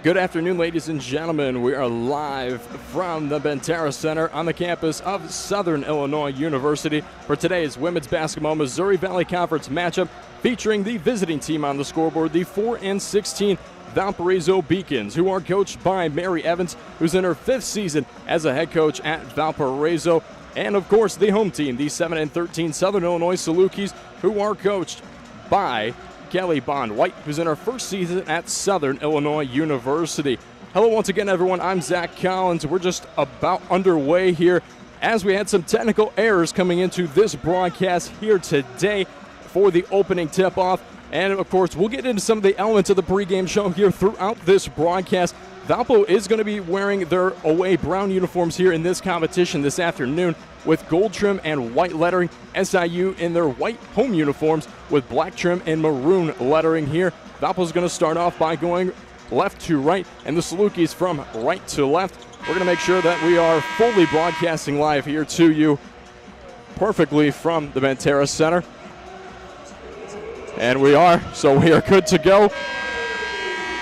Good afternoon, ladies and gentlemen. We are live from the Benterra Center on the campus of Southern Illinois University for today's women's basketball Missouri Valley Conference matchup featuring the visiting team on the scoreboard, the 4-16 Valparaiso Beacons, who are coached by Mary Evans, who's in her 5th season as a head coach at Valparaiso. And, of course, the home team, the 7-13 Southern Illinois Salukis, who are coached by Kelly Bond White, who's in her 1st season at Southern Illinois University. Hello once again, everyone. I'm Zach Collins. We're just about underway here as we had some technical errors coming into this broadcast here today for the opening tip-off. And, of course, we'll get into some of the elements of the pregame show here throughout this broadcast. Valpo is going to be wearing their away brown uniforms here in this competition this afternoon with gold trim and white lettering. SIU in their white home uniforms with black trim and maroon lettering here. Valpo is going to start off by going left to right, and the Salukis from right to left. We're going to make sure that we are fully broadcasting live here to you perfectly from the Benterra Center. And we are, so we are good to go.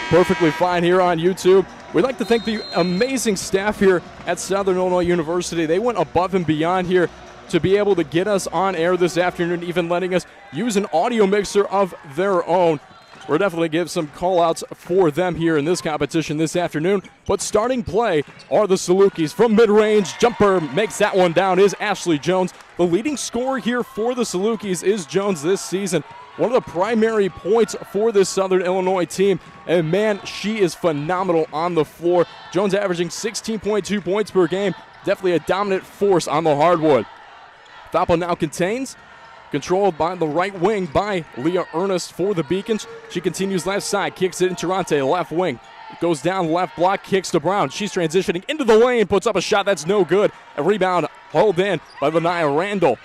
Perfectly fine here on YouTube. We'd like to thank the amazing staff here at Southern Illinois University. They went above and beyond here to be able to get us on air this afternoon, even letting us use an audio mixer of their own. We'll definitely give some call-outs for them here in this competition this afternoon. But starting play are the Salukis. From mid-range, jumper makes that one down is Ashley Jones. The leading scorer here for the Salukis is Jones this season. One of the primary points for this Southern Illinois team. And, man, she is phenomenal on the floor. Jones averaging 16.2 points per game. Definitely a dominant force on the hardwood. Valpo now contains. Controlled by the right wing by Leah Ernest for the Beacons. She continues left side, kicks it in Tirante, left wing. Goes down left block, kicks to Brown. She's transitioning into the lane, puts up a shot that's no good. A rebound hauled in by Lanaya Randall.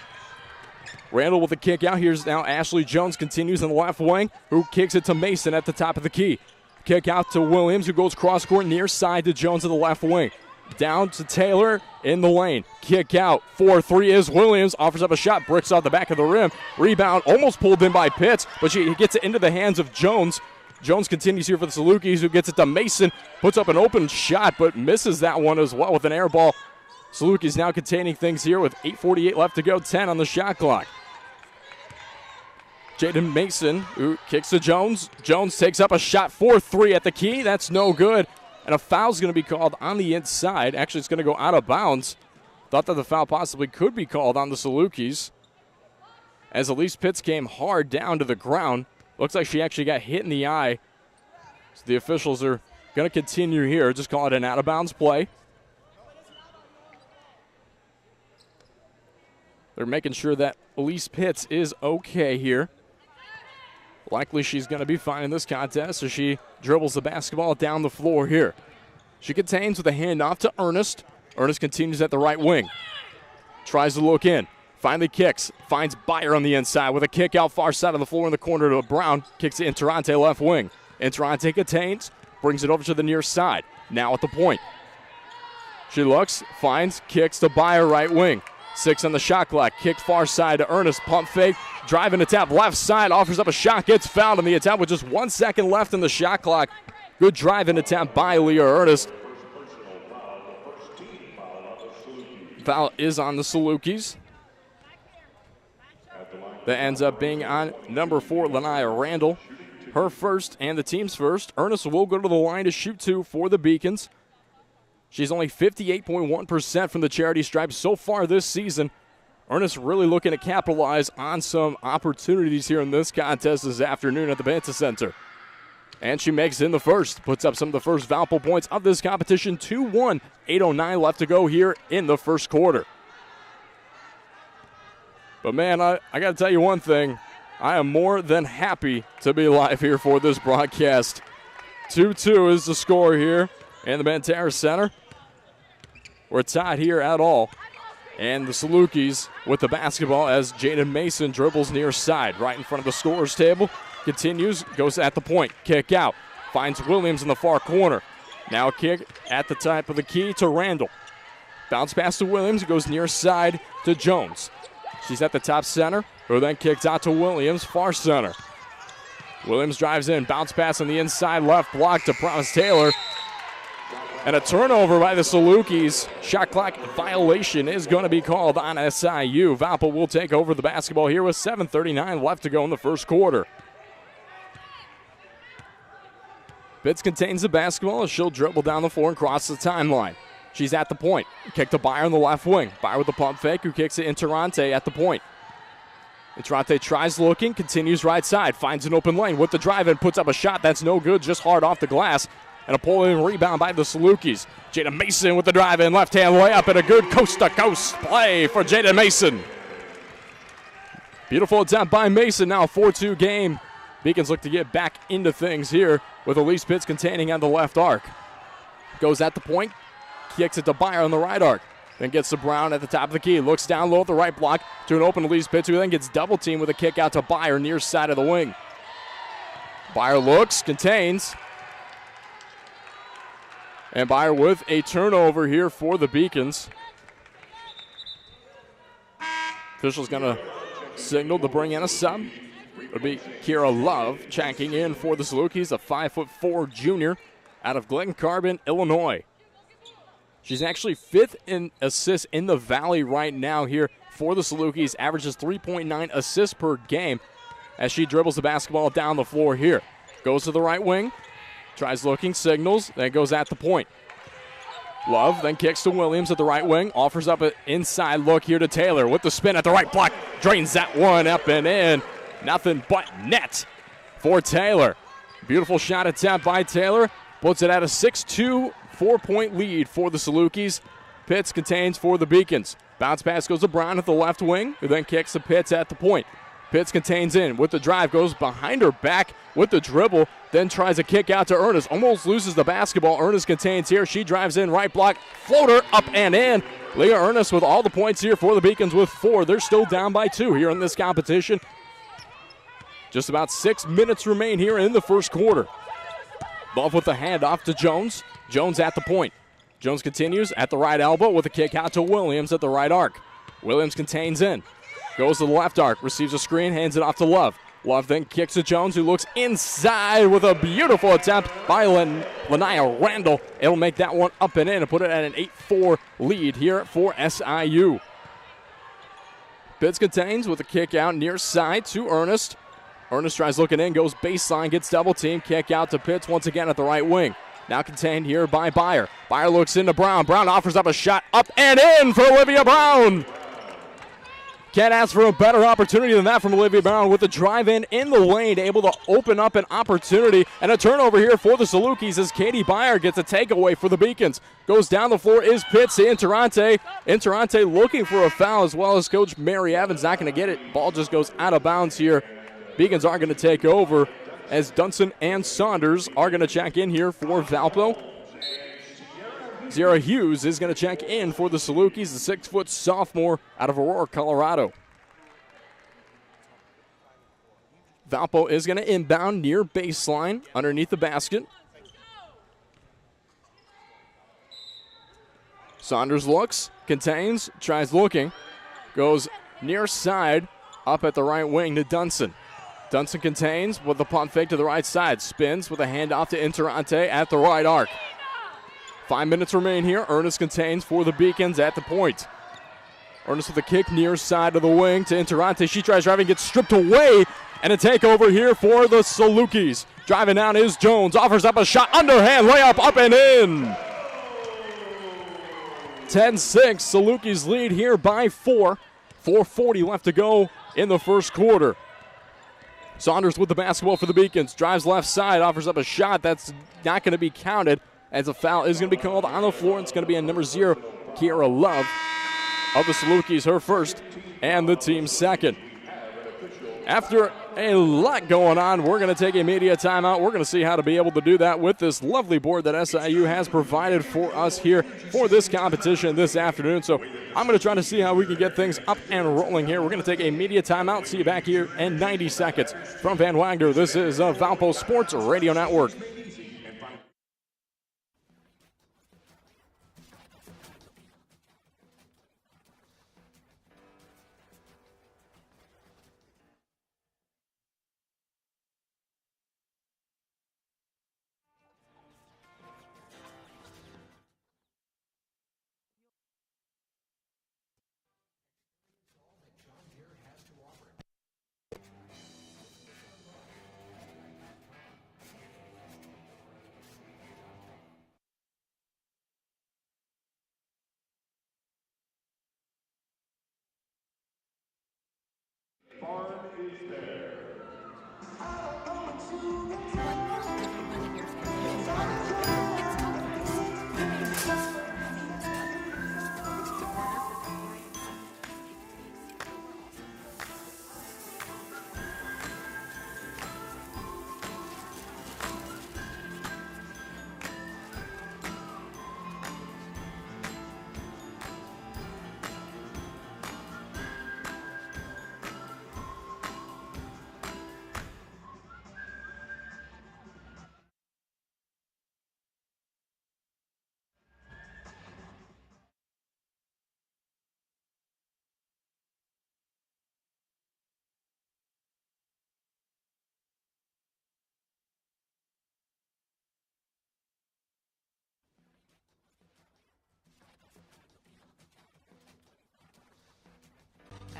Randall with the kick out. Here's now Ashley Jones, continues in the left wing, who kicks it to Mason at the top of the key. Kick out to Williams, who goes cross-court near side to Jones at the left wing. Down to Taylor in the lane. Kick out. 4-3 is Williams. Offers up a shot. Bricks off the back of the rim. Rebound almost pulled in by Pitts, but she gets it into the hands of Jones. Jones continues here for the Salukis, who gets it to Mason. Puts up an open shot, but misses that one as well with an air ball. Salukis now containing things here with 8:48 left to go. 10 on the shot clock. Jaden Mason, who kicks to Jones. Jones takes up a shot. 4-3 at the key. That's no good. And a foul's going to be called on the inside. Actually, it's going to go out of bounds. Thought that the foul possibly could be called on the Salukis, as Elise Pitts came hard down to the ground. Looks like she actually got hit in the eye. So the officials are going to continue here. Just call it an out-of-bounds play. They're making sure that Elise Pitts is okay here. Likely she's going to be fine in this contest as she dribbles the basketball down the floor here. She contains with a handoff to Ernest. Ernest continues at the right wing. Tries to look in. Finally kicks. Finds Byer on the inside with a kick out far side of the floor in the corner to Brown. Kicks it in Tirante left wing. And Tirante contains. Brings it over to the near side. Now at the point. She looks. Finds. Kicks to Byer right wing. 6 on the shot clock. Kicked far side to Ernest. Pump fake. Driving attack left side. Offers up a shot. Gets fouled on the attempt with just 1 second left in the shot clock. Good driving attempt by Leah Ernest. Foul is on the Salukis. That ends up being on number 4, Lanaya Randall. Her first and the team's first. Ernest will go to the line to shoot 2 for the Beacons. She's only 58.1% from the charity stripe so far this season. Ernest really looking to capitalize on some opportunities here in this contest this afternoon at the Banta Center. And she makes it in the first. Puts up some of the first Valpo points of this competition. 2-1. 8:09 left to go here in the first quarter. But, man, I got to tell you one thing. I am more than happy to be live here for this broadcast. 2-2 is the score here in the Benterra Center. We're tied here at all. And the Salukis with the basketball as Jaden Mason dribbles near side right in front of the scorer's table. Continues, goes at the point, kick out. Finds Williams in the far corner. Now a kick at the top of the key to Randall. Bounce pass to Williams, goes near side to Jones. She's at the top center, who then kicks out to Williams, far center. Williams drives in, bounce pass on the inside left block to Promise Taylor. And a turnover by the Salukis. Shot clock violation is going to be called on SIU. Valpo will take over the basketball here with 7:39 left to go in the first quarter. Pitts contains the basketball as she'll dribble down the floor and cross the timeline. She's at the point. Kick to Byer on the left wing. Byer with the pump fake, who kicks it in Interante at the point. Interante tries looking, continues right side, finds an open lane with the drive and puts up a shot that's no good, just hard off the glass. And a pull-in rebound by the Salukis. Jada Mason with the drive-in, left-hand layup, and a good coast-to-coast play for Jada Mason. Beautiful attempt by Mason, now a 4-2 game. Beacons look to get back into things here with Elise Pitts containing on the left arc. Goes at the point, kicks it to Byer on the right arc. Then gets to Brown at the top of the key. Looks down low at the right block to an open Elise Pitts, who then gets double-teamed with a kick out to Byer near side of the wing. Byer looks, contains. And Byer with a turnover here for the Beacons. Official's going to signal to bring in a sub. It'll be Kira Love checking in for the Salukis, a 5'4" junior out of Glen Carbon, Illinois. She's actually 5th in assists in the Valley right now here for the Salukis. Averages 3.9 assists per game as she dribbles the basketball down the floor here. Goes to the right wing. Tries looking, signals, then goes at the point. Love then kicks to Williams at the right wing. Offers up an inside look here to Taylor with the spin at the right block. Drains that one up and in. Nothing but net for Taylor. Beautiful shot attempt by Taylor. Puts it at a 6-2 4-point lead for the Salukis. Pitts contains for the Beacons. Bounce pass goes to Brown at the left wing, who then kicks to Pitts at the point. Pitts contains in with the drive, goes behind her back with the dribble, then tries a kick out to Ernest. Almost loses the basketball. Ernest contains here. She drives in, right block, floater up and in. Leah Ernest with all the points here for the Beacons with 4. They're still down by 2 here in this competition. Just about 6 minutes remain here in the first quarter. Love with the handoff to Jones. Jones at the point. Jones continues at the right elbow with a kick out to Williams at the right arc. Williams contains in. Goes to the left arc, receives a screen, hands it off to Love. Love then kicks to Jones, who looks inside with a beautiful attempt by Lanaya Randall. It'll make that one up and in and put it at an 8-4 lead here for SIU. Pitts contains with a kick out near side to Ernest. Ernest tries looking in, goes baseline, gets double team, kick out to Pitts once again at the right wing. Now contained here by Byer. Byer looks into Brown. Brown offers up a shot up and in for Olivia Brown. Can't ask for a better opportunity than that from Olivia Brown with the drive in the lane, able to open up an opportunity. And a turnover here for the Salukis as Katie Byer gets a takeaway for the Beacons. Goes down the floor is Pitts to Interante. Interante looking for a foul as well as Coach Mary Evans not going to get it. Ball just goes out of bounds here. Beacons are going to take over as Dunson and Saunders are going to check in here for Valpo. Zara Hughes is going to check in for the Salukis, the 6-foot sophomore out of Aurora, Colorado. Valpo is going to inbound near baseline underneath the basket. Saunders looks, contains, tries looking, goes near side up at the right wing to Dunson. Dunson contains with the pump fake to the right side, spins with a handoff to Interante at the right arc. 5 minutes remain here. Ernest contains for the Beacons at the point. Ernest with a kick near side of the wing to Interante. She tries driving, gets stripped away, and a takeover here for the Salukis. Driving down is Jones, offers up a shot, underhand layup up and in. 10-6, Salukis lead here by 4. 4:40 left to go in the first quarter. Saunders with the basketball for the Beacons. Drives left side, offers up a shot that's not going to be counted as a foul is going to be called on the floor. It's going to be a number 0, Kiera Love of the Salukis, her first and the team's second. After a lot going on, we're going to take a media timeout. We're going to see how to be able to do that with this lovely board that SIU has provided for us here for this competition this afternoon. So I'm going to try to see how we can get things up and rolling here. We're going to take a media timeout. See you back here in 90 seconds. From Van Wagner, this is Valpo Sports Radio Network.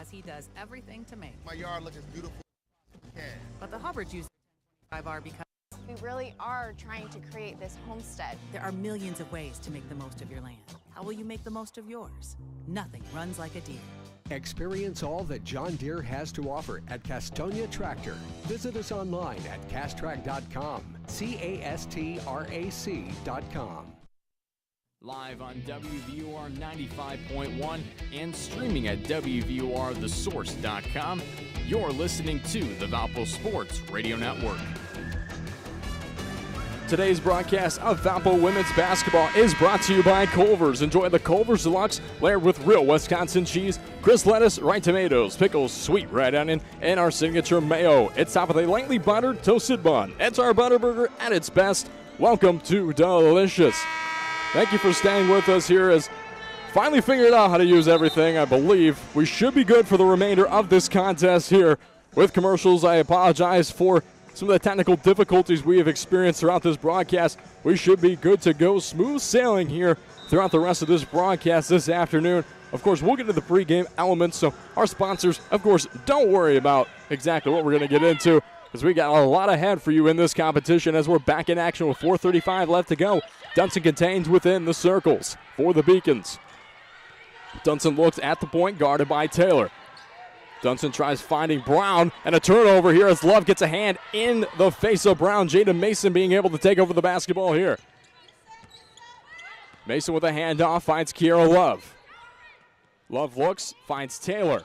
As he does everything to make. My yard looks as beautiful as it can. But the Hubbards use 5R because we really are trying to create this homestead. there are millions of ways to make the most of your land. How will you make the most of yours? Nothing runs like a Deere. Experience all that John Deere has to offer at Castonia Tractor. Visit us online at castrac.com, castrac.com. Live on WVUR 95.1 and streaming at WVURTheSource.com. You're listening to the Valpo Sports Radio Network. Today's broadcast of Valpo Women's Basketball is brought to you by Culver's. Enjoy the Culver's Deluxe layered with real Wisconsin cheese, crisp lettuce, ripe tomatoes, pickles, sweet red onion, and our signature mayo. It's topped with a lightly buttered toasted bun. It's our Butterburger at its best. Welcome to Delicious. Thank you for staying with us here as finally figured out how to use everything, I believe. We should be good for the remainder of this contest here with commercials. I apologize for some of the technical difficulties we have experienced throughout this broadcast. We should be good to go. Smooth sailing here throughout the rest of this broadcast this afternoon. Of course, we'll get to the pregame elements, so our sponsors, of course, don't worry about exactly what we're going to get into because we got a lot ahead for you in this competition as we're back in action with 4:35 left to go. Dunson contains within the circles for the Beacons. Dunson looks at the point, guarded by Taylor. Dunson tries finding Brown, and a turnover here as Love gets a hand in the face of Brown. Jada Mason being able to take over the basketball here. Mason with a handoff finds Kiera Love. Love looks, finds Taylor.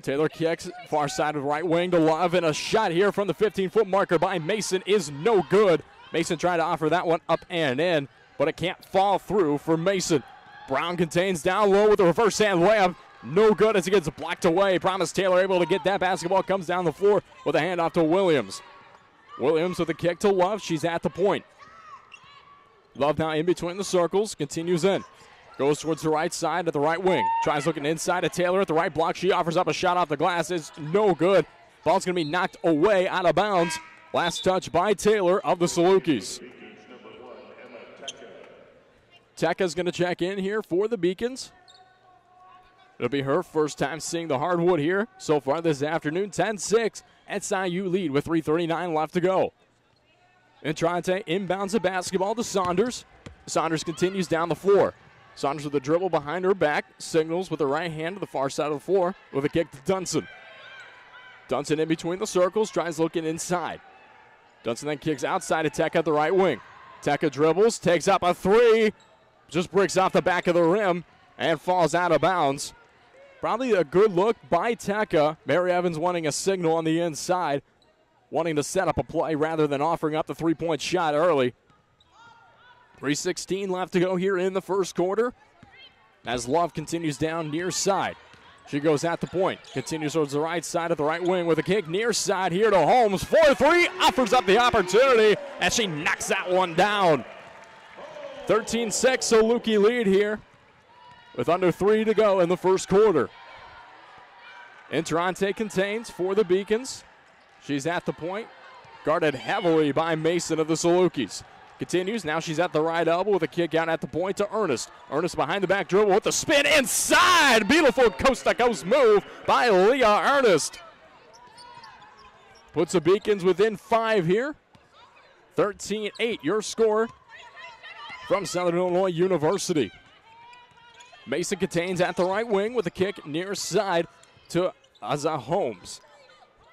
Taylor kicks far side of the right wing to Love, and a shot here from the 15-foot marker by Mason is no good. Mason trying to offer that one up and in, but it can't fall through for Mason. Brown contains down low with a reverse hand layup. No good as it gets blocked away. Promise Taylor able to get that basketball. Comes down the floor with a handoff to Williams. Williams with a kick to Love. She's at the point. Love now in between the circles. Continues in. Goes towards the right side at the right wing. Tries looking inside at Taylor at the right block. She offers up a shot off the glass. It's no good. Ball's going to be knocked away out of bounds. Last touch by Taylor of the Salukis. Tekka's going to check in here for the Beacons. It'll be her first time seeing the hardwood here so far this afternoon. 10-6 SIU lead with 3:39 left to go. Entrante inbounds the basketball to Saunders. Saunders continues down the floor. Saunders with a dribble behind her back. Signals with the right hand to the far side of the floor with a kick to Dunson. Dunson in between the circles, tries looking inside. Dunson then kicks outside to Tekka at the right wing. Tekka dribbles, takes up a three. Just breaks off the back of the rim and falls out of bounds. Probably a good look by Tekka. Mary Evans wanting a signal on the inside, wanting to set up a play rather than offering up the three-point shot early. 3:16 left to go here in the first quarter as Love continues down near side. She goes at the point, continues towards the right side of the right wing with a kick near side here to Holmes. 4-3, offers up the opportunity as she knocks that one down. 13-6, Saluki lead here with under 3 to go in the first quarter. Entrante contains for the Beacons. She's at the point, guarded heavily by Mason of the Salukis. Continues, now she's at the right elbow with a kick out at the point to Ernest. Ernest behind the back dribble with the spin inside. Beautiful coast-to-coast move by Leah Ernest. Puts the Beacons within 5 here. 13-8, your score from Southern Illinois University. Mason contains at the right wing with a kick near side to Holmes.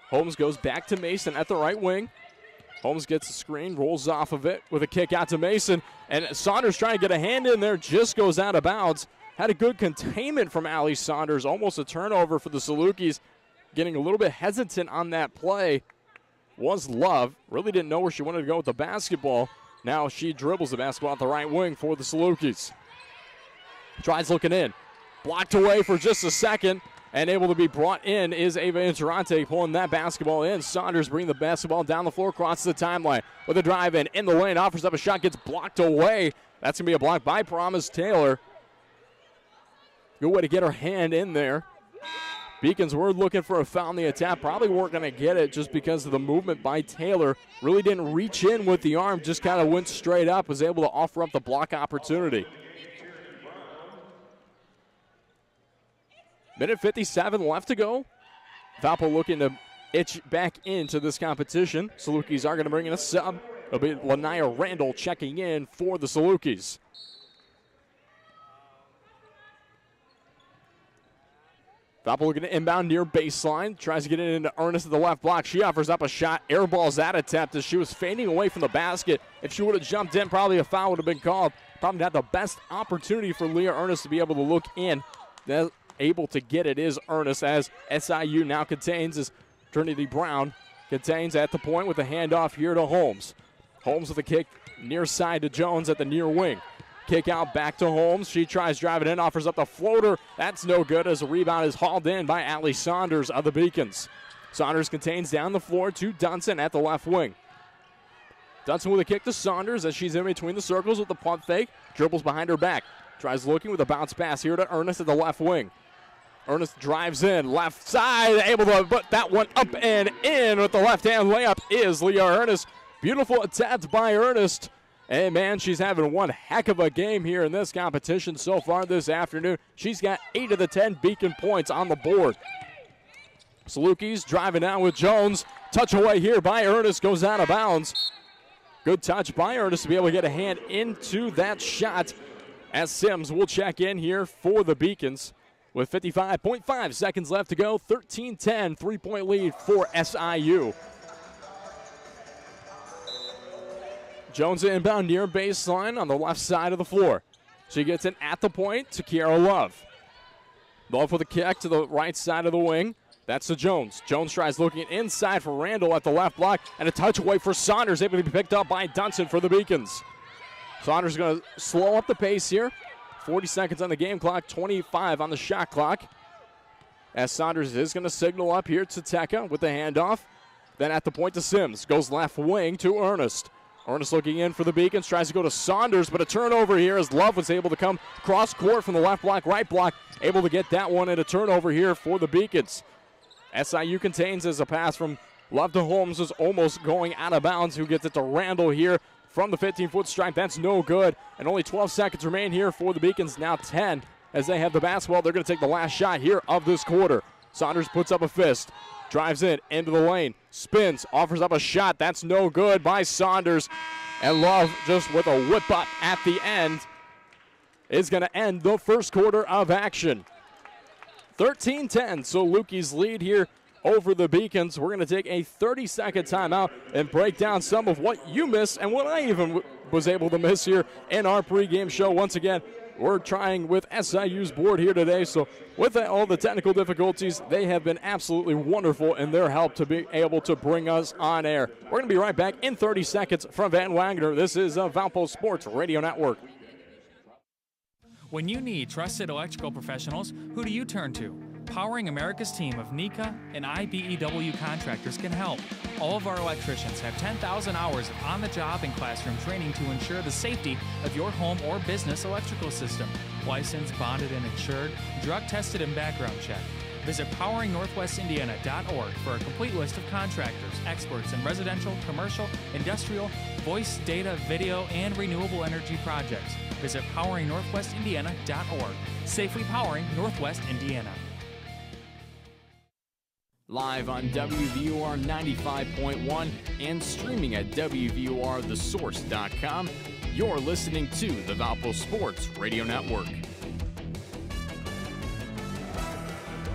Holmes goes back to Mason at the right wing. Holmes gets a screen, rolls off of it with a kick out to Mason. And Saunders trying to get a hand in there, just goes out of bounds. Had a good containment from Allie Saunders, almost a turnover for the Salukis. Getting a little bit hesitant on that play was Love. Really didn't know where she wanted to go with the basketball. Now she dribbles the basketball at the right wing for the Salukis. Tries looking in. Blocked away for just a second. And able to be brought in is Ava Interante pulling that basketball in. Saunders bringing the basketball down the floor, crosses the timeline with a drive in the lane, offers up a shot, gets blocked away. That's going to be a block by Promise Taylor. Good way to get her hand in there. Beacons were looking for a foul in the attack. Probably weren't going to get it just because of the movement by Taylor. Really didn't reach in with the arm, just kind of went straight up, was able to offer up the block opportunity. Minute 57 left to go. Valpo looking to itch back into this competition. Salukis are going to bring in a sub. It'll be Lanaya Randall checking in for the Salukis. Valpo looking to inbound near baseline. Tries to get it into Ernest at the left block. She offers up a shot. Airballs that attempt as she was fading away from the basket. If she would have jumped in, probably a foul would have been called. Probably not the best opportunity for Leah Ernest to be able to look in. Able to get it is Ernest as SIU now contains as Trinity Brown contains at the point with a handoff here to Holmes. Holmes with a kick near side to Jones at the near wing. Kick out back to Holmes. She tries driving in, offers up the floater. That's no good as a rebound is hauled in by Allie Saunders of the Beacons. Saunders contains down the floor to Dunson at the left wing. Dunson with a kick to Saunders as she's in between the circles with the pump fake. Dribbles behind her back. Tries looking with a bounce pass here to Ernest at the left wing. Ernest drives in, left side, able to put that one up and in with the left-hand layup is Leah Ernest. Beautiful attempt by Ernest. And, man, she's having one heck of a game here in this competition so far this afternoon. She's got 8 of the 10 Beacon points on the board. Salukis driving down with Jones. Touch away here by Ernest, goes out of bounds. Good touch by Ernest to be able to get a hand into that shot as Sims will check in here for the Beacons. With 55.5 seconds left to go, 13-10, three-point lead for SIU. Jones inbound near baseline on the left side of the floor. She gets it at the point to Kiara Love. Love with a kick to the right side of the wing. That's to Jones. Jones tries looking inside for Randall at the left block, and a touch away for Saunders, able to be picked up by Dunson for the Beacons. Saunders going to slow up the pace here. 40 seconds on the game clock, 25 on the shot clock. As Saunders is going to signal up here to Teka with the handoff. Then at the point to Sims. Goes left wing to Ernest. Ernest looking in for the Beacons. Tries to go to Saunders, but a turnover here as Love was able to come cross court from the left block, right block. Able to get that one and a turnover here for the Beacons. SIU contains as a pass from Love to Holmes is almost going out of bounds. Who gets it to Randall here from the 15-foot stripe. That's no good. And only 12 seconds remain here for the Beacons. Now 10 as they have the basketball. They're going to take the last shot here of this quarter. Saunders puts up a fist. Drives in, into the lane. Spins, offers up a shot. That's no good by Saunders. And Love just with a whip up at the end is going to end the first quarter of action. 13-10, so Lukey's lead here over the Beacons. We're going to take a 30-second timeout and break down some of what you missed and what I even was able to miss here in our pregame show. Once again, we're trying with SIU's board here today, so with all the technical difficulties, they have been absolutely wonderful in their help to be able to bring us on air. We're going to be right back in 30 seconds from Van Wagner. This is Valpo Sports Radio Network. When you need trusted electrical professionals, who do you turn to? Powering America's team of NECA and IBEW contractors can help. All of our electricians have 10,000 hours of on-the-job and classroom training to ensure the safety of your home or business electrical system. Licensed, bonded, and insured, drug-tested, and background checked. Visit poweringnorthwestindiana.org for a complete list of contractors, experts in residential, commercial, industrial, voice, data, video, and renewable energy projects. Visit poweringnorthwestindiana.org. Safely powering Northwest Indiana. Live on WVUR 95.1 and streaming at WVURTheSource.com, you're listening to the Valpo Sports Radio Network.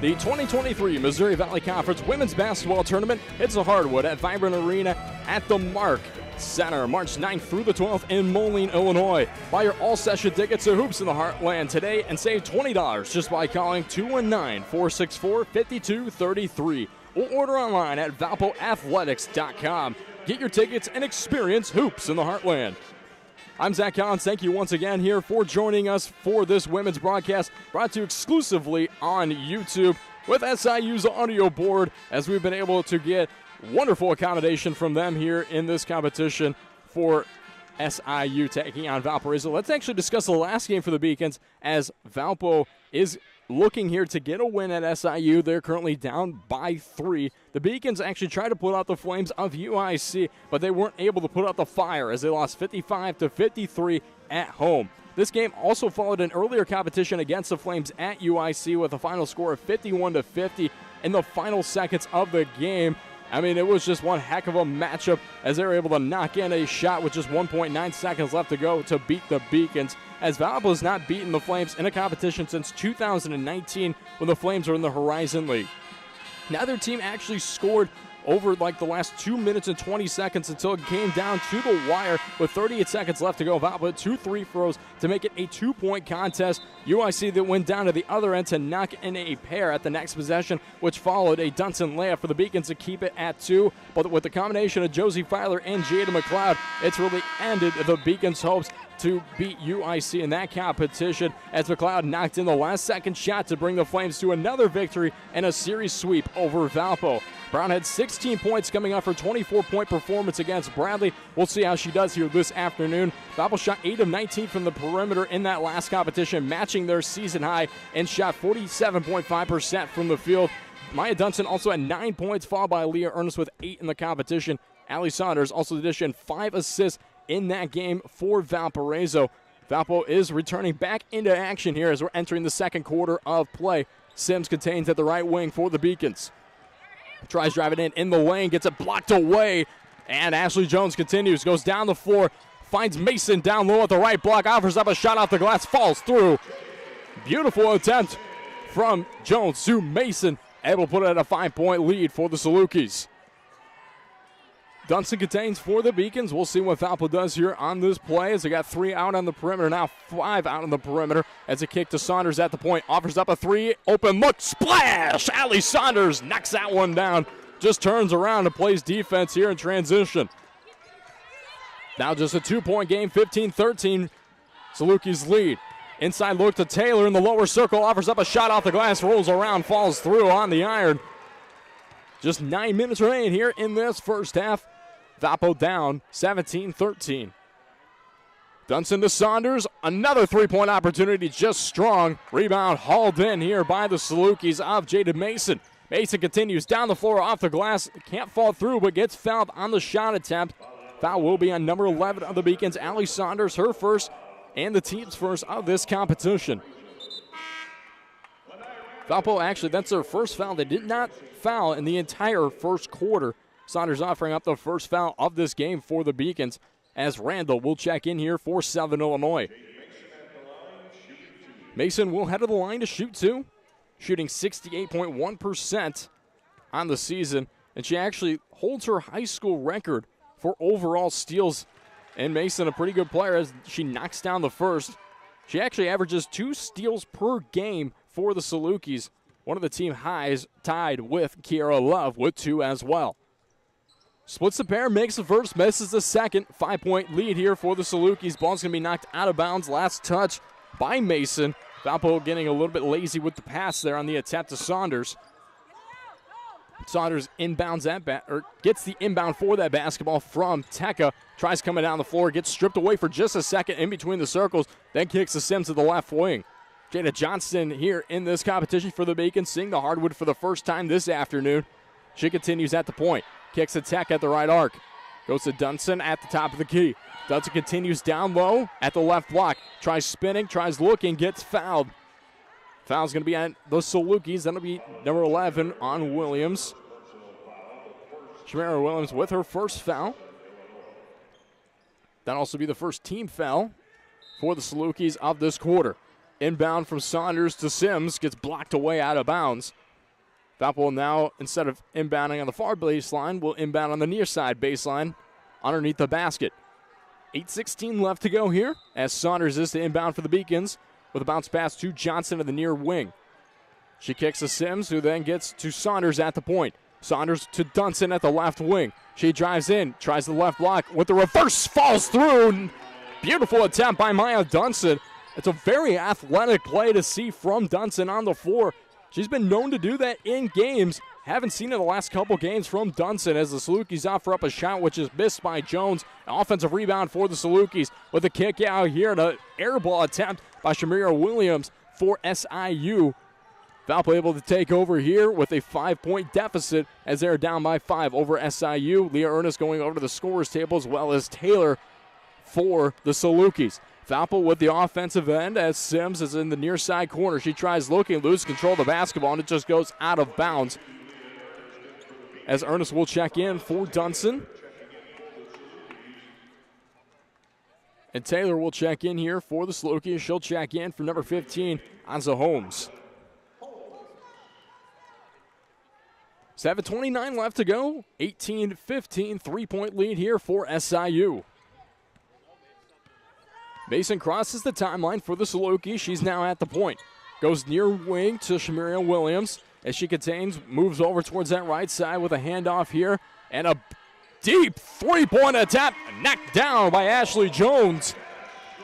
The 2023 Missouri Valley Conference Women's Basketball Tournament hits the hardwood at Vibrant Arena at the Mark Center, March 9th through the 12th in Moline, Illinois. Buy your all-session tickets to Hoops in the Heartland today and save $20 just by calling 219-464-5233 or order online at valpoathletics.com. Get your tickets and experience Hoops in the Heartland. I'm Zach Collins. Thank you once again here for joining us for this women's broadcast, brought to you exclusively on YouTube with SIU's audio board, as we've been able to get wonderful accommodation from them here in this competition for SIU taking on Valparaiso. Let's actually discuss the last game for the Beacons, as Valpo is looking here to get a win at SIU. They're currently down by 3. The Beacons actually tried to put out the flames of UIC, but they weren't able to put out the fire as they lost 55-53 at home. This game also followed an earlier competition against the Flames at UIC with a final score of 51-50 in the final seconds of the game. I mean, it was just one heck of a matchup as they were able to knock in a shot with just 1.9 seconds left to go to beat the Beacons, as Valpo has not beaten the Flames in a competition since 2019 when the Flames were in the Horizon League. Neither team actually scored over like the last 2 minutes and 20 seconds until it came down to the wire with 38 seconds left to go. Valpo had 2 free throws to make it a 2-point contest. UIC that went down to the other end to knock in a pair at the next possession, which followed a Dunson layup for the Beacons to keep it at 2. But with the combination of Josie Filer and Jada McLeod, it's really ended the Beacons' hopes to beat UIC in that competition, as McLeod knocked in the last second shot to bring the Flames to another victory and a series sweep over Valpo. Brown had 16 points coming off her 24-point performance against Bradley. We'll see how she does here this afternoon. Valpo shot 8 of 19 from the perimeter in that last competition, matching their season high, and shot 47.5% from the field. Maya Dunson also had 9 points, followed by Leah Ernest with 8 in the competition. Allie Saunders also addition 5 assists in that game for Valparaiso. Valpo is returning back into action here as we're entering the second quarter of play. Sims contains at the right wing for the Beacons. Tries driving in the lane, gets it blocked away, and Ashley Jones continues, goes down the floor, finds Mason down low at the right block, offers up a shot off the glass, falls through. Beautiful attempt from Jones to Mason, able to put it at a 5-point lead for the Salukis. Dunson contains for the Beacons. We'll see what Valpo does here on this play, as they got 3 out on the perimeter, now 5 out on the perimeter, as a kick to Saunders at the point. Offers up a 3, open look, splash! Allie Saunders knocks that one down. Just turns around and plays defense here in transition. Now just a 2-point game, 15-13. Salukis lead. Inside look to Taylor in the lower circle, offers up a shot off the glass, rolls around, falls through on the iron. Just 9 minutes remaining here in this first half. Valpo down 17-13. Dunson to Saunders. Another 3-point opportunity, just strong. Rebound hauled in here by the Salukis of Jada Mason. Mason continues down the floor off the glass. Can't fall through, but gets fouled on the shot attempt. Foul will be on number 11 of the Beacons, Allie Saunders, her first and the team's first of this competition. Valpo, actually, that's their first foul. They did not foul in the entire first quarter. Saunders offering up the first foul of this game for the Beacons, as Randall will check in here for Southern Illinois. Mason will head to the line to shoot 2, shooting 68.1% on the season, and she actually holds her high school record for overall steals. And Mason, a pretty good player, as she knocks down the first. She actually averages 2 steals per game for the Salukis, one of the team highs, tied with Kiara Love with 2 as well. Splits the pair, makes the first, misses the second. 5-point lead here for the Salukis. Ball's going to be knocked out of bounds. Last touch by Mason. Valpo getting a little bit lazy with the pass there on the attempt to Saunders. Saunders inbounds that gets the inbound for that basketball from Teka. Tries coming down the floor, gets stripped away for just a second in between the circles, then kicks the Sims to the left wing. Jada Johnston here in this competition for the Beacons, seeing the hardwood for the first time this afternoon. She continues at the point. Kicks a Tech at the right arc. Goes to Dunson at the top of the key. Dunson continues down low at the left block. Tries spinning, tries looking, gets fouled. Foul's going to be on the Salukis. That'll be number 11 on Williams. Shamara Williams with her first foul. That'll also be the first team foul for the Salukis of this quarter. Inbound from Saunders to Sims. Gets blocked away out of bounds Valpo now, instead of inbounding on the far baseline, will inbound on the near side baseline underneath the basket. 8:16 left to go here as Saunders is to inbound for the Beacons with a bounce pass to Johnson in the near wing. She kicks to Sims, who then gets to Saunders at the point. Saunders to Dunson at the left wing. She drives in, tries the left block with the reverse, falls through. Beautiful attempt by Maya Dunson. It's a very athletic play to see from Dunson on the floor. She's been known to do that in games. Haven't seen it the last couple games from Dunson as the Salukis offer up a shot which is missed by Jones. An offensive rebound for the Salukis with a kick out here. An air ball attempt by Shamira Williams for SIU. Valpo able to take over here with a 5-point deficit as they're down by 5 over SIU. Leah Ernest going over to the scorer's table as well as Taylor for the Salukis. Valpo with the offensive end as Sims is in the near side corner. She tries looking, lose control of the basketball, and it just goes out of bounds. As Ernest will check in for Dunson. And Taylor will check in here for the Salukis. She'll check in for number 15, Anza Holmes. 7:29 left to go. 18-15, 3-point lead here for SIU. Mason crosses the timeline for the Salukis. She's now at the point. Goes near wing to Shamiria Williams as she contains, moves over towards that right side with a handoff here. And a deep three-point attempt knocked down by Ashley Jones.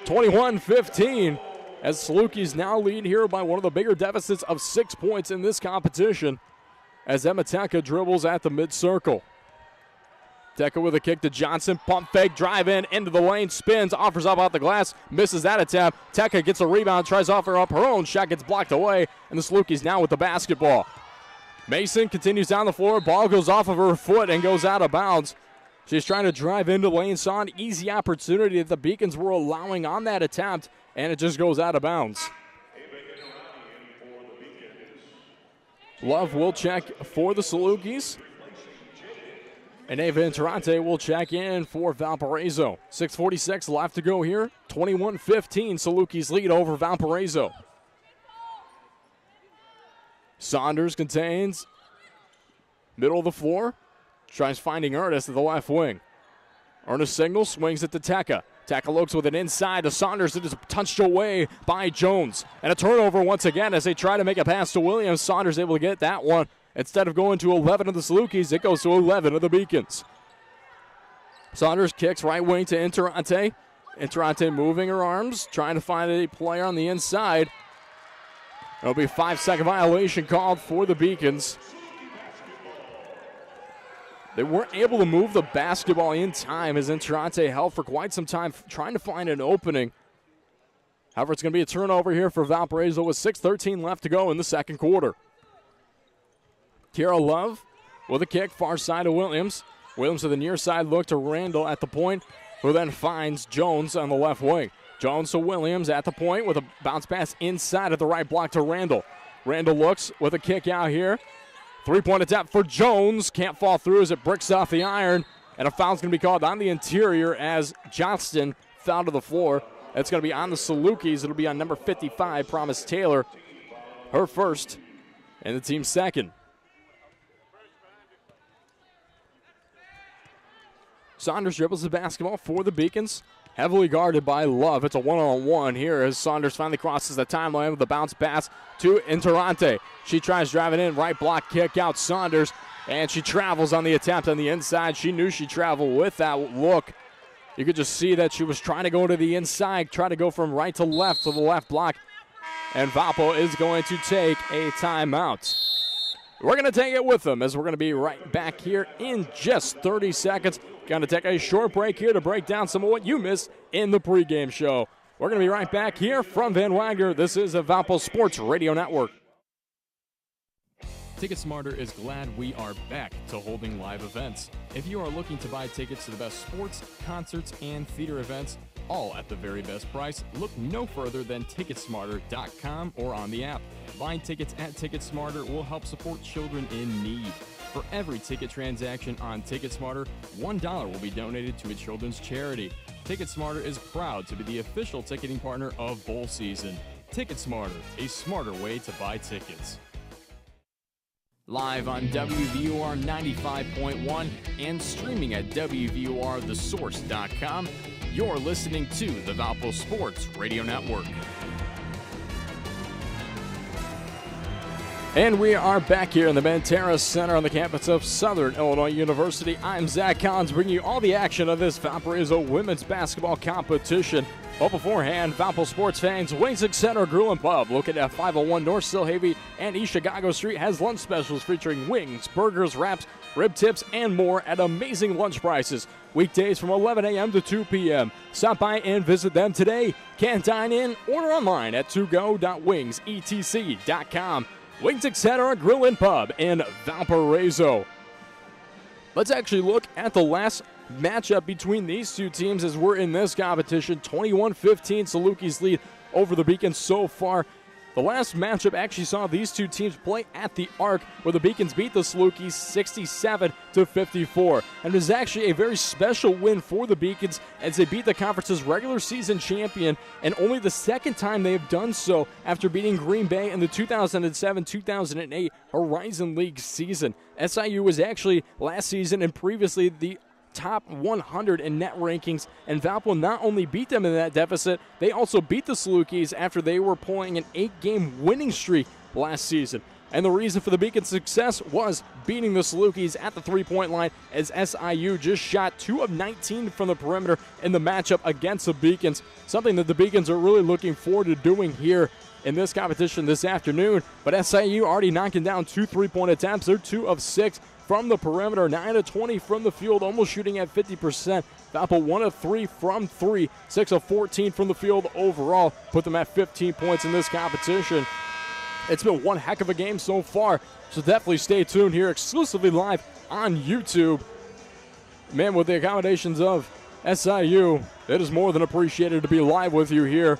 21-15 as Salukis now lead here by one of the bigger deficits of 6 points in this competition as Emma Teka dribbles at the mid-circle. Teka with a kick to Johnson, pump fake, drive in, into the lane, spins, offers up out the glass, misses that attempt. Teka gets a rebound, tries to offer up her own shot, gets blocked away, and the Salukis now with the basketball. Mason continues down the floor, ball goes off of her foot and goes out of bounds. She's trying to drive into the lane, saw an easy opportunity that the Beacons were allowing on that attempt, and it just goes out of bounds. Love will check for the Salukis. And Ava Interante will check in for Valparaiso. 6:46 left to go here. 21-15, Salukis lead over Valparaiso. Saunders contains middle of the floor. Tries finding Ernest at the left wing. Ernest signals, swings it to Teka. Teka looks with an inside to Saunders. It is touched away by Jones. And a turnover once again as they try to make a pass to Williams. Saunders able to get that one. Instead of going to 11 of the Salukis, it goes to 11 of the Beacons. Saunders kicks right wing to Interante. Interante moving her arms, trying to find a player on the inside. There'll be a 5-second violation called for the Beacons. They weren't able to move the basketball in time as Interante held for quite some time trying to find an opening. However, it's going to be a turnover here for Valparaiso with 6:13 left to go in the second quarter. Kira Love with a kick, far side of Williams. Williams to the near side look to Randall at the point, who then finds Jones on the left wing. Jones to Williams at the point with a bounce pass inside of the right block to Randall. Randall looks with a kick out here. 3-point attempt for Jones. Can't fall through as it bricks off the iron. And a foul's going to be called on the interior as Johnston fell to the floor. It's going to be on the Salukis. It'll be on number 55, Promise Taylor. Her first and the team's second. Saunders dribbles the basketball for the Beacons. Heavily guarded by Love. It's a one-on-one here as Saunders finally crosses the timeline with a bounce pass to Interante. She tries driving in, right block kick out Saunders, and she travels on the attempt on the inside. She knew she'd travel with that look. You could just see that she was trying to go to the inside, try to go from right to the left block. And Valpo is going to take a timeout. We're going to take it with them as we're going to be right back here in just 30 seconds. Going to take a short break here to break down some of what you missed in the pregame show. We're going to be right back here from Van Wagner. This is a Valpo Sports Radio Network. TicketSmarter is glad we are back to holding live events. If you are looking to buy tickets to the best sports, concerts, and theater events, all at the very best price, look no further than TicketSmarter.com or on the app. Buying tickets at TicketSmarter will help support children in need. For every ticket transaction on TicketSmarter, $1 will be donated to a children's charity. TicketSmarter is proud to be the official ticketing partner of bowl season. TicketSmarter, a smarter way to buy tickets. live on WVUR 95.1 and streaming at WVURTheSource.com. You're listening to the Valpo Sports Radio Network. And we are back here in the Banterra Center on the campus of Southern Illinois University. I'm Zach Collins, bringing you all the action of this Valparaiso women's basketball competition. But beforehand, Valpo sports fans, Wings Center Grill and Pub, located at 501 North Silhavy and East Chicago Street, has lunch specials featuring wings, burgers, wraps, rib tips, and more at amazing lunch prices. Weekdays from 11 a.m. to 2 p.m. Stop by and visit them today. Can't dine in? Order online at togo.wingsetc.com. Wings Etc. Grill and Pub in Valparaiso. Let's actually look at the last matchup between these two teams as we're in this competition. 21-15 Salukis lead over the Beacons so far. The last matchup actually saw these two teams play at the Arc, where the Beacons beat the Salukis 67-54. And it was actually a very special win for the Beacons as they beat the conference's regular season champion, and only the second time they have done so after beating Green Bay in the 2007-2008 Horizon League season. SIU was actually last season and previously the top 100 in net rankings, and Valpo not only beat them in that deficit, they also beat the Salukis after they were pulling an 8-game winning streak last season. And the reason for the Beacons' success was beating the Salukis at the three-point line, as SIU just shot 2 of 19 from the perimeter in the matchup against the Beacons, something that the Beacons are really looking forward to doing here in this competition this afternoon. But SIU already knocking down 2 3-point attempts. They're 2 of 6 from the perimeter, 9 of 20 from the field, almost shooting at 50%. Valpo 1 of 3 from 3, 6 of 14 from the field overall. Put them at 15 points in this competition. It's been one heck of a game so far, so definitely stay tuned here exclusively live on YouTube. Man, with the accommodations of SIU, it is more than appreciated to be live with you here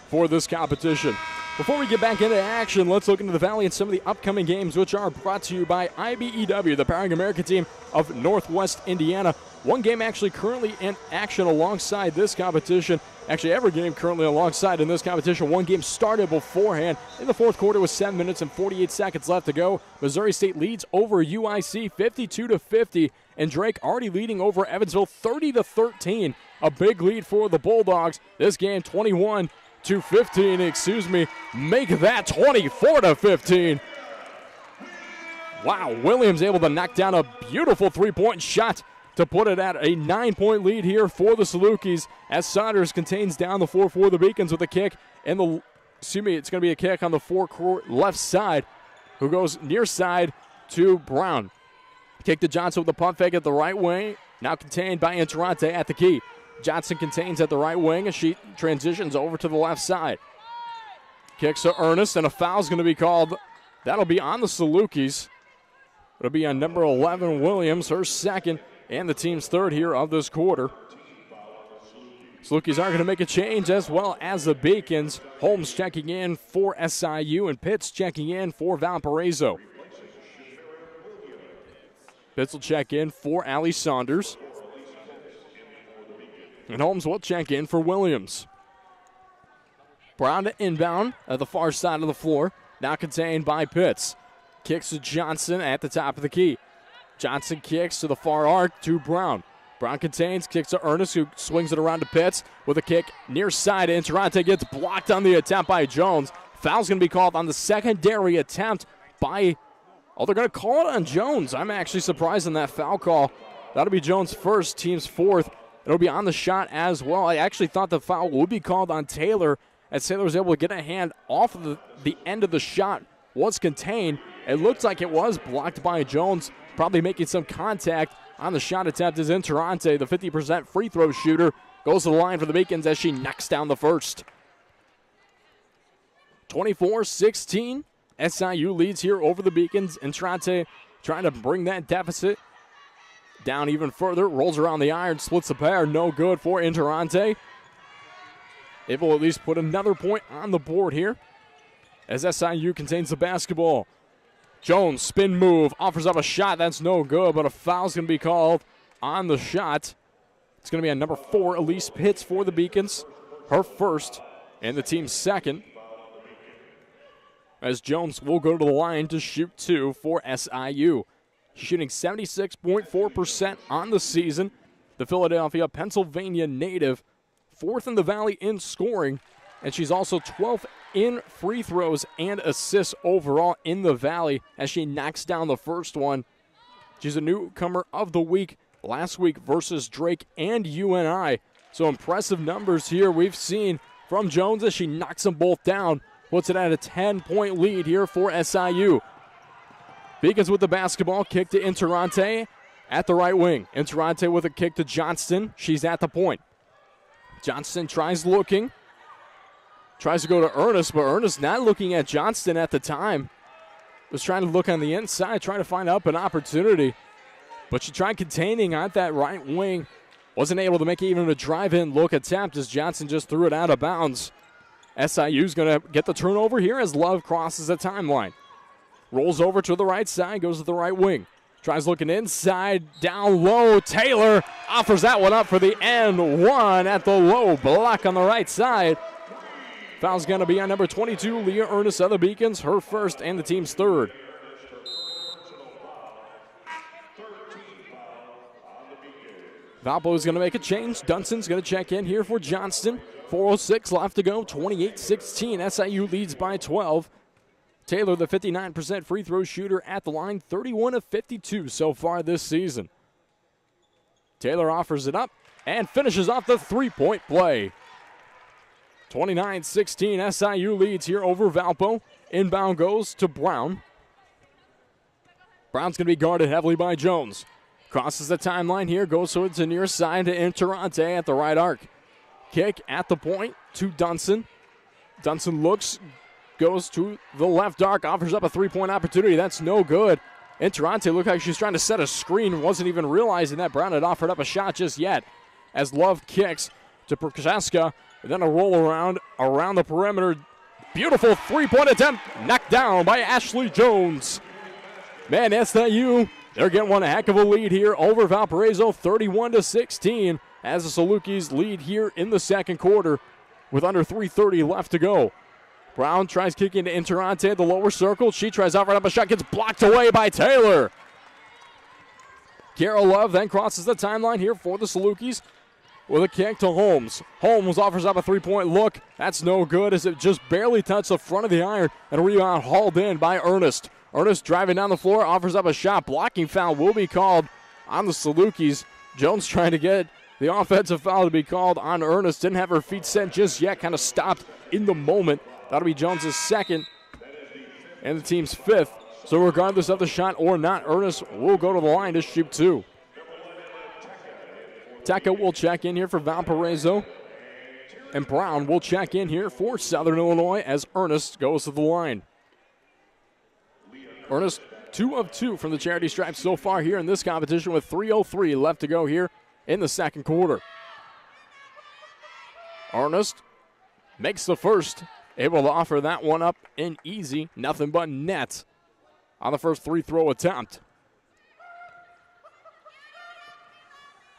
for this competition. Before we get back into action, let's look into the Valley and some of the upcoming games, which are brought to you by IBEW, the Powering America team of Northwest Indiana. One game actually currently in action alongside this competition. Actually, every game currently alongside in this competition. One game started beforehand in the fourth quarter with 7 minutes and 48 seconds left to go. Missouri State leads over UIC 52-50, and Drake already leading over Evansville 30-13. A big lead for the Bulldogs. This game 21-15, make that 24-15. Wow, Williams able to knock down a beautiful three-point shot to put it at a 9-point lead here for the Salukis, as Saunders contains down the floor for the Beacons with a kick, and it's going to be a kick on the forecourt left side, who goes near side to Brown. Kick to Johnson with the pump fake at the right wing, now contained by Interante at the key. Johnson contains at the right wing as she transitions over to the left side. Kicks to Ernest, and a foul's going to be called. That'll be on the Salukis. It'll be on number 11, Williams, her second, and the team's third here of this quarter. Salukis are going to make a change, as well as the Beacons. Holmes checking in for SIU, and Pitts checking in for Valparaiso. Pitts will check in for Allie Saunders. And Holmes will check in for Williams. Brown to inbound at the far side of the floor. Now contained by Pitts. Kicks to Johnson at the top of the key. Johnson kicks to the far arc to Brown. Brown contains, kicks to Ernest, who swings it around to Pitts with a kick near side. Interante gets blocked on the attempt by Jones. Foul's going to be called on the secondary attempt by, they're going to call it on Jones. I'm actually surprised in that foul call. That'll be Jones' first, team's fourth. It'll be on the shot as well. I actually thought the foul would be called on Taylor, as Taylor was able to get a hand off of the end of the shot. Was contained. It looked like it was blocked by Jones, probably making some contact on the shot attempt as Interante, the 50% free throw shooter, goes to the line for the Beacons as she knocks down the first. 24-16, SIU leads here over the Beacons. Interante trying to bring that deficit down even further, rolls around the iron, splits the pair, no good for Interante. Able to at least put another point on the board here as SIU contains the basketball. Jones, spin move, offers up a shot. That's no good, but a foul's going to be called on the shot. It's going to be on number 4, Elise Pitts for the Beacons. Her first and the team's second. as Jones will go to the line to shoot 2 for SIU. She's shooting 76.4% on the season. The Philadelphia, Pennsylvania native, 4th in the Valley in scoring, and she's also 12th in free throws and assists overall in the Valley as she knocks down the first one. She's a newcomer of the week last week versus Drake and UNI. So impressive numbers here we've seen from Jones as she knocks them both down. Puts it at a 10-point lead here for SIU. Beacons with the basketball, kick to Interante at the right wing. Interante with a kick to Johnston. She's at the point. Johnston tries to go to Ernest, but Ernest not looking at Johnston at the time. Was trying to look on the inside, trying to find up an opportunity. But she tried containing at that right wing. Wasn't able to make even a drive-in look attempt as Johnson just threw it out of bounds. SIU's going to get the turnover here as Love crosses the timeline. Rolls over to the right side, goes to the right wing. Tries looking inside, down low. Taylor offers that one up for the end one at the low block on the right side. Foul's going to be on number 22, Leah Ernest of the Beacons, her first and the team's third. Valpo is going to make a change. Dunson's going to check in here for Johnston. 4:06 left to go, 28-16. SIU leads by 12. Taylor, the 59% free throw shooter at the line, 31 of 52 so far this season. Taylor offers it up and finishes off the three-point play. 29-16, SIU leads here over Valpo. Inbound goes to Brown. Brown's going to be guarded heavily by Jones. Crosses the timeline here, goes towards the near side to Interante at the right arc. Kick at the point to Dunson. Dunson looks, goes to the left arc, offers up a three-point opportunity. That's no good. Interante looked like she's trying to set a screen, wasn't even realizing that Brown had offered up a shot just yet. As Love kicks to Prochaska, and then a roll around the perimeter. Beautiful three-point attempt, knocked down by Ashley Jones. Man, SIU, they're getting one heck of a lead here over Valparaiso, 31-16, as the Salukis lead here in the second quarter with under 3:30 left to go. Brown tries kicking to Interante at the lower circle. She tries offering up a shot, gets blocked away by Taylor. Carol Love then crosses the timeline here for the Salukis with a kick to Holmes. Holmes offers up a three-point look. That's no good as it just barely touched the front of the iron, and a rebound hauled in by Ernest. Ernest driving down the floor, offers up a shot. Blocking foul will be called on the Salukis. Jones trying to get the offensive foul to be called on Ernest. Didn't have her feet set just yet, kind of stopped in the moment. That'll be Jones' second and the team's fifth. So regardless of the shot or not, Ernest will go to the line to shoot two. Teka will check in here for Valparaiso. And Brown will check in here for Southern Illinois as Ernest goes to the line. Ernest 2 of 2 from the charity stripe so far here in this competition with 3:03 left to go here in the second quarter. Ernest makes the first, able to offer that one up in easy, nothing but net on the first free throw attempt.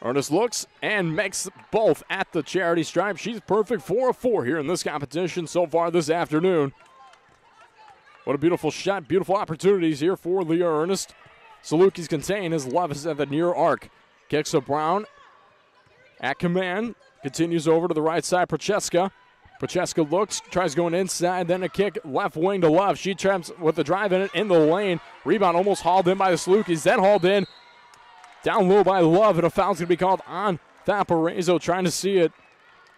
Ernest looks and makes both at the charity stripe. She's perfect 4 of 4 here in this competition so far this afternoon. What a beautiful shot, beautiful opportunities here for Leah Ernest. Salukis contain as Love is at the near arc. Kicks to Brown at command. Continues over to the right side, Prochaska. Prochaska looks, tries going inside, then a kick left wing to Love. She traps with the drive in the lane. Rebound almost hauled in by the Salukis, then hauled in down low by Love, and a foul's going to be called on Valparaiso. Trying to see it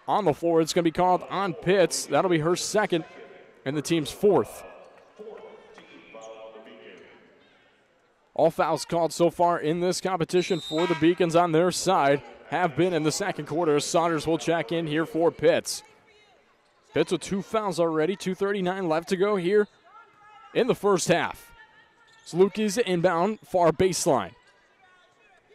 on the floor. It's going to be called on Pitts. That'll be her second and the team's fourth. All fouls called so far in this competition for the Beacons on their side have been in the second quarter. Saunders will check in here for Pitts. Pitts with 2 fouls already, 2:39 left to go here in the first half. Salukis inbound far baseline.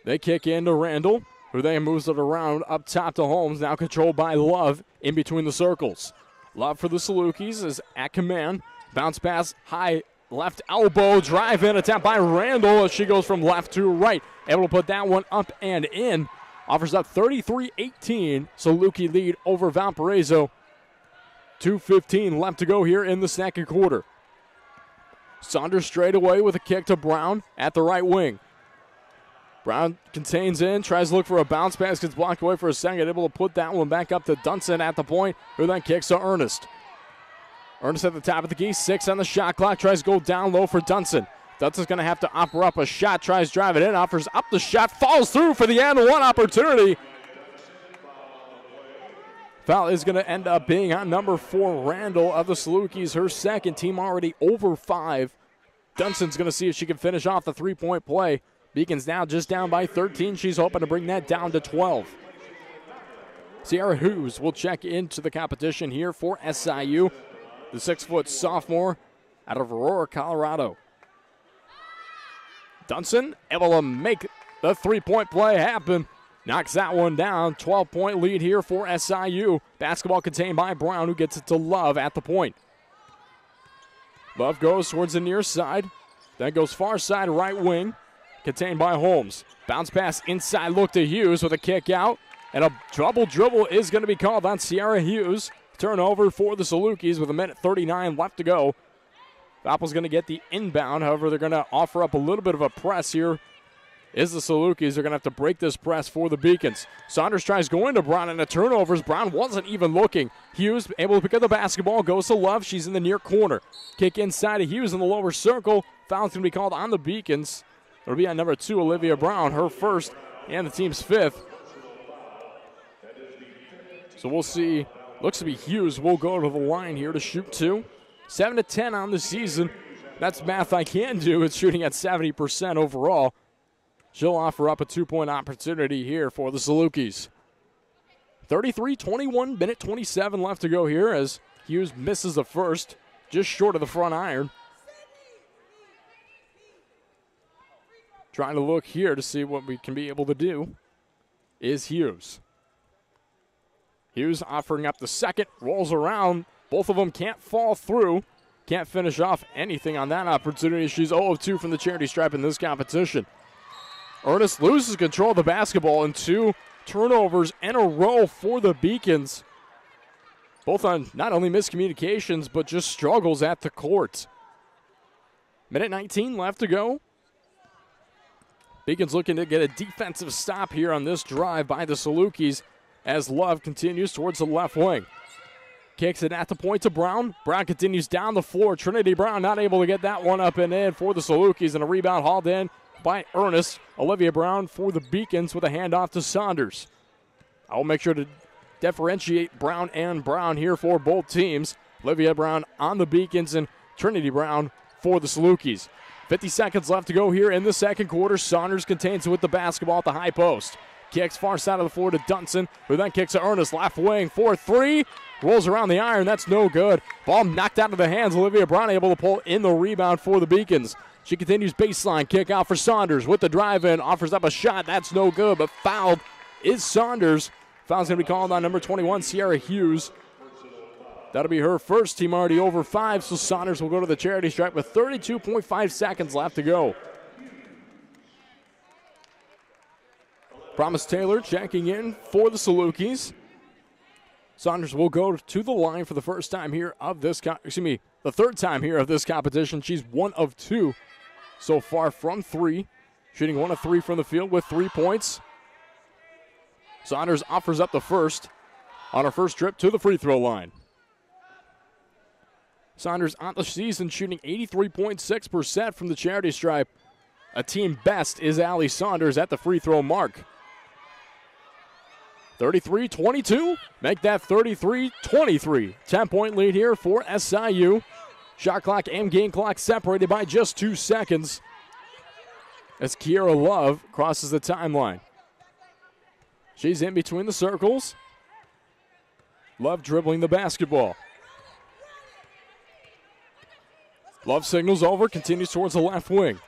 They kick into Randall, who then moves it around up top to Holmes, now controlled by Love in between the circles. Love for the Salukis is at command. Bounce pass high left elbow, drive in attempt by Randall as she goes from left to right. Able to put that one up and in. Offers up 33-18. Saluki lead over Valparaiso. 2:15 left to go here in the second quarter. Saunders straight away with a kick to Brown at the right wing. Brown contains in, tries to look for a bounce pass, gets blocked away for a second, able to put that one back up to Dunson at the point, who then kicks to Ernest. Ernest at the top of the key, 6 on the shot clock, tries to go down low for Dunson. Dunson's going to have to offer up a shot, tries to drive it in, offers up the shot, falls through for the end one opportunity. Foul is going to end up being on number 4, Randall of the Salukis, her second, team already over 5. Dunson's going to see if she can finish off the three-point play. Beacons now just down by 13. She's hoping to bring that down to 12. Sierra Hughes will check into the competition here for SIU, the 6-foot sophomore out of Aurora, Colorado. Dunson able to make the three-point play happen. Knocks that one down. 12-point lead here for SIU. Basketball contained by Brown, who gets it to Love at the point. Love goes towards the near side. Then goes far side right wing. Contained by Holmes. Bounce pass inside, look to Hughes with a kick out. And a double dribble is going to be called on Sierra Hughes. Turnover for the Salukis with 1:39 left to go. Apple's going to get the inbound. However, they're going to offer up a little bit of a press here. Is the Salukis. They're going to have to break this press for the Beacons. Saunders tries going to Brown and the turnovers. Brown wasn't even looking. Hughes able to pick up the basketball. Goes to Love. She's in the near corner. Kick inside of Hughes in the lower circle. Foul's going to be called on the Beacons. It'll be on number 2, Olivia Brown, her first and the team's 5th. So we'll see. Looks to be Hughes will go to the line here to shoot 2. 7-10 on the season. That's math I can do. It's shooting at 70% overall. She'll offer up a 2-point opportunity here for the Salukis. 33-21, minute 27 left to go here as Hughes misses the first, just short of the front iron. Trying to look here to see what we can be able to do is Hughes. Hughes offering up the second, rolls around. Both of them can't fall through. Can't finish off anything on that opportunity. She's 0 of 2 from the charity stripe in this competition. Ernest loses control of the basketball and 2 turnovers in a row for the Beacons. Both on not only miscommunications, but just struggles at the court. Minute 19 left to go. Beacons looking to get a defensive stop here on this drive by the Salukis as Love continues towards the left wing. Kicks it at the point to Brown. Brown continues down the floor. Trinity Brown not able to get that one up and in for the Salukis, and a rebound hauled in by Ernest. Olivia Brown for the Beacons with a handoff to Saunders. I will make sure to differentiate Brown and Brown here for both teams. Olivia Brown on the Beacons and Trinity Brown for the Salukis. 50 seconds left to go here in the second quarter. Saunders contains it with the basketball at the high post. Kicks far side of the floor to Dunson, who then kicks to Ernest. Left wing for 3. Rolls around the iron. That's no good. Ball knocked out of the hands. Olivia Brown able to pull in the rebound for the Beacons. She continues baseline. Kick out for Saunders with the drive in. Offers up a shot. That's no good, but fouled is Saunders. Foul's going to be called on number 21, Sierra Hughes. That'll be her first, team already over 5, so Saunders will go to the charity stripe with 32.5 seconds left to go. Promise Taylor checking in for the Salukis. Saunders will go to the line for the first time here of this, the third time here of this competition. She's 1 of 2 so far from 3. Shooting 1 of 3 from the field with 3 points. Saunders offers up the first on her first trip to the free throw line. Saunders on the season shooting 83.6% from the charity stripe. A team best is Allie Saunders at the free throw mark. 33-22. Make that 33-23. 10-point lead here for SIU. Shot clock and game clock separated by just 2 seconds as Kiera Love crosses the timeline. She's in between the circles. Love dribbling the basketball. Love signals over, continues towards the left wing.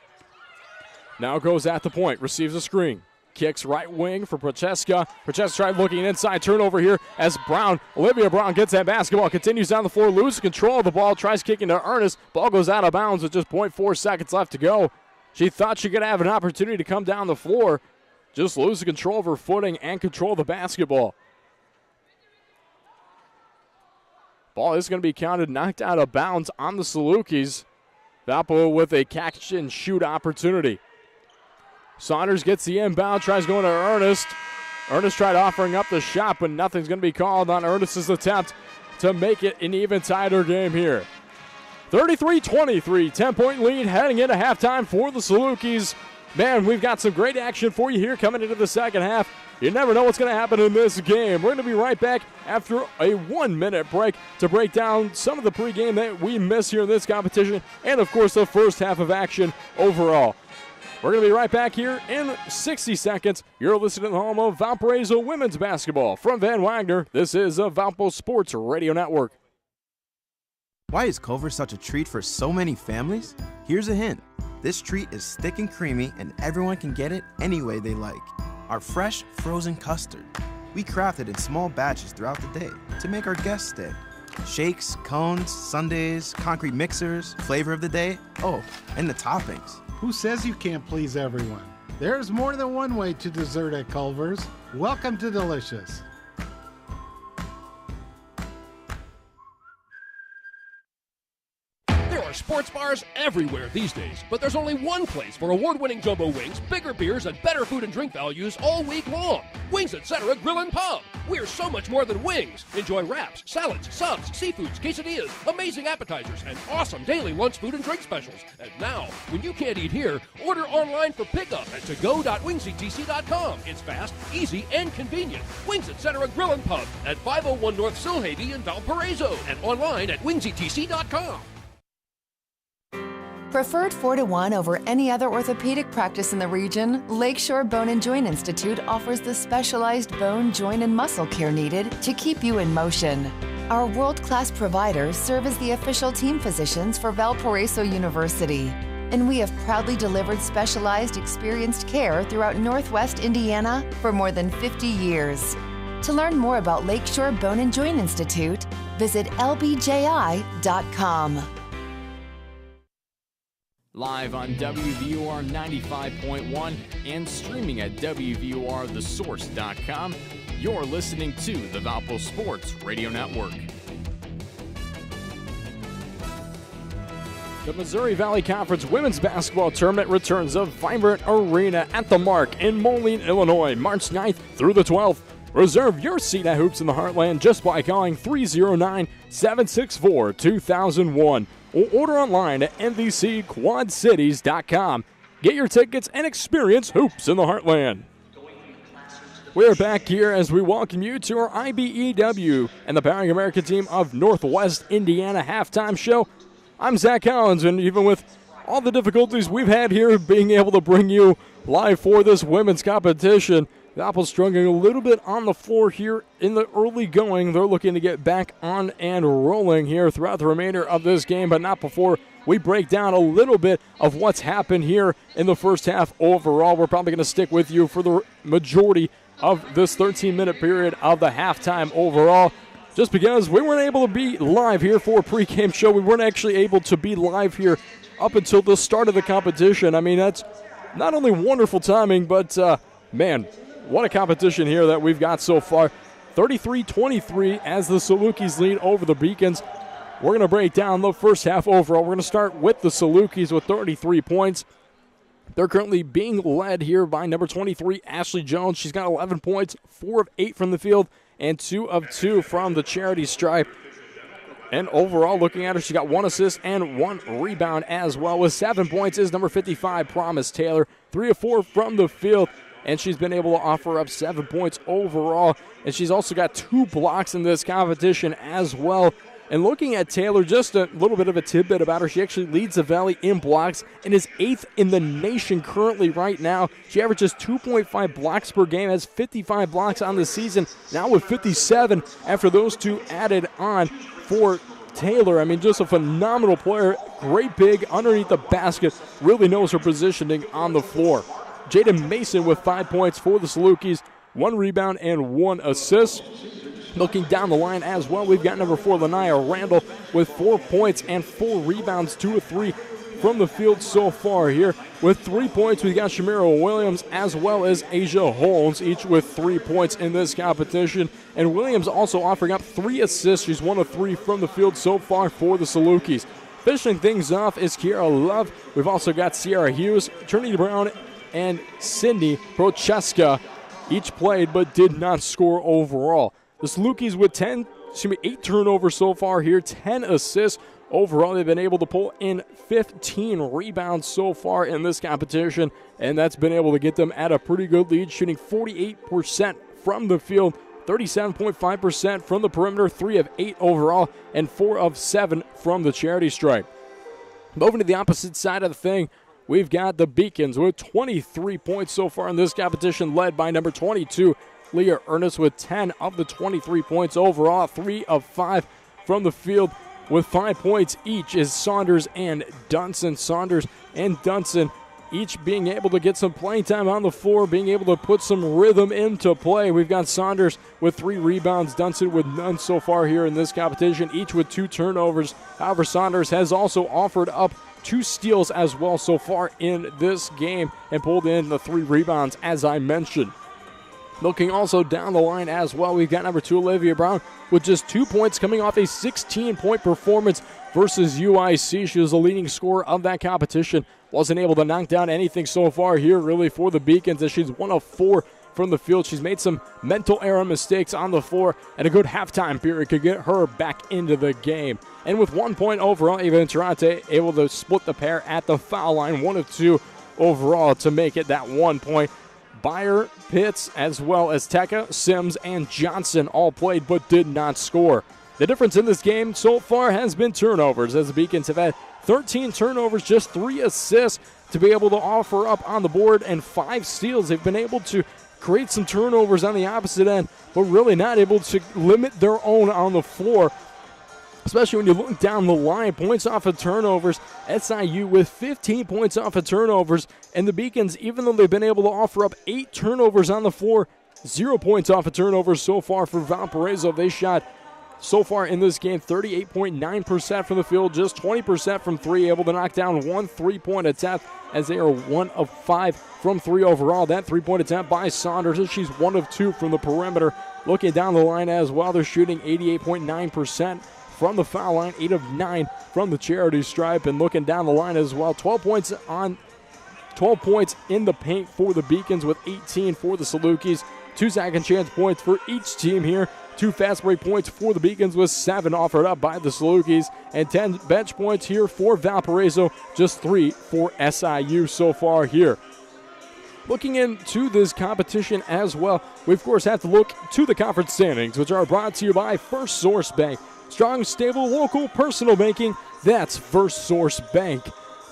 Now goes at the point, receives a screen. Kicks right wing for Prochaska. Prochaska tried looking inside, turnover here as Olivia Brown gets that basketball, continues down the floor, loses control of the ball, tries kicking to Ernest. Ball goes out of bounds with just 0.4 seconds left to go. She thought she could have an opportunity to come down the floor, just loses control of her footing and control of the basketball. Ball is going to be counted, knocked out of bounds on the Salukis. Valpo with a catch and shoot opportunity. Saunders gets the inbound, tries going to Ernest. Ernest tried offering up the shot, but nothing's going to be called on Ernest's attempt to make it an even tighter game here. 33-23, 10-point lead heading into halftime for the Salukis. Man, we've got some great action for you here coming into the second half. You never know what's going to happen in this game. We're going to be right back after a 1-minute break to break down some of the pregame that we miss here in this competition and, of course, the first half of action overall. We're going to be right back here in 60 seconds. You're listening to the home of Valparaiso women's basketball. From Van Wagner, this is a Valpo Sports Radio Network. Why is Culver such a treat for so many families? Here's a hint. This treat is thick and creamy, and everyone can get it any way they like. Our fresh, frozen custard. We craft it in small batches throughout the day to make our guests stay. Shakes, cones, sundaes, concrete mixers, flavor of the day, oh, and the toppings. Who says you can't please everyone? There's more than one way to dessert at Culver's. Welcome to Delicious. There are sports bars everywhere these days, but there's only one place for award-winning jumbo wings, bigger beers, and better food and drink values all week long. Wings Etc. Grill and Pub. We're so much more than wings. Enjoy wraps, salads, subs, seafoods, quesadillas, amazing appetizers, and awesome daily lunch food and drink specials. And now, when you can't eat here, order online for pickup at togo.wingsetc.com. It's fast, easy, and convenient. Wings Etc. Grill and Pub at 501 North Silhavy in Valparaiso and online at wingsetc.com. Preferred 4-1 over any other orthopedic practice in the region, Lakeshore Bone and Joint Institute offers the specialized bone, joint, and muscle care needed to keep you in motion. Our world-class providers serve as the official team physicians for Valparaiso University, and we have proudly delivered specialized, experienced care throughout Northwest Indiana for more than 50 years. To learn more about Lakeshore Bone and Joint Institute, visit lbji.com. Live on WVUR 95.1 and streaming at WVURTheSource.com, you're listening to the Valpo Sports Radio Network. The Missouri Valley Conference Women's Basketball Tournament returns a vibrant arena at the Mark in Moline, Illinois, March 9th through the 12th. Reserve your seat at Hoops in the Heartland just by calling 309-764-2001 or order online at MVCQuadCities.com. Get your tickets and experience Hoops in the Heartland. We're back here as we welcome you to our IBEW and the Powering America team of Northwest Indiana halftime show. I'm Zach Collins, and even with all the difficulties we've had here being able to bring you live for this women's competition, Valpo's struggling a little bit on the floor here in the early going. They're looking to get back on and rolling here throughout the remainder of this game, but not before we break down a little bit of what's happened here in the first half overall. We're probably going to stick with you for the majority of this 13-minute period of the halftime overall, just because we weren't able to be live here for a pregame show. We weren't actually able to be live here up until the start of the competition. I mean, that's not only wonderful timing, but, man, what a competition here that we've got so far. 33-23 as the Salukis lead over the Beacons. We're going to break down the first half overall. We're going to start with the Salukis with 33 points. They're currently being led here by number 23, Ashley Jones. She's got 11 points, 4 of 8 from the field, and 2 of 2 from the charity stripe. And overall, looking at her, she got 1 assist and 1 rebound as well. With 7 points is number 55, Promise Taylor. 3 of 4 from the field, and she's been able to offer up 7 points overall. And she's also got 2 blocks in this competition as well. And looking at Taylor, just a little bit of a tidbit about her. She actually leads the Valley in blocks and is 8th in the nation currently right now. She averages 2.5 blocks per game, has 55 blocks on the season, now with 57 after those 2 added on for Taylor. I mean, just a phenomenal player, great big underneath the basket, really knows her positioning on the floor. Jaden Mason with 5 points for the Salukis, 1 rebound and 1 assist. Looking down the line as well, we've got number 4, Lanaya Randall, with 4 points and 4 rebounds, 2 of 3 from the field so far here. With 3 points, we've got Shamira Williams as well as Asia Holmes, each with 3 points in this competition. And Williams also offering up 3 assists. She's 1 of 3 from the field so far for the Salukis. Finishing things off is Kiara Love. We've also got Sierra Hughes, Trinity Brown, and Sydney Prochaska. Each played but did not score overall. The Salukis with 8 turnovers so far here, 10 assists. Overall, they've been able to pull in 15 rebounds so far in this competition, and that's been able to get them at a pretty good lead, shooting 48% from the field, 37.5% from the perimeter, 3 of 8 overall, and 4 of 7 from the charity stripe. Moving to the opposite side of the thing, we've got the Beacons with 23 points so far in this competition, led by number 22, Leah Ernest, with 10 of the 23 points overall, 3 of 5 from the field. With 5 points each is Saunders and Dunson. Saunders and Dunson each being able to get some playing time on the floor, being able to put some rhythm into play. We've got Saunders with 3 rebounds, Dunson with none so far here in this competition, each with 2 turnovers. However, Saunders has also offered up 2 steals as well so far in this game and pulled in the 3 rebounds, as I mentioned. Looking also down the line as well, we've got number 2, Olivia Brown, with just 2 points coming off a 16-point performance versus UIC. She was the leading scorer of that competition. Wasn't able to knock down anything so far here really for the Beacons, as she's 1 of 4 from the field. She's made some mental error mistakes on the floor, and a good halftime period could get her back into the game. And with 1 point overall, Eva Interante able to split the pair at the foul line, 1 of 2 overall to make it that 1 point. Byer, Pitts, as well as Teka, Sims, and Johnson all played but did not score. The difference in this game so far has been turnovers, as the Beacons have had 13 turnovers, just 3 assists to be able to offer up on the board, and 5 steals. They've been able to create some turnovers on the opposite end, but really not able to limit their own on the floor. Especially when you look down the line, points off of turnovers, SIU with 15 points off of turnovers, and the Beacons, even though they've been able to offer up 8 turnovers on the floor, 0 points off of turnovers so far for Valparaiso. They shot so far in this game 38.9% from the field, just 20% from 3, able to knock down 1 3-point attempt, as they are 1 of 5 from 3 overall. That 3-point attempt by Saunders, and she's 1 of 2 from the perimeter. Looking down the line as well, they're shooting 88.9% from the foul line, 8 of 9 from the charity stripe. And looking down the line as well, 12 points in the paint for the Beacons, with 18 for the Salukis. 2 second chance points for each team here. 2 fast break points for the Beacons, with 7 offered up by the Salukis, and 10 bench points here for Valparaiso, just 3 for SIU so far here. Looking into this competition as well, we of course have to look to the conference standings, which are brought to you by First Source Bank. Strong, stable, local, personal banking, that's First Source Bank.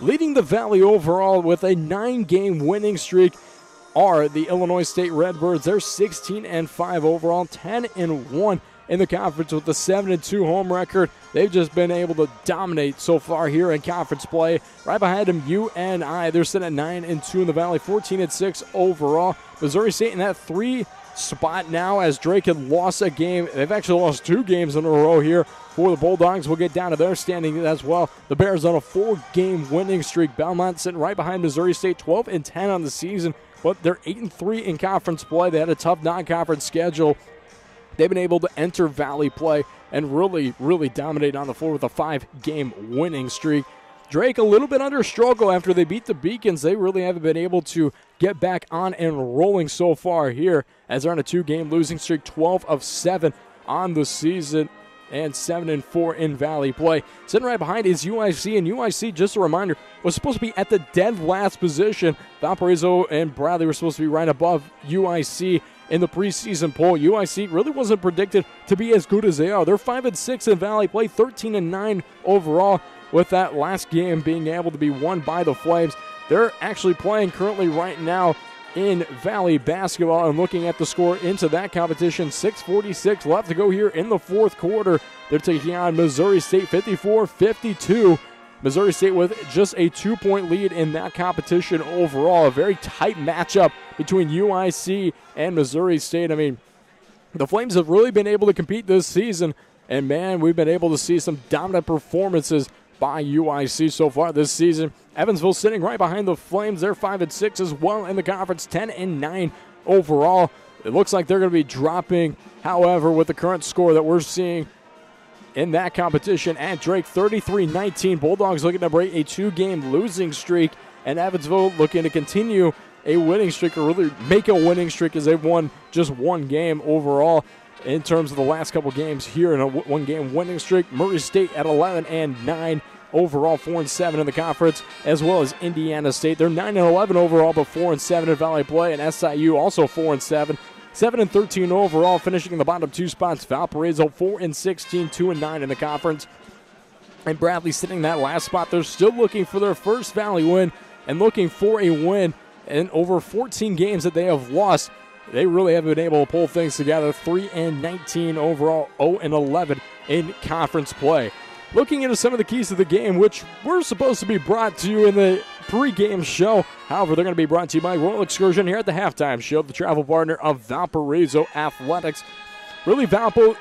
Leading the Valley overall with a 9-game winning streak are the Illinois State Redbirds. They're 16-5 overall, 10-1 in the conference with a 7-2 home record. They've just been able to dominate so far here in conference play. Right behind them, UNI. They're sitting at 9-2 in the Valley, 14-6 overall. Missouri State in that 3 spot now, as Drake had lost a game. They've actually lost 2 games in a row here for the Bulldogs. We'll get down to their standing as well. The Bears on a 4-game winning streak. Belmont sitting right behind Missouri State, 12-10 on the season, but they're 8-3 in conference play. They had a tough non-conference schedule. They've been able to enter Valley play and really dominate on the floor with a 5-game winning streak. Drake a little bit under struggle after they beat the Beacons. They really haven't been able to get back on and rolling so far here, as they're on a 2-game losing streak, 12-7 on the season, and 7-4 in Valley play. Sitting right behind is UIC, and UIC, just a reminder, was supposed to be at the dead last position. Valparaiso and Bradley were supposed to be right above UIC in the preseason poll. UIC really wasn't predicted to be as good as they are. They're 5-6 in Valley play, 13-9 overall, with that last game being able to be won by the Flames. They're actually playing currently right now in Valley basketball, and looking at the score into that competition, 6:46 left to go here in the 4th quarter. They're taking on Missouri State 54-52. Missouri State with just a 2-point lead in that competition overall. A very tight matchup between UIC and Missouri State. I mean, the Flames have really been able to compete this season, and man, we've been able to see some dominant performances by UIC so far this season. Evansville sitting right behind the Flames. They're 5-6 as well in the conference, 10-9 overall. It looks like they're going to be dropping, however, with the current score that we're seeing in that competition at Drake, 33-19. Bulldogs looking to break a 2-game losing streak, and Evansville looking to continue a winning streak, or really make a winning streak, as they've won just one game overall in terms of the last couple games here in a one-game winning streak. Murray State at 11-9 overall, 4-7 in the conference, as well as Indiana State. They're 9-11 overall, but 4-7 in Valley Play, and SIU also 4-7. 7-13 overall, finishing in the bottom 2 spots. Valparaiso 4-16, 2-9 in the conference. And Bradley sitting in that last spot. They're still looking for their first Valley win and looking for a win in over 14 games that they have lost. They really haven't been able to pull things together. 3-19 overall, 0-11 in conference play. Looking into some of the keys to the game, which were supposed to be brought to you in the pregame show. However, they're going to be brought to you by Royal Excursion here at the halftime show, the travel partner of Valparaiso Athletics. Really, Valpo,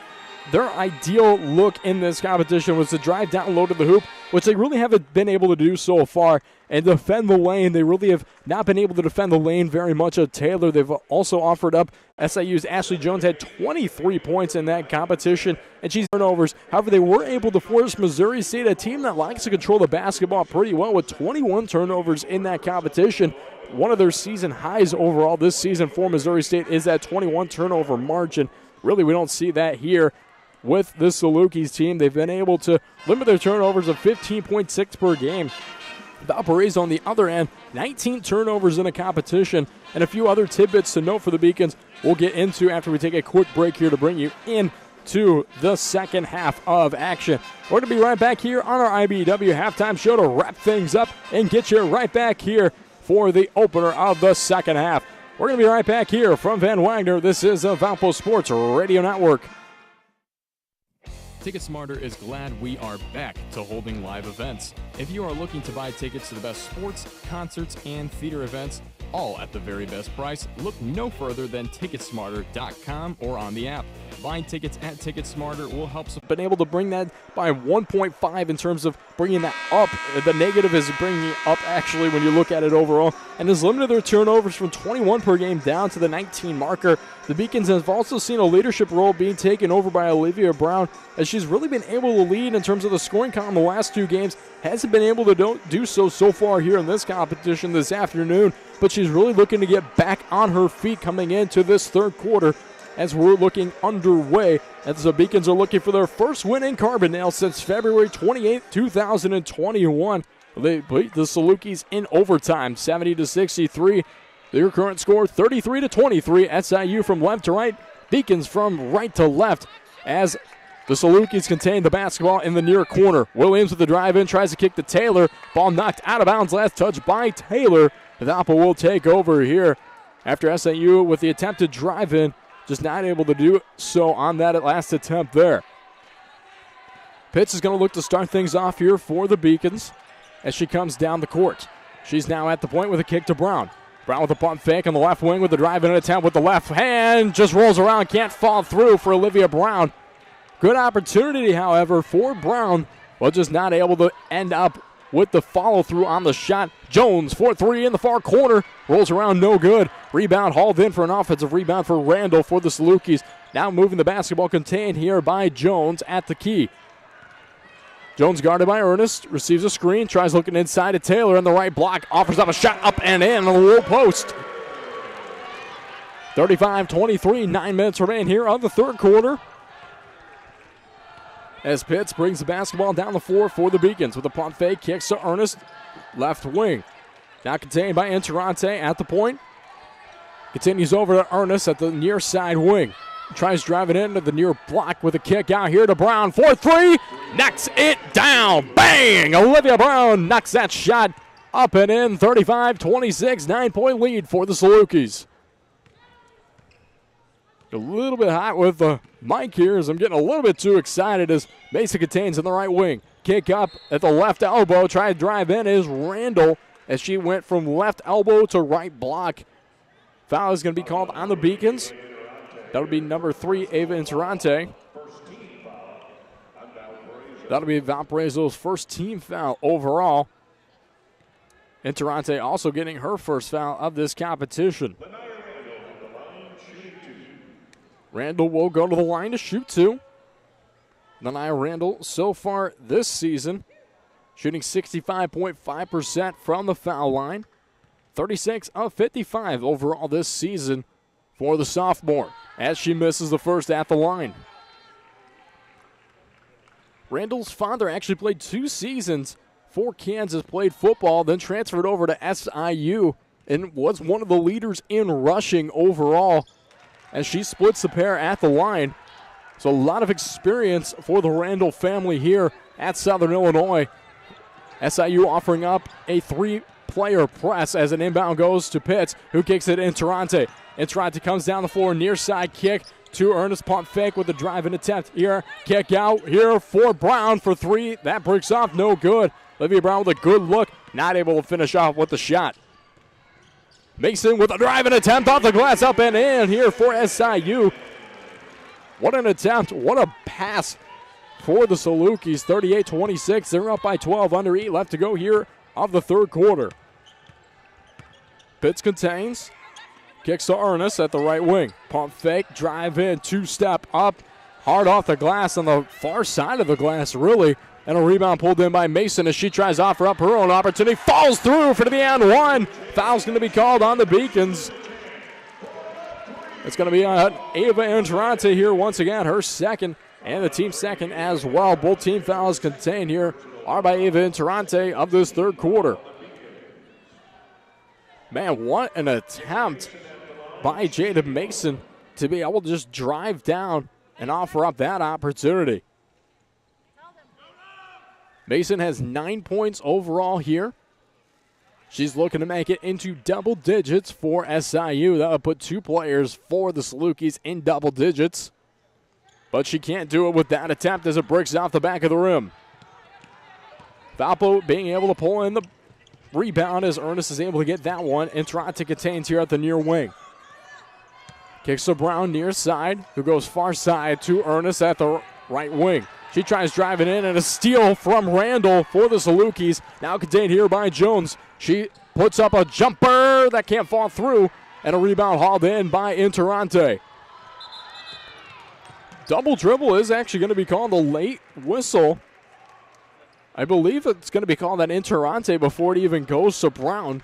their ideal look in this competition was to drive down low to the hoop, which they really haven't been able to do so far, and defend the lane. They really have not been able to defend the lane very much of Taylor. They've also offered up. SIU's Ashley Jones had 23 points in that competition, and she's turnovers. However, they were able to force Missouri State, a team that likes to control the basketball pretty well, with 21 turnovers in that competition. One of their season highs overall this season for Missouri State is that 21 turnover margin. Really, we don't see that here with the Salukis team. They've been able to limit their turnovers of 15.6 per game. Valparaiso on the other end, 19 turnovers in a competition, and a few other tidbits to note for the Beacons we'll get into after we take a quick break here to bring you into the second half of action. We're going to be right back here on our IBEW halftime show to wrap things up and get you right back here for the opener of the second half. We're going to be right back here from Van Wagner. This is the Valpo Sports Radio Network. TicketSmarter is glad we are back to holding live events. If you are looking to buy tickets to the best sports, concerts, and theater events, all at the very best price, look no further than TicketSmarter.com or on the app. Buying tickets at TicketSmarter will help. Been able to bring that by 1.5 in terms of bringing that up. The negative is bringing it up, actually, when you look at it overall, and has limited their turnovers from 21 per game down to the 19 marker. The Beacons have also seen a leadership role being taken over by Olivia Brown, as she's really been able to lead in terms of the scoring column the last 2 games. Hasn't been able to do so far here in this competition this afternoon, but she's really looking to get back on her feet coming into this third quarter as we're looking underway, as the Beacons are looking for their first win in Carbondale since February 28, 2021. They beat the Salukis in overtime, 70-63. Their current score, 33-23. SIU from left to right, Beacons from right to left, as the Salukis contain the basketball in the near corner. Williams with the drive-in, tries to kick to Taylor. Ball knocked out of bounds, last touch by Taylor. Valpo will take over here after SIU with the attempted drive-in. Just not able to do so on that last attempt there. Pitts is going to look to start things off here for the Beacons as she comes down the court. She's now at the point with a kick to Brown. Brown with a pump fake on the left wing with the drive-in attempt with the left hand. Just rolls around, can't fall through for Olivia Brown. Good opportunity, however, for Brown, but just not able to end up with the follow-through on the shot. Jones, 4-3 in the far corner. Rolls around, no good. Rebound hauled in for an offensive rebound for Randall for the Salukis. Now moving the basketball contained here by Jones at the key. Jones guarded by Ernest. Receives a screen. Tries looking inside at Taylor in the right block. Offers up a shot up and in on the low post. 35-23. 9 minutes remain here of the third quarter, as Pitts brings the basketball down the floor for the Beacons with a pump fake, kicks to Ernest, left wing. Now contained by Interante at the point. Continues over to Ernest at the near side wing. Tries driving into the near block with a kick out here to Brown. 4-3, knocks it down. Bang! Olivia Brown knocks that shot up and in. 35-26, 9-point lead for the Salukis. A little bit hot with the mic here as I'm getting a little bit too excited as Mason contains in the right wing. Kick up at the left elbow. Try to drive in is Randall as she went from left elbow to right block. Foul is going to be called on the Beacons. That would be number 3, Ava Interante. That'll be Valparaiso's first team foul overall. Interante also getting her first foul of this competition. Randall will go to the line to shoot 2. Nania Randall so far this season, shooting 65.5% from the foul line. 36 of 55 overall this season for the sophomore as she misses the first at the line. Randall's father actually played 2 seasons for Kansas, played football, then transferred over to SIU and was one of the leaders in rushing overall as she splits the pair at the line. So a lot of experience for the Randall family here at Southern Illinois. SIU offering up a 3-player press as an inbound goes to Pitts, who kicks it in Interante. Interante comes down the floor, near side kick to Ernest, pump fake with the drive and attempt here. Kick out here for Brown for 3. That breaks off, no good. Olivia Brown with a good look, not able to finish off with the shot. Mason with a drive and attempt off the glass, up and in here for SIU. What an attempt, what a pass for the Salukis. 38-26, they're up by 12, under 8 left to go here of the third quarter. Pitts contains, kicks to Ernest at the right wing. Pump fake, drive in, 2-step up, hard off the glass on the far side of the glass, really. And a rebound pulled in by Mason as she tries to offer up her own opportunity. Falls through for the and one. Foul's going to be called on the Beacons. It's going to be on Ava Interante here once again, her second and the team's second as well. Both team fouls contained here are by Ava Interante of this third quarter. Man, what an attempt by Jada Mason to be able to just drive down and offer up that opportunity. Mason has 9 points overall here. She's looking to make it into double digits for SIU. That would put 2 players for the Salukis in double digits. But she can't do it with that attempt as it breaks off the back of the rim. Valpo being able to pull in the rebound as Ernest is able to get that one. And Interante contains here at the near wing. Kicks to Brown near side, who goes far side to Ernest at the right wing. She tries driving in, and a steal from Randall for the Salukis. Now contained here by Jones. She puts up a jumper that can't fall through, and a rebound hauled in by Interante. Double dribble is actually going to be called a late whistle. I believe it's going to be called on Interante before it even goes to Brown.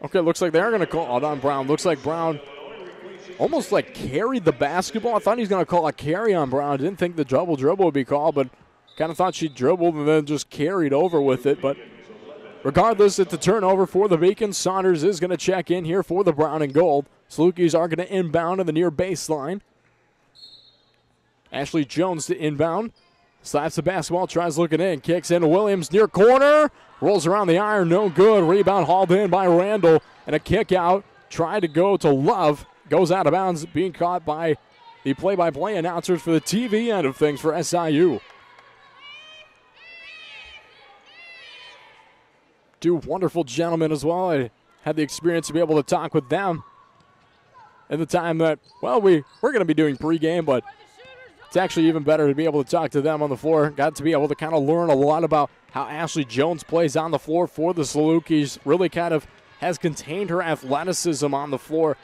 Okay, looks like they're going to call it on Brown. Looks like Brown almost like carried the basketball. I thought he was going to call a carry on Brown. Didn't think the double dribble would be called, but kind of thought she dribbled and then just carried over with it. But regardless, it's a turnover for the Beacons. Saunders is going to check in here for the brown and gold. Salukis are going to inbound to the near baseline. Ashley Jones to inbound. Slaps the basketball, tries looking in, kicks into Williams near corner. Rolls around the iron, no good. Rebound hauled in by Randall. And a kick out. Tried to go to Love. Goes out of bounds, being caught by the play-by-play announcers for the TV end of things for SIU. 2 wonderful gentlemen as well. I had the experience to be able to talk with them in the time that, well, we're going to be doing pregame, but it's actually even better to be able to talk to them on the floor. Got to be able to kind of learn a lot about how Ashley Jones plays on the floor for the Salukis. Really kind of has contained her athleticism on the floor.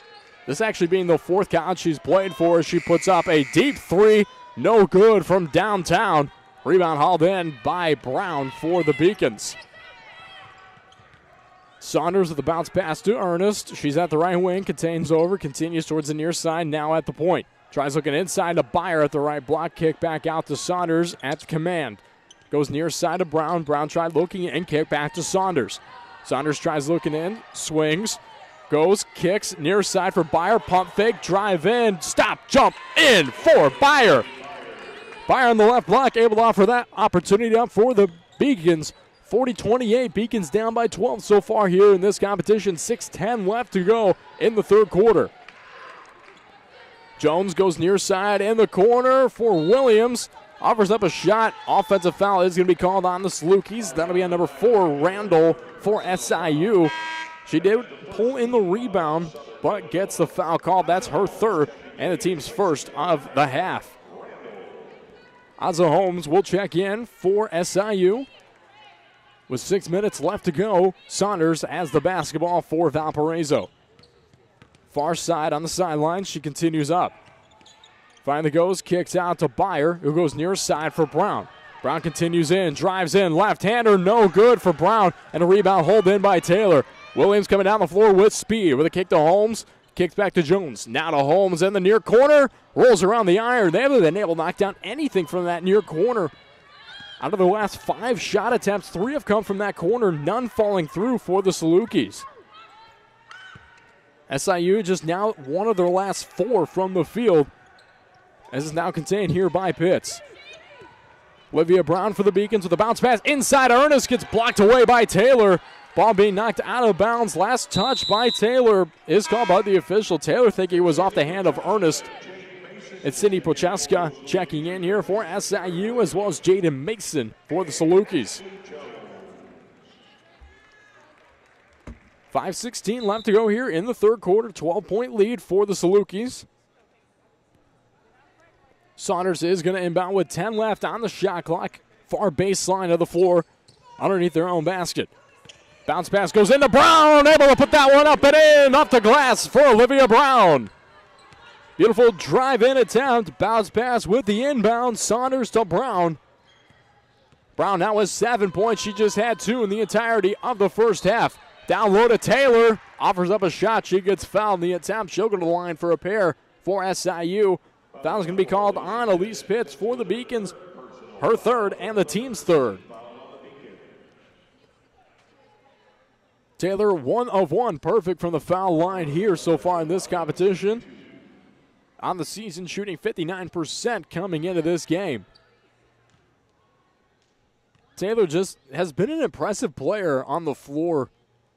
This actually being the 4th college she's played for. She puts up a deep 3. No good from downtown. Rebound hauled in by Brown for the Beacons. Saunders with the bounce pass to Ernest. She's at the right wing, contains over, continues towards the near side, now at the point. Tries looking inside to Byer at the right block, kick back out to Saunders at the command. Goes near side to Brown. Brown tried looking in, kick back to Saunders. Saunders tries looking in, swings. Goes, kicks, near side for Byer, pump fake, drive in, stop, jump in for Byer. Byer on the left block, able to offer that opportunity up for the Beacons. 40-28, Beacons down by 12 so far here in this competition. 6:10 left to go in the third quarter. Jones goes near side in the corner for Williams. Offers up a shot. Offensive foul is going to be called on the Salukis. That'll be on number 4, Randall for SIU. She did pull in the rebound, but gets the foul called. That's her 3rd and the team's 1st of the half. Ozza Holmes will check in for SIU. With 6 minutes left to go, Saunders has the basketball for Valparaiso. Far side on the sideline, she continues up. Finally goes, kicks out to Byer, who goes near side for Brown. Brown continues in, drives in, left-hander, no good for Brown, and a rebound hold in by Taylor. Williams coming down the floor with speed with a kick to Holmes. Kicks back to Jones. Now to Holmes in the near corner. Rolls around the iron. They haven't been able to knock down anything from that near corner. Out of the last 5 shot attempts, 3 have come from that corner, none falling through for the Salukis. SIU just now one of their last 4 from the field, as is now contained here by Pitts. Olivia Brown for the Beacons with a bounce pass inside. Ernest gets blocked away by Taylor. Ball being knocked out of bounds. Last touch by Taylor is called by the official. Taylor thinking it was off the hand of Ernest. It's Cindy Prochaska checking in here for SIU, as well as Jaden Mason for the Salukis. 5:16 left to go here in the third quarter. 12-point lead for the Salukis. Saunders is going to inbound with 10 left on the shot clock. Far baseline of the floor underneath their own basket. Bounce pass goes into Brown, able to put that one up and in, off the glass for Olivia Brown. Beautiful drive-in attempt, bounce pass with the inbound, Saunders to Brown. Brown now has 7 points, she just had 2 in the entirety of the first half. Down low to Taylor, offers up a shot, she gets fouled in the attempt. She'll go to the line for a pair for SIU. Foul's going to be called on Elise Pitts for the Beacons, her third and the team's third. Taylor, 1 of 1, perfect from the foul line here so far in this competition. On the season, shooting 59% coming into this game. Taylor just has been an impressive player on the floor,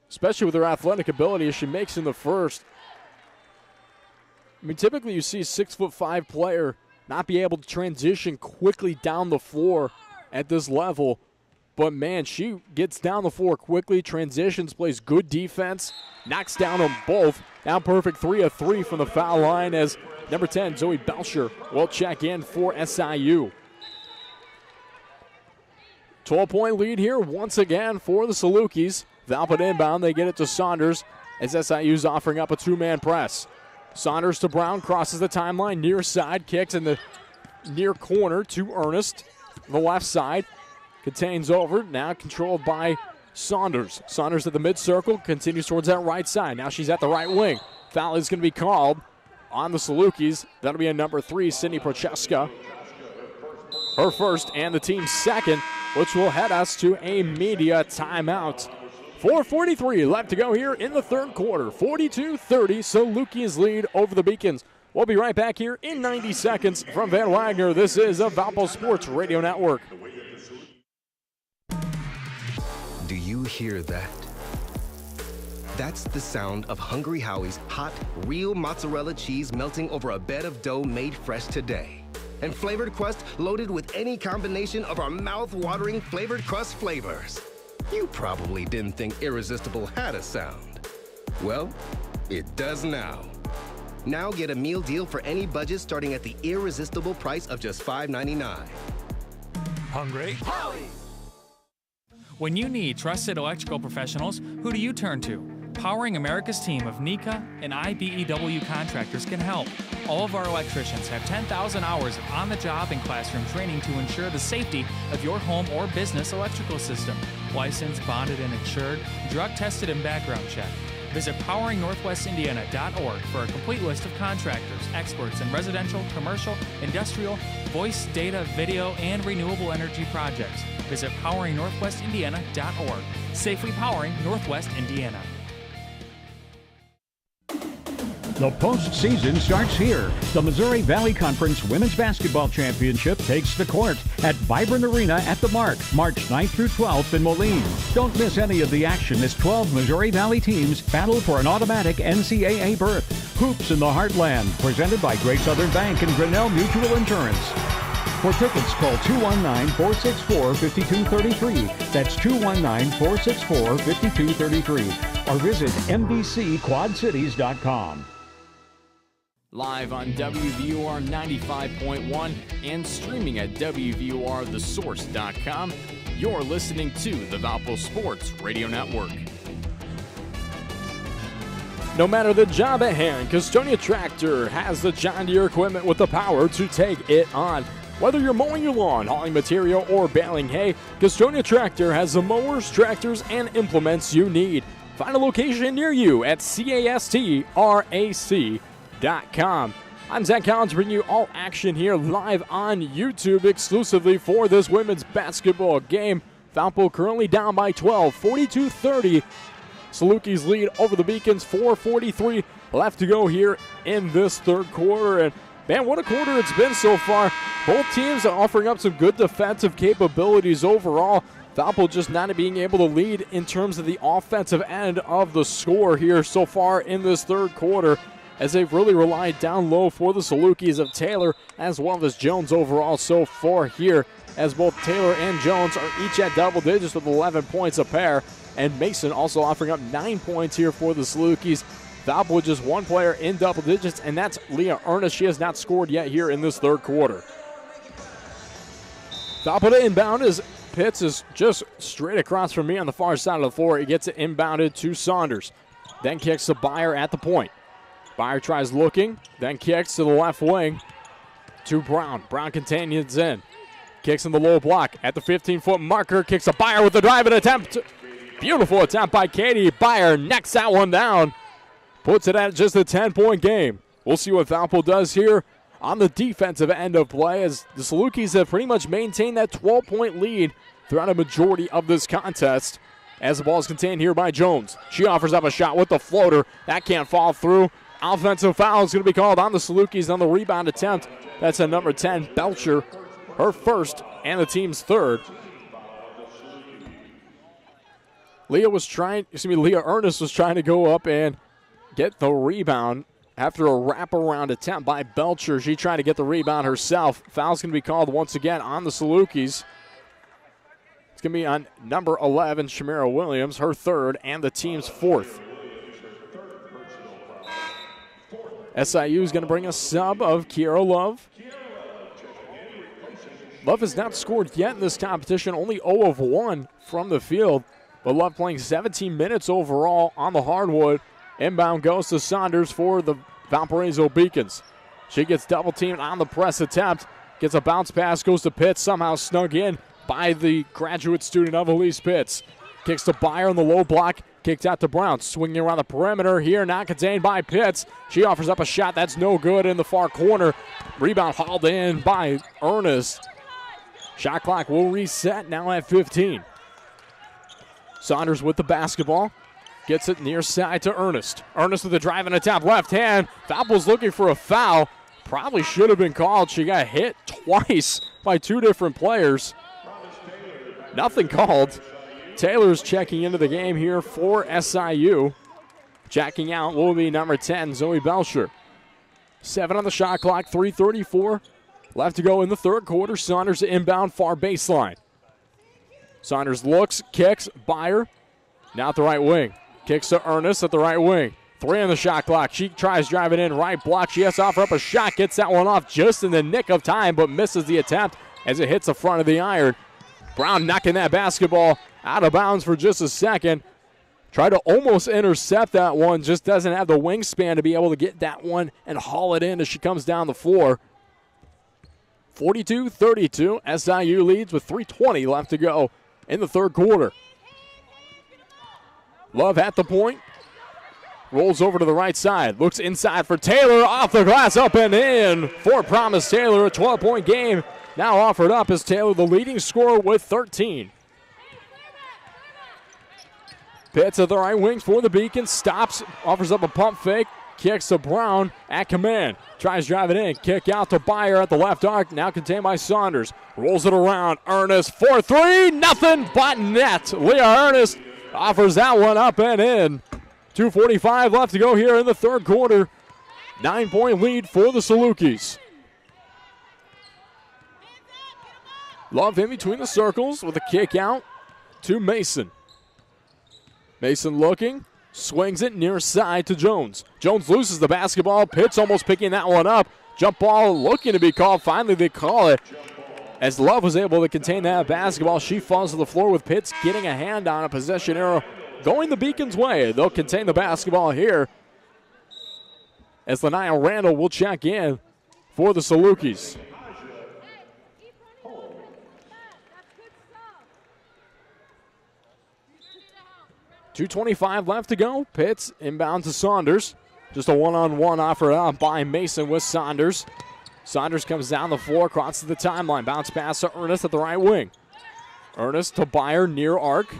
especially with her athletic ability as she makes in the first. I mean, typically you see a 6'5" player not be able to transition quickly down the floor at this level. But, man, she gets down the floor quickly, transitions, plays good defense, knocks down them both. Now perfect 3 of 3 from the foul line as number 10, Zoe Belcher, will check in for SIU. 12-point lead here once again for the Salukis. Valpit inbound, they get it to Saunders as SIU's offering up a 2-man press. Saunders to Brown, crosses the timeline, near side, kicks in the near corner to Ernest, the left side. Contains over, now controlled by Saunders. Saunders at the mid-circle, continues towards that right side. Now she's at the right wing. Foul is going to be called on the Salukis. That'll be a number 3, Cindy Prochaska. Her first and the team's second, which will head us to a media timeout. 4:43 left to go here in the third quarter. 42-30, Salukis lead over the Beacons. We'll be right back here in 90 seconds from Van Wagner. This is a Valpo Sports Radio Network. Do you hear that? That's the sound of Hungry Howie's hot, real mozzarella cheese melting over a bed of dough made fresh today. And flavored crust loaded with any combination of our mouth-watering flavored crust flavors. You probably didn't think Irresistible had a sound. Well, it does now. Now get a meal deal for any budget starting at the irresistible price of just $5.99. Hungry Howie! When you need trusted electrical professionals, who do you turn to? Powering America's team of NECA and IBEW contractors can help. All of our electricians have 10,000 hours of on-the-job and classroom training to ensure the safety of your home or business electrical system. Licensed, bonded, and insured, drug-tested, and background checked. Visit poweringnorthwestindiana.org for a complete list of contractors, experts in residential, commercial, industrial, voice, data, video, and renewable energy projects. Visit poweringnorthwestindiana.org. Safely powering Northwest Indiana. The postseason starts here. The Missouri Valley Conference Women's Basketball Championship takes the court at Vibrant Arena at the Mark, March 9th through 12th in Moline. Don't miss any of the action as 12 Missouri Valley teams battle for an automatic NCAA berth. Hoops in the Heartland, presented by Great Southern Bank and Grinnell Mutual Insurance. For tickets, call 219-464-5233. That's 219-464-5233. Or visit mbcquadcities.com. Live on WVUR 95.1 and streaming at WVURTheSource.com, you're listening to the Valpo Sports Radio Network. No matter the job at hand, Gastonia Tractor has the John Deere equipment with the power to take it on. Whether you're mowing your lawn, hauling material, or baling hay, Gastonia Tractor has the mowers, tractors, and implements you need. Find a location near you at castrac.com. I'm Zach Collins bringing you all action here live on YouTube exclusively for this women's basketball game. Valpo currently down by 12, 42-30. Salukis lead over the Beacons, 4:43 left to go here in this third quarter. And man, what a quarter it's been so far. Both teams are offering up some good defensive capabilities overall. Valpo just not being able to lead in terms of the offensive end of the score here so far in this third quarter, as they've really relied down low for the Salukis of Taylor as well as Jones overall so far here, as both Taylor and Jones are each at double digits with 11 points apair. And Mason also offering up 9 points here for the Salukis. Valpo with just one player in double digits, and that's Leah Ernest. She has not scored yet here in this third quarter. Valpo to inbound as Pitts is just straight across from me on the far side of the floor. He gets it inbounded to Saunders. Then kicks to Byer at the point. Byer tries looking, then kicks to the left wing to Brown. Brown continues in. Kicks in the low block at the 15-foot marker. Kicks to Byer with the drive and attempt. Beautiful attempt by Katie. Byer knocks that one down. Puts it at just a 10-point game. We'll see what Valpo does here on the defensive end of play, as the Salukis have pretty much maintained that 12-point lead throughout a majority of this contest. As the ball is contained here by Jones. She offers up a shot with the floater. That can't fall through. Offensive foul is going to be called on the Salukis on the rebound attempt. That's a number 10, Belcher, her first and the team's third. Leah Ernest was trying to go up and get the rebound after a wraparound attempt by Belcher. She tried to get the rebound herself. Foul's going to be called once again on the Salukis. It's going to be on number 11, Shamira Williams, her third and the team's fourth. SIU is going to bring a sub of Kiera Love. Love has not scored yet in this competition, only 0 of 1 from the field. But Love playing 17 minutes overall on the hardwood. Inbound goes to Saunders for the Valparaiso Beacons. She gets double teamed on the press attempt. Gets a bounce pass, goes to Pitts, somehow snug in by the graduate student of Elise Pitts. Kicks to Byer on the low block. Kicked out to Brown. Swinging around the perimeter here, not contained by Pitts. She offers up a shot that's no good in the far corner. Rebound hauled in by Ernest. Shot clock will reset now at 15. Saunders with the basketball. Gets it near side to Ernest. Ernest with the drive and a tap left hand. Valpo's looking for a foul. Probably should have been called. She got hit twice by two different players. Nothing called. Taylor's checking into the game here for SIU. Jacking out will be number 10, Zoe Belcher. 7 on the shot clock, 3:34 left to go in the third quarter. Saunders inbound far baseline. Saunders looks, kicks, Byer. Now at the right wing. Kicks to Ernest at the right wing. 3 on the shot clock. She tries driving in, right block. She has to offer up a shot. Gets that one off just in the nick of time, but misses the attempt as it hits the front of the iron. Brown knocking that basketball out of bounds for just a second. Tried to almost intercept that one. Just doesn't have the wingspan to be able to get that one and haul it in as she comes down the floor. 42-32. SIU leads with 3:20 left to go in the third quarter. Love at the point. Rolls over to the right side. Looks inside for Taylor. Off the glass, up and in. For Promise Taylor, a 12-point game. Now offered up as Taylor, the leading scorer, with 13. Pitts at the right wing for the Beacons. Stops, offers up a pump fake. Kicks to Brown at command. Tries driving in. Kick out to Byer at the left arc. Now contained by Saunders. Rolls it around. Ernest for 3. Nothing but net. Leah Ernest offers that one up and in. 2:45 left to go here in the third quarter. 9-point lead for the Salukis. Love in between the circles with a kick out to Mason. Mason looking, swings it near side to Jones. Jones loses the basketball. Pitts almost picking that one up. Jump ball looking to be called. Finally they call it. As Love was able to contain that basketball, she falls to the floor with Pitts getting a hand on a possession arrow going the Beacons' way. They'll contain the basketball here as Lanaya Randall will check in for the Salukis. .225 left to go. Pitts inbound to Saunders. Just a one-on-one offer out by Mason with Saunders. Saunders comes down the floor, crosses the timeline. Bounce pass to Ernest at the right wing. Ernest to Byer near arc.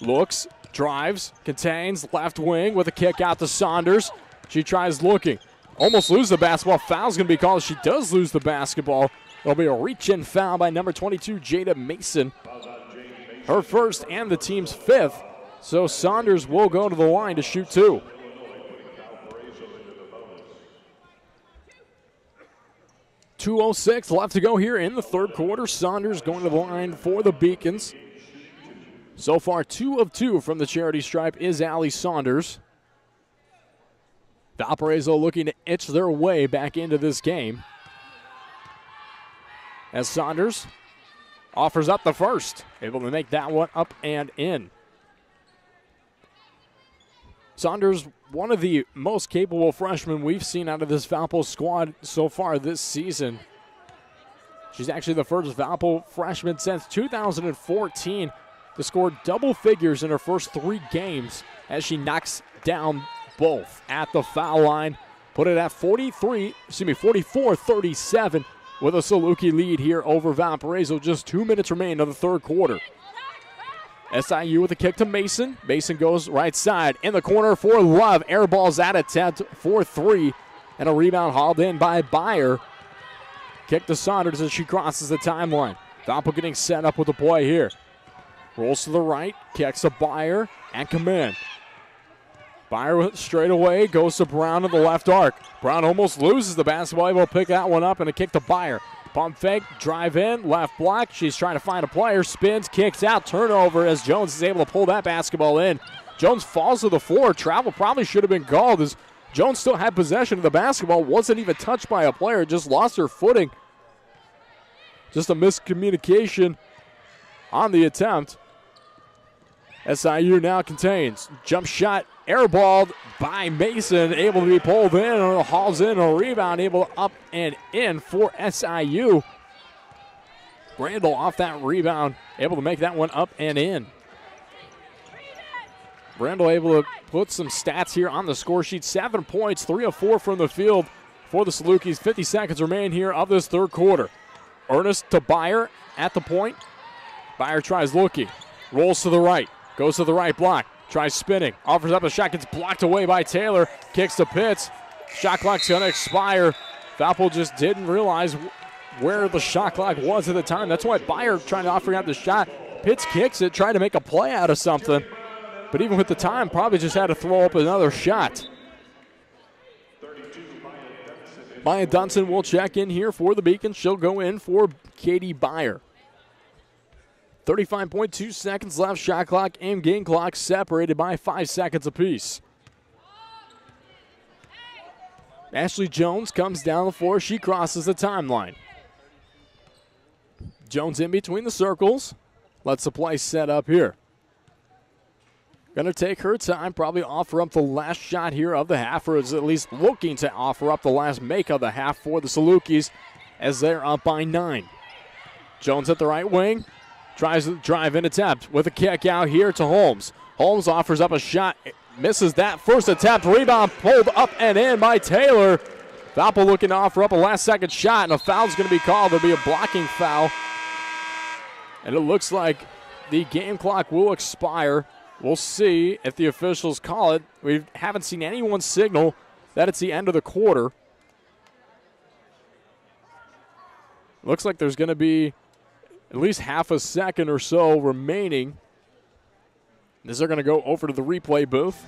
Looks, drives, contains, left wing with a kick out to Saunders. She tries looking. Almost loses the basketball. Foul's going to be called. She does lose the basketball. There'll be a reach-in foul by number 22, Jada Mason. Her first and the team's fifth. So Saunders will go to the line to shoot two. .206 left to go here in the third quarter. Saunders going to the line for the Beacons. So far, 2 of 2 from the charity stripe is Allie Saunders. Valparaiso looking to itch their way back into this game. As Saunders offers up the first, able to make that one up and in. Saunders, one of the most capable freshmen we've seen out of this Valpo squad so far this season. She's actually the first Valpo freshman since 2014 to score double figures in her first 3 games as she knocks down both at the foul line. Put it at 44-37 with a Saluki lead here over Valparaiso. Just 2 minutes remain of the third quarter. SIU with a kick to Mason. Mason goes right side in the corner for Love. Air ball's at attempt for 3. And a rebound hauled in by Byer. Kick to Saunders as she crosses the timeline. Valpo getting set up with the play here. Rolls to the right. Kicks to Byer and command. Byer straight away goes to Brown to the left arc. Brown almost loses the basketball. Able to pick that one up and a kick to Byer. Pump fake, drive in, left block. She's trying to find a player, spins, kicks out, turnover as Jones is able to pull that basketball in. Jones falls to the floor. Travel probably should have been called as Jones still had possession of the basketball. Wasn't even touched by a player, just lost her footing. Just a miscommunication on the attempt. SIU now contains. Jump shot, airballed by Mason, able to be pulled in, or hauls in a rebound, able to up and in for SIU. Randall off that rebound, able to make that one up and in. Randall able to put some stats here on the score sheet. 7 points, 3 of 4 from the field for the Salukis. 50 seconds remain here of this third quarter. Ernest to Byer at the point. Byer tries looking, rolls to the right. Goes to the right block, tries spinning, offers up a shot, gets blocked away by Taylor, kicks to Pitts. Shot clock's going to expire. Valpo just didn't realize where the shot clock was at the time. That's why Byer trying to offer out the shot. Pitts kicks it, trying to make a play out of something. But even with the time, probably just had to throw up another shot. Maya Dunson will check in here for the Beacons. She'll go in for Katie Byer. 35.2 seconds left. Shot clock and game clock separated by 5 seconds apiece. Ashley Jones comes down the floor. She crosses the timeline. Jones in between the circles. Lets the play set up here. Going to take her time, probably offer up the last shot here of the half, or is at least looking to offer up the last make of the half for the Salukis as they're up by 9. Jones at the right wing. Tries the drive-in attempt with a kick out here to Holmes. Holmes offers up a shot, misses that first attempt. Rebound pulled up and in by Taylor. Valpo looking to offer up a last-second shot, and a foul's going to be called. There'll be a blocking foul. And it looks like the game clock will expire. We'll see if the officials call it. We haven't seen anyone signal that it's the end of the quarter. Looks like there's going to be at least half a second or so remaining. As they're going to go over to the replay booth.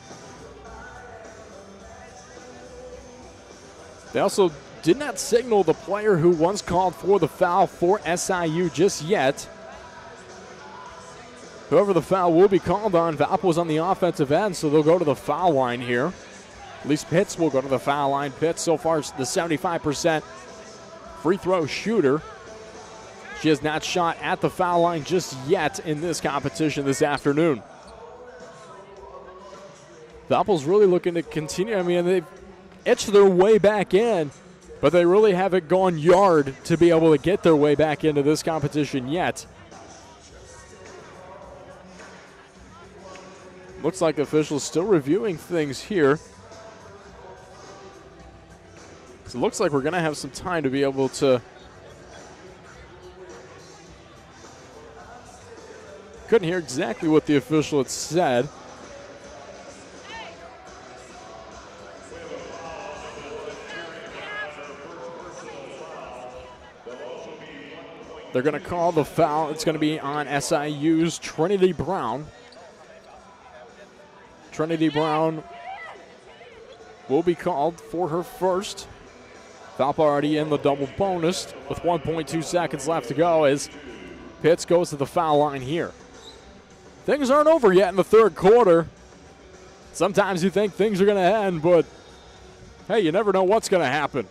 They also did not signal the player who once called for the foul for SIU just yet. However, the foul will be called on. Valpo's on the offensive end, so they'll go to the foul line here. At least Pitts will go to the foul line. Pitts so far is the 75% free throw shooter. She has not shot at the foul line just yet in this competition this afternoon. Valpo's really looking to continue. I mean, they've itch their way back in, but they really haven't gone yard to be able to get their way back into this competition yet. Looks like officials still reviewing things here. So it looks like we're going to have some time to be able to. Couldn't hear exactly what the official had said. They're going to call the foul. It's going to be on SIU's Trinity Brown. Trinity Brown will be called for her first. Foul already in the double bonus with 1.2 seconds left to go as Pitts goes to the foul line here. Things aren't over yet in the third quarter. Sometimes you think things are going to end, but hey, you never know what's going to happen.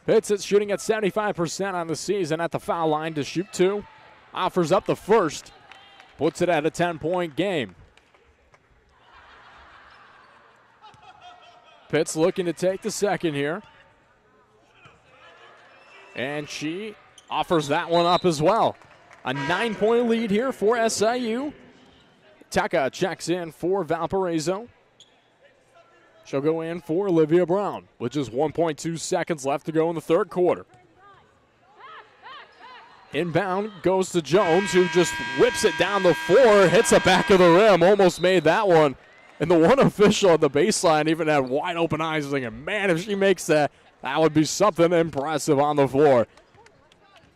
Pitts is shooting at 75% on the season at the foul line to shoot two. Offers up the first. Puts it at a 10-point game. Pitts looking to take the second here. And she offers that one up as well. A 9-point lead here for SIU. Taka checks in for Valparaiso. She'll go in for Olivia Brown, with just 1.2 seconds left to go in the third quarter. Inbound goes to Jones, who just whips it down the floor, hits the back of the rim, almost made that one. And the one official at the baseline even had wide open eyes thinking, man, if she makes that, that would be something impressive on the floor.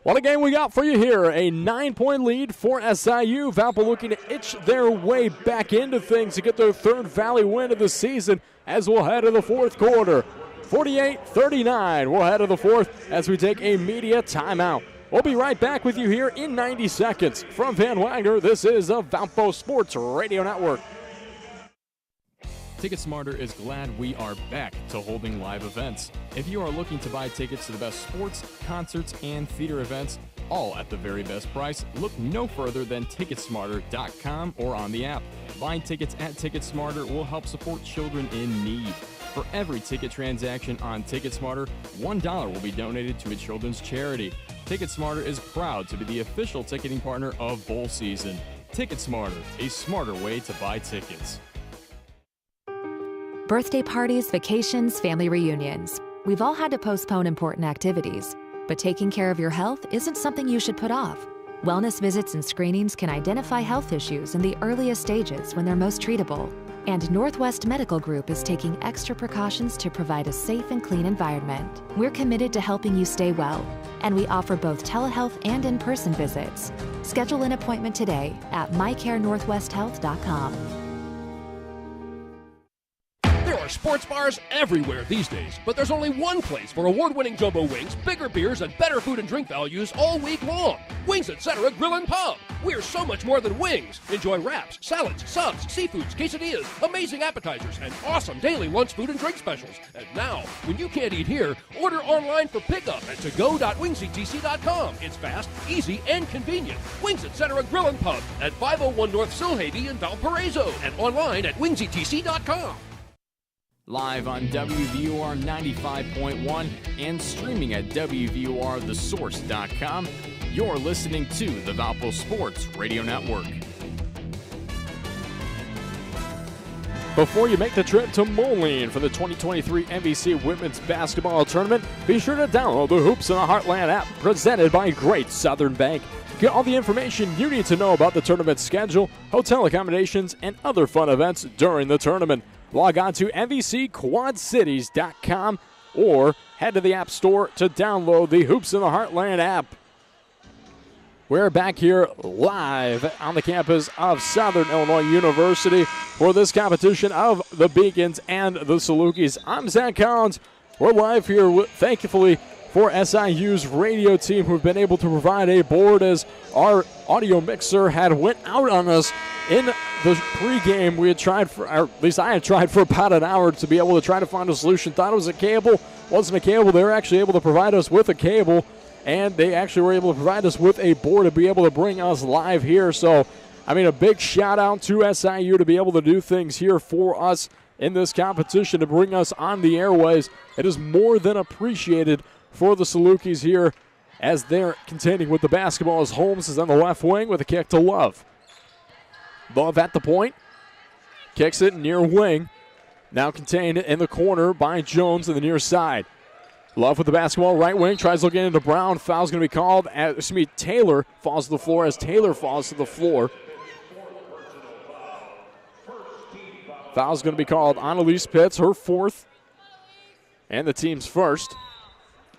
What a game we got for you here. A 9-point lead for SIU. Valpo looking to itch their way back into things to get their third Valley win of the season as we'll head to the fourth quarter. 48-39. We'll head to the fourth as we take a media timeout. We'll be right back with you here in 90 seconds. From Van Wagner, this is the Valpo Sports Radio Network. TicketSmarter is glad we are back to holding live events. If you are looking to buy tickets to the best sports, concerts, and theater events, all at the very best price, look no further than TicketSmarter.com or on the app. Buying tickets at TicketSmarter will help support children in need. For every ticket transaction on TicketSmarter, $1 will be donated to a children's charity. TicketSmarter is proud to be the official ticketing partner of bowl season. TicketSmarter, a smarter way to buy tickets. Birthday parties, vacations, family reunions. We've all had to postpone important activities, but taking care of your health isn't something you should put off. Wellness visits and screenings can identify health issues in the earliest stages when they're most treatable. And Northwest Medical Group is taking extra precautions to provide a safe and clean environment. We're committed to helping you stay well, and we offer both telehealth and in-person visits. Schedule an appointment today at mycarenorthwesthealth.com. There are sports bars everywhere these days, but there's only one place for award-winning jumbo wings, bigger beers, and better food and drink values all week long. Wings Etc. Grill and Pub. We're so much more than wings. Enjoy wraps, salads, subs, seafoods, quesadillas, amazing appetizers, and awesome daily lunch food and drink specials. And now, when you can't eat here, order online for pickup at togo.wingsetc.com. It's fast, easy, and convenient. Wings Etc. Grill and Pub at 501 North Silhavy in Valparaiso and online at wingsetc.com. Live on WVUR 95.1 and streaming at WVURTheSource.com, you're listening to the Valpo Sports Radio Network. Before you make the trip to Moline for the 2023 MVC Women's Basketball Tournament, be sure to download the Hoops in the Heartland app presented by Great Southern Bank. Get all the information you need to know about the tournament schedule, hotel accommodations, and other fun events during the tournament. Log on to MVCQuadCities.com or head to the App Store to download the Hoops in the Heartland app. We're back here live on the campus of Southern Illinois University for this competition of the Beacons and the Salukis. I'm Zach Collins. We're live here, thankfully, for SIU's radio team, who've been able to provide a board as our audio mixer had went out on us in the pregame. We had tried for, or at least I had tried for about an hour to be able to try to find a solution. Thought it was a cable. Wasn't a cable. They were actually able to provide us with a cable, and they actually were able to provide us with a board to be able to bring us live here. So, I mean, a big shout out to SIU to be able to do things here for us in this competition to bring us on the airways. It is more than appreciated for the Salukis here as they're contending with the basketball as Holmes is on the left wing with a kick to Love. Love at the point. Kicks it near wing. Now contained in the corner by Jones on the near side. Love with the basketball, right wing, tries looking into Brown. Foul's going to be called. Taylor falls to the floor as Taylor falls to the floor. Foul's going to be called on Elise Pitts, her fourth, and the team's first.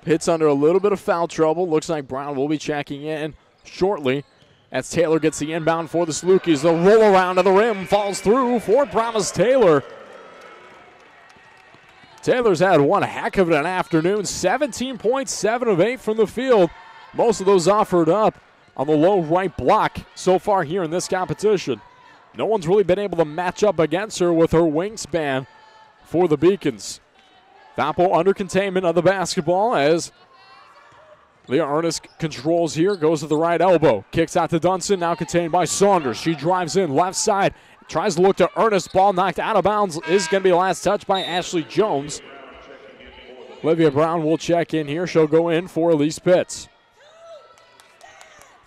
Pitts under a little bit of foul trouble. Looks like Brown will be checking in shortly as Taylor gets the inbound for the Salukis. The roll around to the rim falls through for Promise Taylor. Taylor's had one heck of an afternoon. 17 points, 7 of 8 from the field. Most of those offered up on the low right block so far here in this competition. No one's really been able to match up against her with her wingspan for the Beacons. Valpo under containment of the basketball as Leah Ernest controls here, goes to the right elbow. Kicks out to Dunson, now contained by Saunders. She drives in left side, tries to look to Ernest. Ball knocked out of bounds is going to be the last touch by Ashley Jones. Olivia Brown will check in here. She'll go in for Elise Pitts.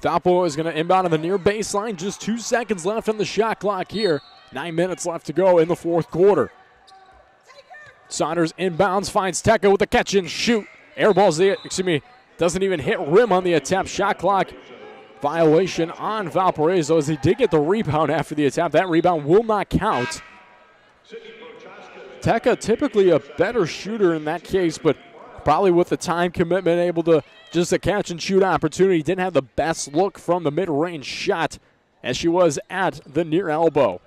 Valpo is going to inbound on the near baseline. Just 2 seconds left on the shot clock here. 9 minutes left to go in the fourth quarter. Saunders inbounds, finds Teka with the catch and shoot. Airballs doesn't even hit rim on the attempt. Shot clock violation on Valparaiso as he did get the rebound after the attempt. That rebound will not count. Teka typically a better shooter in that case, but probably with the time commitment able to just a catch and shoot opportunity. Didn't have the best look from the mid-range shot as she was at the near elbow.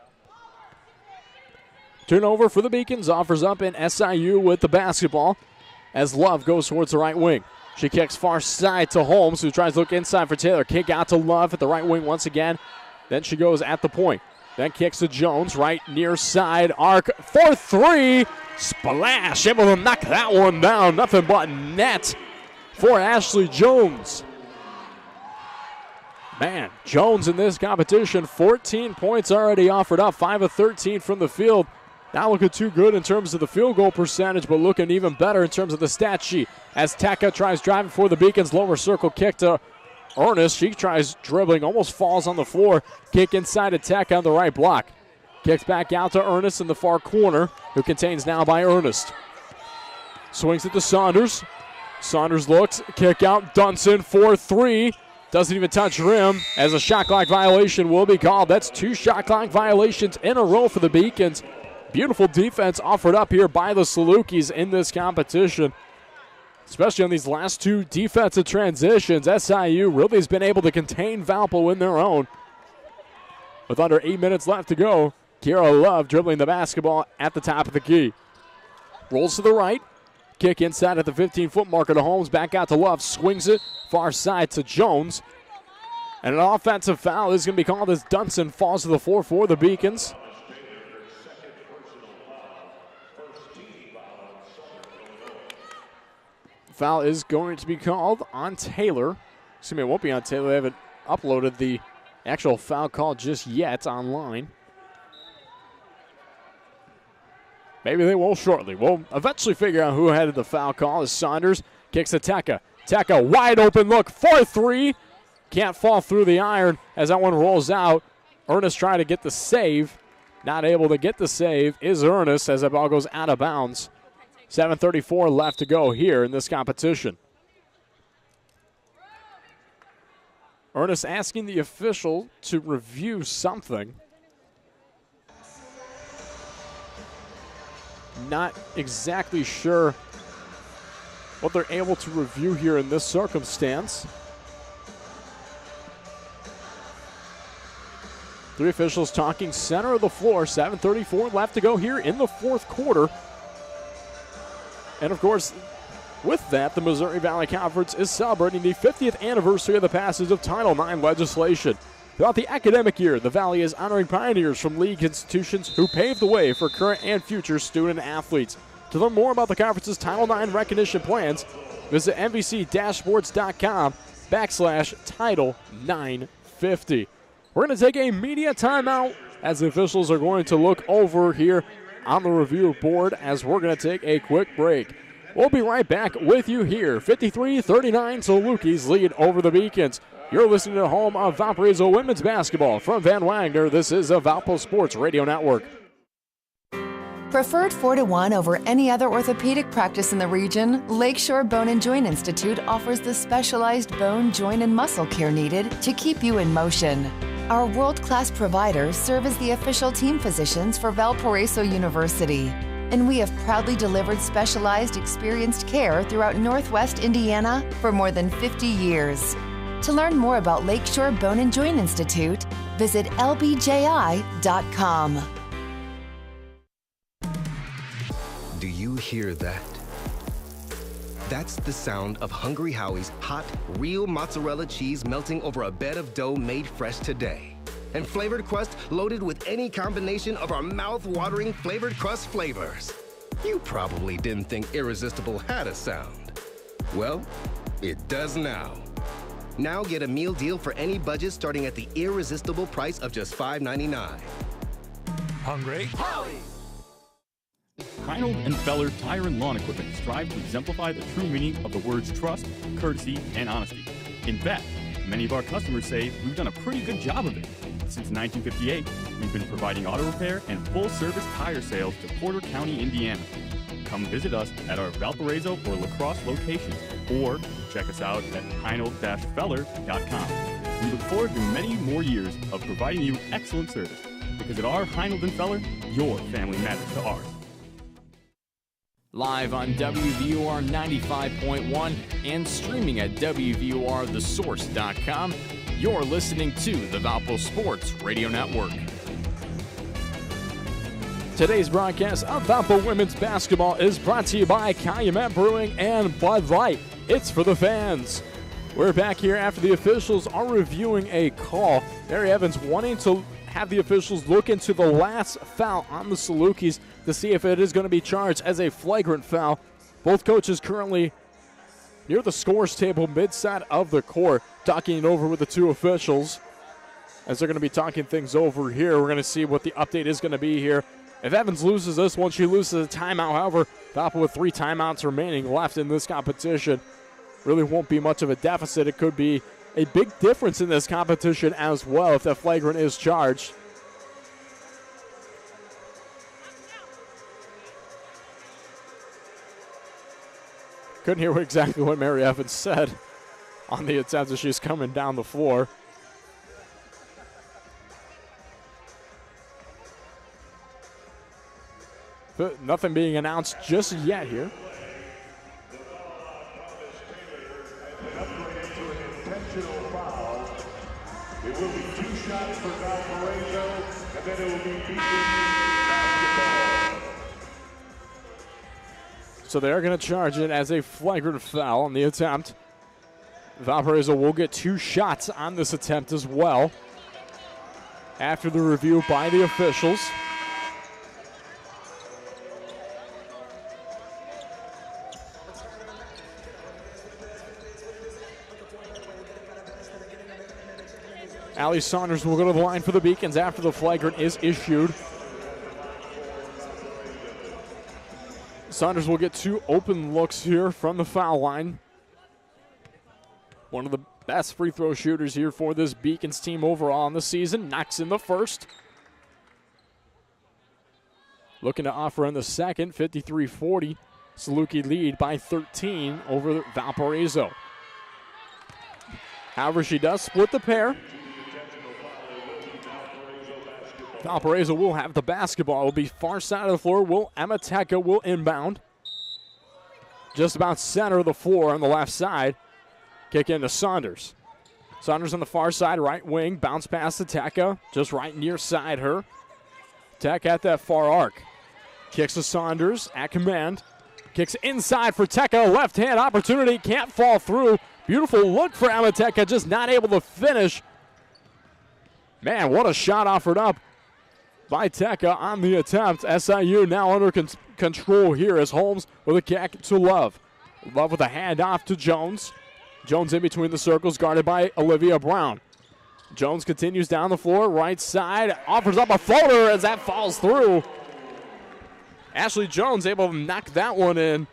Turnover for the Beacons, offers up in SIU with the basketball as Love goes towards the right wing. She kicks far side to Holmes, who tries to look inside for Taylor. Kick out to Love at the right wing once again. Then she goes at the point. Then kicks to Jones, right near side arc for 3. Splash, able to knock that one down. Nothing but net for Ashley Jones. Man, Jones in this competition, 14 points already offered up, 5 of 13 from the field. Not looking too good in terms of the field goal percentage, but looking even better in terms of the stat sheet. As Teka tries driving for the Beacons, lower circle kick to Ernest. She tries dribbling, almost falls on the floor. Kick inside to Teka on the right block. Kicks back out to Ernest in the far corner, who contains now by Ernest. Swings it to Saunders. Saunders looks, kick out, Dunson for 3. Doesn't even touch rim as a shot clock violation will be called. That's 2 shot clock violations in a row for the Beacons. Beautiful defense offered up here by the Salukis in this competition, especially on these last 2 defensive transitions. SIU really has been able to contain Valpo in their own. With under 8 minutes left to go, Kiera Love dribbling the basketball at the top of the key. Rolls to the right, kick inside at the 15-foot marker to Holmes, back out to Love, swings it far side to Jones. And an offensive foul is going to be called as Dunson falls to the floor for the Beacons. Foul is going to be called on Taylor. Excuse me, it won't be on Taylor. They haven't uploaded the actual foul call just yet online. Maybe they will shortly. We'll eventually figure out who had the foul call as Saunders kicks to Teka. Teka, wide open look for 3. Can't fall through the iron as that one rolls out. Ernest trying to get the save. Not able to get the save is Ernest as that ball goes out of bounds. 7:34 left to go here in this competition. Ernest asking the official to review something. Not exactly sure what they're able to review here in this circumstance. 3 officials talking center of the floor. 7:34 left to go here in the fourth quarter. And, of course, with that, the Missouri Valley Conference is celebrating the 50th anniversary of the passage of Title IX legislation. Throughout the academic year, the Valley is honoring pioneers from league institutions who paved the way for current and future student athletes. To learn more about the conference's Title IX recognition plans, visit MVC-sports.com/Title 950. We're going to take a media timeout as the officials are going to look over here on the review board as we're going to take a quick break. We'll be right back with you here. 53-39, Salukis lead over the Beacons. You're listening to home of Valparaiso women's basketball from Van Wagner. This is a Valpo Sports Radio Network. Preferred 4-1 over any other orthopedic practice in the region, Lakeshore Bone and Joint Institute offers the specialized bone, joint, and muscle care needed to keep you in motion. Our world-class providers serve as the official team physicians for Valparaiso University, and we have proudly delivered specialized, experienced care throughout Northwest Indiana for more than 50 years. To learn more about Lakeshore Bone and Joint Institute, visit lbji.com. Do you hear that? That's the sound of Hungry Howie's hot, real mozzarella cheese melting over a bed of dough made fresh today. And flavored crust loaded with any combination of our mouth-watering flavored crust flavors. You probably didn't think Irresistible had a sound. Well, it does now. Now get a meal deal for any budget starting at the irresistible price of just $5.99. Hungry Howie! Heinold and Feller Tire and Lawn Equipment strive to exemplify the true meaning of the words trust, courtesy, and honesty. In fact, many of our customers say we've done a pretty good job of it. Since 1958, we've been providing auto repair and full-service tire sales to Porter County, Indiana. Come visit us at our Valparaiso or La Crosse locations, or check us out at heinold-feller.com. We look forward to many more years of providing you excellent service, because at our Heinold and Feller, your family matters to ours. Live on WVUR 95.1 and streaming at WVURTheSource.com, you're listening to the Valpo Sports Radio Network. Today's broadcast of Valpo Women's Basketball is brought to you by Calumet Brewing and Bud Light. It's for the fans. We're back here after the officials are reviewing a call. Mary Evans wanting to have the officials look into the last foul on the Salukis to see if it is going to be charged as a flagrant foul. Both coaches currently near the scores table mid-side of the court, talking it over with the two officials. As they're going to be talking things over here, we're going to see what the update is going to be here. If Evans loses this one, she loses a timeout. However, Valpo with 3 timeouts remaining left in this competition. Really won't be much of a deficit. It could be a big difference in this competition as well if that flagrant is charged. Couldn't hear exactly what Mary Evans said on the attempt as she's coming down the floor. But nothing being announced just yet here. It will be 2 shots for Valparaiso, and then it will be Beacons basketball. So they're going to charge it as a flagrant foul on the attempt. Valparaiso will get 2 shots on this attempt as well after the review by the officials. Allie Saunders will go to the line for the Beacons after the flagrant is issued. Saunders will get 2 open looks here from the foul line. One of the best free throw shooters here for this Beacons team overall in the season. Knocks in the first. Looking to offer in the second, 53-40. Saluki lead by 13 over Valparaiso. However, she does split the pair. Valparaiso will have the basketball. It will be far side of the floor. Emma Tecca will inbound. Just about center of the floor on the left side. Kick into Saunders. Saunders on the far side, right wing. Bounce pass to Tecca, just right near side her. Tecca at that far arc. Kicks to Saunders at command. Kicks inside for Tecca. Left hand opportunity. Can't fall through. Beautiful look for Emma Tecca, just not able to finish. Man, what a shot offered up by Tecca on the attempt. SIU now under control here as Holmes with a kick to Love. Love with a handoff to Jones. Jones in between the circles, guarded by Olivia Brown. Jones continues down the floor, right side, offers up a floater as that falls through. Ashley Jones able to knock that one in.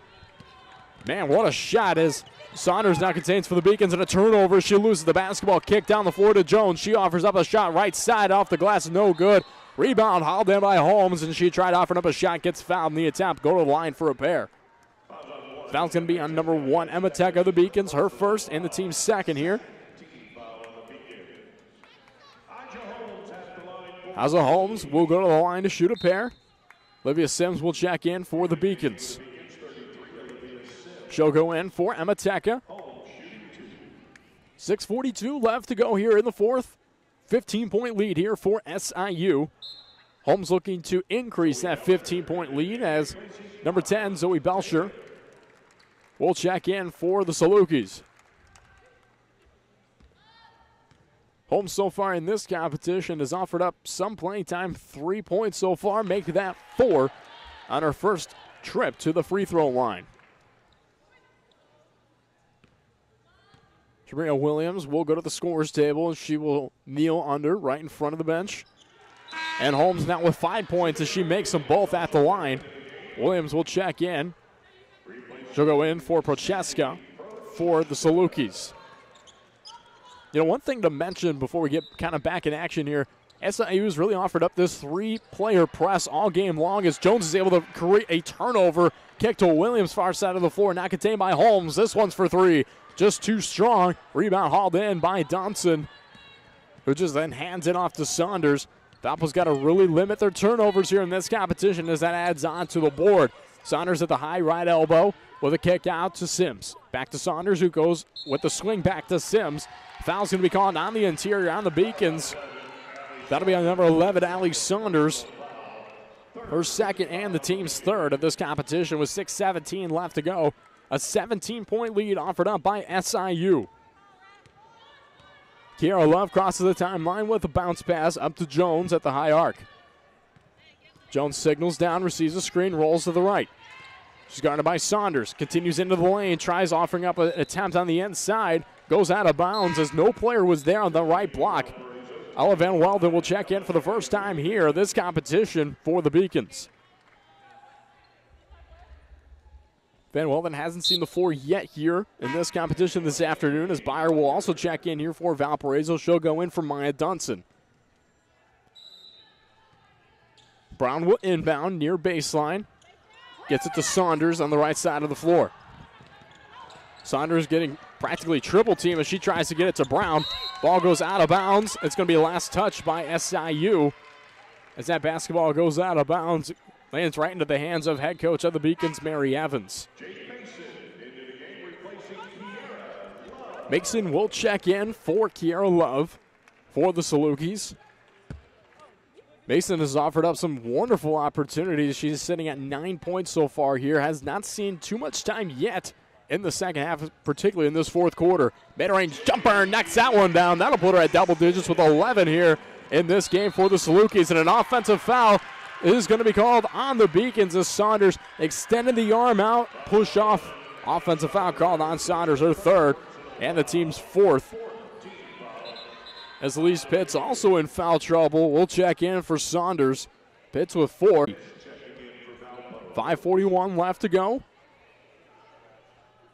Man, what a shot as Saunders now contains for the Beacons, and a turnover. She loses the basketball, kick down the floor to Jones. She offers up a shot right side off the glass, no good. Rebound hauled in by Holmes, and she tried offering up a shot, gets fouled in the attempt. Go to the line for a pair. Foul's going to be on number 1, Emma Tech of the Beacons, her first and the team's second here. Aja Holmes will go to the line to shoot a pair. Olivia Sims will check in for the Beacons. She'll go in for Emma Tech. 6:42 left to go here in the fourth. 15-point lead here for SIU. Holmes looking to increase that 15-point lead as number 10, Zoe Belcher, will check in for the Salukis. Holmes so far in this competition has offered up some playing time, 3 points so far, make that 4 on her first trip to the free throw line. Shamria Williams will go to the scorer's table, and she will kneel under right in front of the bench. And Holmes now with 5 points as she makes them both at the line. Williams will check in. She'll go in for Prochaska for the Salukis. You know, one thing to mention before we get kind of back in action here, SIU's really offered up this 3-player press all game long as Jones is able to create a turnover. Kick to Williams, far side of the floor, not contained by Holmes. This one's for 3. Just too strong. Rebound hauled in by Donson, who just then hands it off to Saunders. Valpo's got to really limit their turnovers here in this competition as that adds on to the board. Saunders at the high right elbow with a kick out to Sims. Back to Saunders, who goes with the swing back to Sims. Foul's going to be called on the interior on the Beacons. That'll be on number 11, Allie Saunders. Her second and the team's third of this competition with 6:17 left to go. A 17-point lead offered up by SIU. Kiara Love crosses the timeline with a bounce pass up to Jones at the high arc. Jones signals down, receives a screen, rolls to the right. She's guarded by Saunders, continues into the lane, tries offering up an attempt on the inside, goes out of bounds as no player was there on the right block. Ella Van Welden will check in for the first time here this competition for the Beacons. Van Welden hasn't seen the floor yet here in this competition this afternoon, as Byer will also check in here for Valparaiso. She'll go in for Maya Dunson. Brown will inbound near baseline. Gets it to Saunders on the right side of the floor. Saunders getting practically triple team as she tries to get it to Brown. Ball goes out of bounds. It's going to be a last touch by SIU. As that basketball goes out of bounds, lands right into the hands of head coach of the Beacons, Mary Evans. Mason will check in for Kiara Love for the Salukis. Mason has offered up some wonderful opportunities. She's sitting at 9 points so far here. Has not seen too much time yet in the second half, particularly in this fourth quarter. Mid-range jumper knocks that one down. That'll put her at double digits with 11 here in this game for the Salukis. And an offensive foul is going to be called on the Beacons as Saunders extended the arm out, push off. Offensive foul called on Saunders, her third, and the team's fourth. As Elise Pitts also in foul trouble, we'll check in for Saunders. Pitts with 4. 5:41 left to go.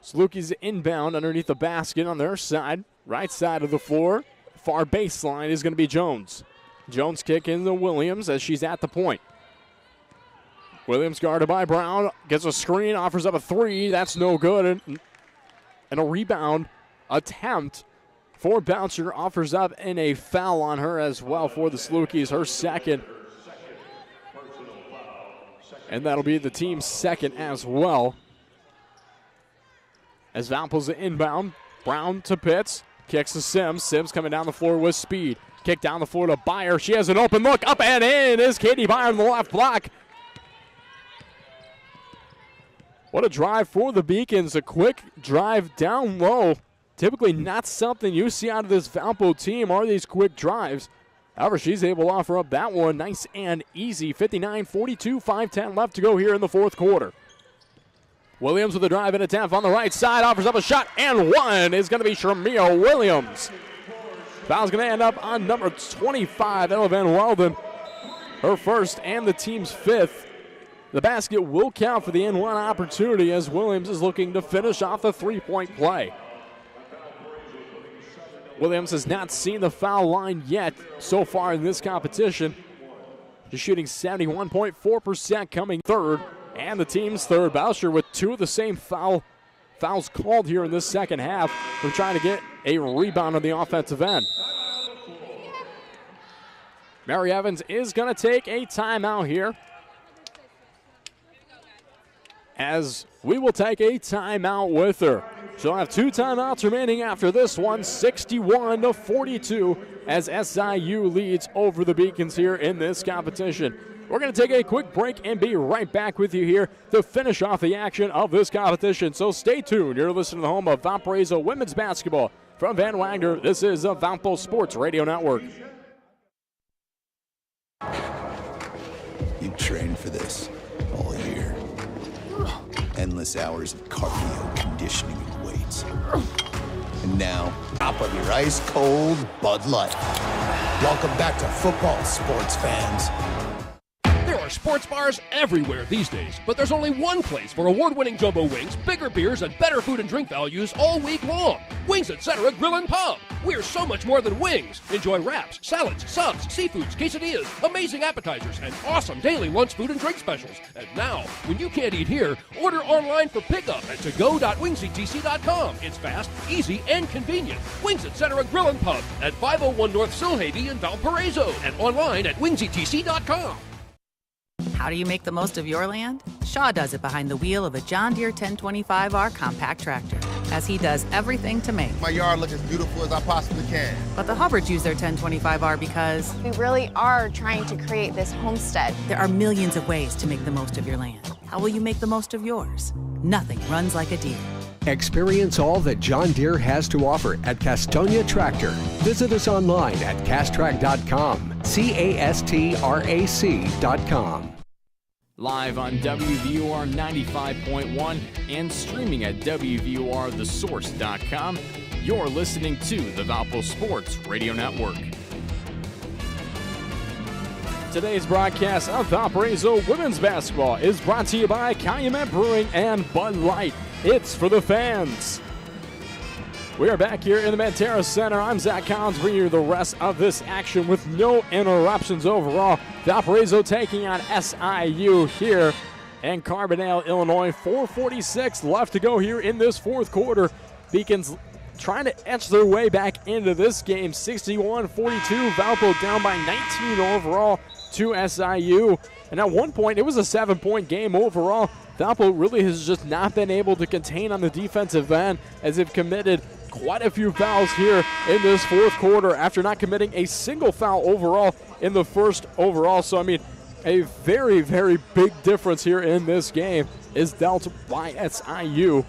Salukis inbound underneath the basket on their side, right side of the floor. Far baseline is going to be Jones. Jones kick into Williams as she's at the point. Williams guarded by Brown, gets a screen, offers up a 3. That's no good. And a rebound attempt for Bouncer, offers up, and a foul on her as well for the Salukis, her second. And that'll be the team's second as well. As Valpo's inbound, Brown to Pitts, kicks to Sims. Sims coming down the floor with speed. Kick down the floor to Byer. She has an open look. Up and in is Katie Byer on the left block. What a drive for the Beacons. A quick drive down low. Typically not something you see out of this Valpo team are these quick drives. However, she's able to offer up that one nice and easy. 59-42, 5:10 left to go here in the fourth quarter. Williams with a drive and attempt on the right side, offers up a shot, and one is going to be Shamia Williams. Foul's going to end up on number 25, Ella Van Welden. Her first and the team's fifth. The basket will count for the N1 opportunity as Williams is looking to finish off the three-point play. Williams has not seen the foul line yet so far in this competition. Just shooting 71.4%, coming third, and the team's third. Boucher with two of the same fouls called here in this second half. We're trying to get a rebound on the offensive end. Mary Evans is going to take a timeout here, as we will take a timeout with her. She'll have two timeouts remaining after this one, 61-42, as SIU leads over the Beacons here in this competition. We're going to take a quick break and be right back with you here to finish off the action of this competition. So stay tuned. You're listening to the home of Valparaiso women's basketball. From Van Wagner, this is the Valpo Sports Radio Network. You trained for this all year. Endless hours of cardio, conditioning, and weights. And now, top of your ice-cold Bud Light. Welcome back to football, sports fans. There are sports bars everywhere these days, but there's only one place for award-winning jumbo wings, bigger beers, and better food and drink values all week long. Wings Etc. Grill and Pub. We're so much more than wings. Enjoy wraps, salads, subs, seafoods, quesadillas, amazing appetizers, and awesome daily lunch food and drink specials. And now, when you can't eat here, order online for pickup at togo.wingsetc.com. It's fast, easy, and convenient. Wings Etc. Grill and Pub at 501 North Silhavy in Valparaiso and online at wingsetc.com. How do you make the most of your land? Shaw does it behind the wheel of a John Deere 1025R compact tractor, as he does everything to make My yard look as beautiful as I possibly can. But the Hubbards use their 1025R because We really are trying to create this homestead. there are millions of ways to make the most of your land. How will you make the most of yours? Nothing runs like a Deere. Experience all that John Deere has to offer at Castonia Tractor. Visit us online at castrac.com, castrac.com. Live on WVUR 95.1 and streaming at WVURTheSource.com, you're listening to the Valpo Sports Radio Network. Today's broadcast of Valparaiso women's basketball is brought to you by Calumet Brewing and Bud Light. It's for the fans. We are back here in the Mantera Center. I'm Zach Collins, bringing you the rest of this action with no interruptions overall. Valparaiso taking on SIU here in Carbondale, Illinois. 4:46 left to go here in this fourth quarter. Beacons trying to etch their way back into this game. 61-42, Valpo down by 19 overall to SIU. And at one point, it was a 7-point game overall. Valpo really has just not been able to contain on the defensive end, as they've committed quite a few fouls here in this fourth quarter after not committing a single foul overall in the first overall. So, I mean, a very, very big difference here in this game is dealt by SIU.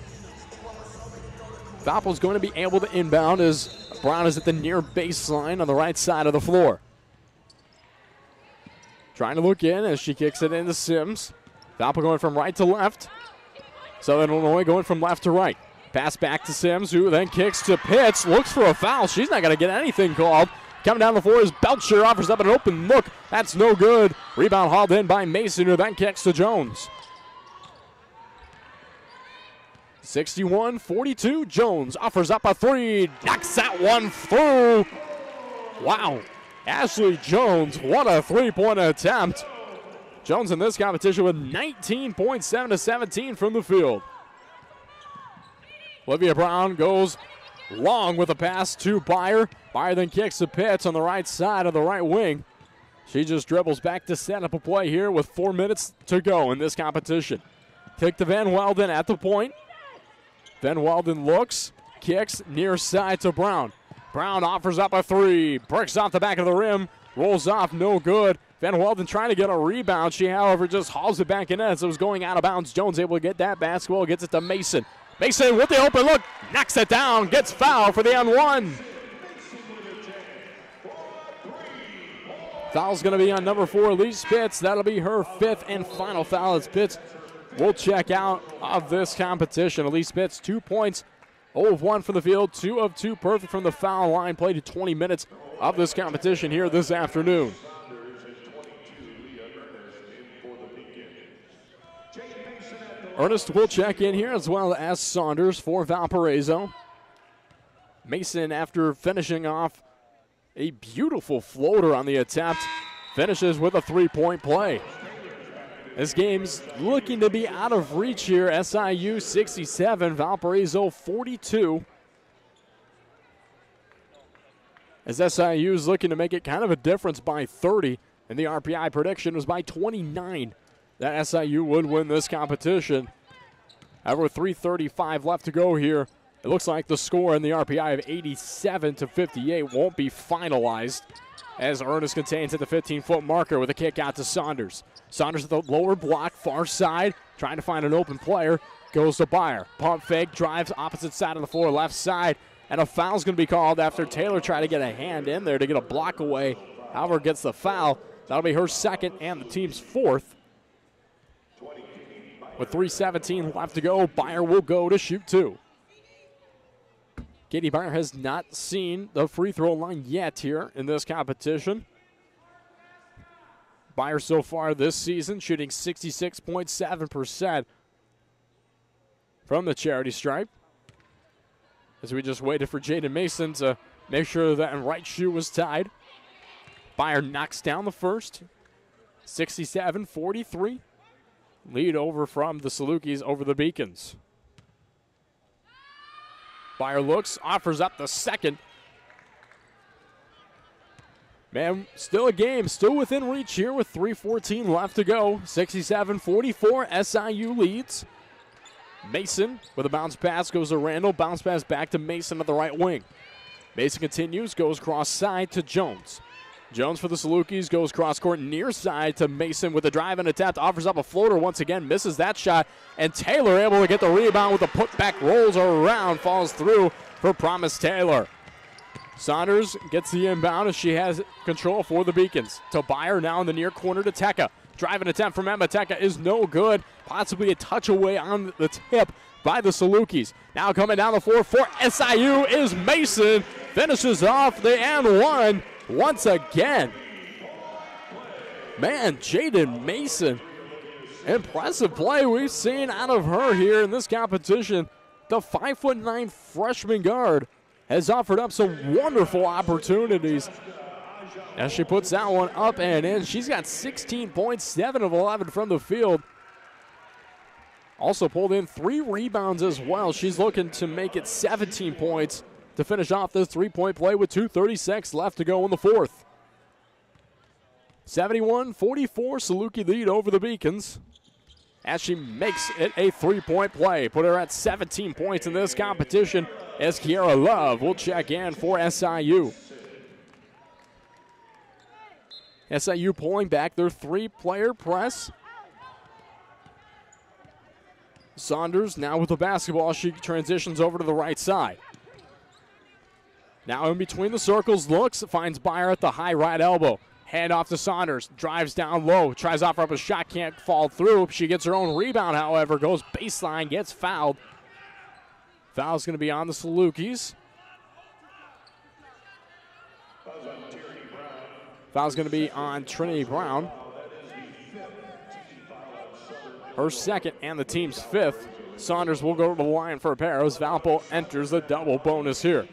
Valpo's going to be able to inbound as Brown is at the near baseline on the right side of the floor. Trying to look in as she kicks it into Sims. Valpo going from right to left. Southern Illinois going from left to right. Pass back to Sims, who then kicks to Pitts. Looks for a foul. She's not going to get anything called. Coming down the floor is Belcher. Offers up an open look. That's no good. Rebound hauled in by Mason, who then kicks to Jones. 61-42. Jones offers up a three. Knocks that one through. Wow. Ashley Jones, what a three-point attempt. Jones in this competition with 19 points, 7 to 17 from the field. Olivia Brown goes long with a pass to Byer. Byer then kicks to Pitts on the right side of the right wing. She just dribbles back to set up a play here with 4 minutes to go in this competition. Kick to Van Welden at the point. Van Welden looks, kicks near side to Brown. Brown offers up a three, bricks off the back of the rim, rolls off, no good. Van Welden trying to get a rebound. She, however, just hauls it back in as it was going out of bounds. Jones able to get that basketball, gets it to Mason. Mason with the open look, knocks it down, gets fouled for the N1. Foul's going to be on number 4, Elise Pitts. That'll be her 5th and final foul as Pitts will check out of this competition. Elise Pitts, 2 points, 0 of 1 from the field, 2 of 2 perfect from the foul line. Played 20 minutes of this competition here this afternoon. Ernest will check in here as well as Saunders for Valparaiso. Mason, after finishing off a beautiful floater on the attempt, finishes with a three-point play. This game's looking to be out of reach here. SIU 67, Valparaiso 42. As SIU is looking to make it kind of a difference by 30, and the RPI prediction was by 29 that SIU would win this competition. However, 3:35 left to go here. It looks like the score in the RPI of 87-58 won't be finalized, as Ernest contains at the 15-foot marker with a kick out to Saunders. Saunders at the lower block, far side, trying to find an open player, goes to Byer. Pump fake, drives opposite side of the floor, left side, and a foul's going to be called after Taylor tried to get a hand in there to get a block away. However, gets the foul. That'll be her second and the team's fourth. With 3:17 left to go, Byer will go to shoot two. Katie Byer has not seen the free throw line yet here in this competition. Byer so far this season shooting 66.7% from the charity stripe. As we just waited for Jaden Mason to make sure that right shoe was tied. Byer knocks down the first, 67-43. Lead over from the Salukis over the Beacons. Byer looks, offers up the second. Man, still a game, still within reach here with 3:14 left to go. 67-44, SIU leads. Mason with a bounce pass goes to Randall. Bounce pass back to Mason at the right wing. Mason continues, goes cross side to Jones. Jones for the Salukis goes cross court near side to Mason with a drive and attempt. Offers up a floater once again, misses that shot. And Taylor able to get the rebound with a putback, rolls around, falls through for Promise Taylor. Saunders gets the inbound as she has control for the Beacons. To Byer now in the near corner to Teka. Drive and attempt from Emma. Teka is no good. Possibly a touch away on the tip by the Salukis. Now coming down the floor for SIU is Mason. Finishes off the and one once again. Man, Jaden Mason. Impressive play we've seen out of her here in this competition. The 5'9" freshman guard has offered up some wonderful opportunities as she puts that one up and in. She's got 16 points, 7 of 11 from the field. Also pulled in 3 rebounds as well. She's looking to make it 17 points to finish off this three-point play with 2:36 left to go in the fourth. 71-44, Saluki lead over the Beacons as she makes it a three-point play. Put her at 17 points in this competition as Kiara Love will check in for SIU. SIU pulling back their 3-player press. Saunders now with the basketball. She transitions over to the right side. Now in between the circles, looks, finds Byer at the high right elbow. Hand off to Saunders, drives down low, tries to offer up a shot, can't fall through. She gets her own rebound, however, goes baseline, gets fouled. Foul's going to be on the Salukis. Foul's going to be on Trinity Brown. Her second and the team's fifth. Saunders will go to the line for a pair as Valpo enters the double bonus here.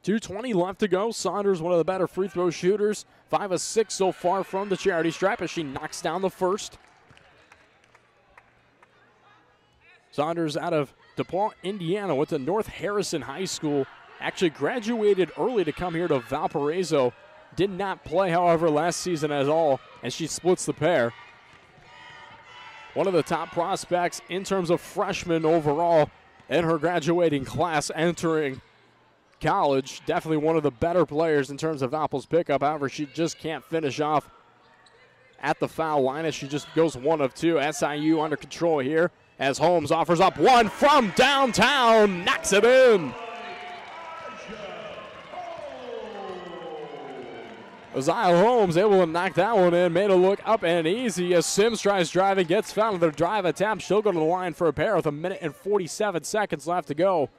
2:20 left to go. Saunders, one of the better free throw shooters. 5 of 6 so far from the charity stripe as she knocks down the first. Saunders out of DePaul, Indiana, went to North Harrison High School. Actually graduated early to come here to Valparaiso. Did not play, however, last season at all, and she splits the pair. One of the top prospects in terms of freshmen overall in her graduating class entering college. Definitely one of the better players in terms of Valpo's pickup. However, she just can't finish off at the foul line as she just goes 1 of 2. SIU under control here as Holmes offers up one from downtown, knocks it in. Isaiah Holmes able to knock that one in, made it look up and easy as Sims tries driving, gets fouled on their drive attempt. She'll go to the line for a pair with 1 minute and 47 seconds left to go.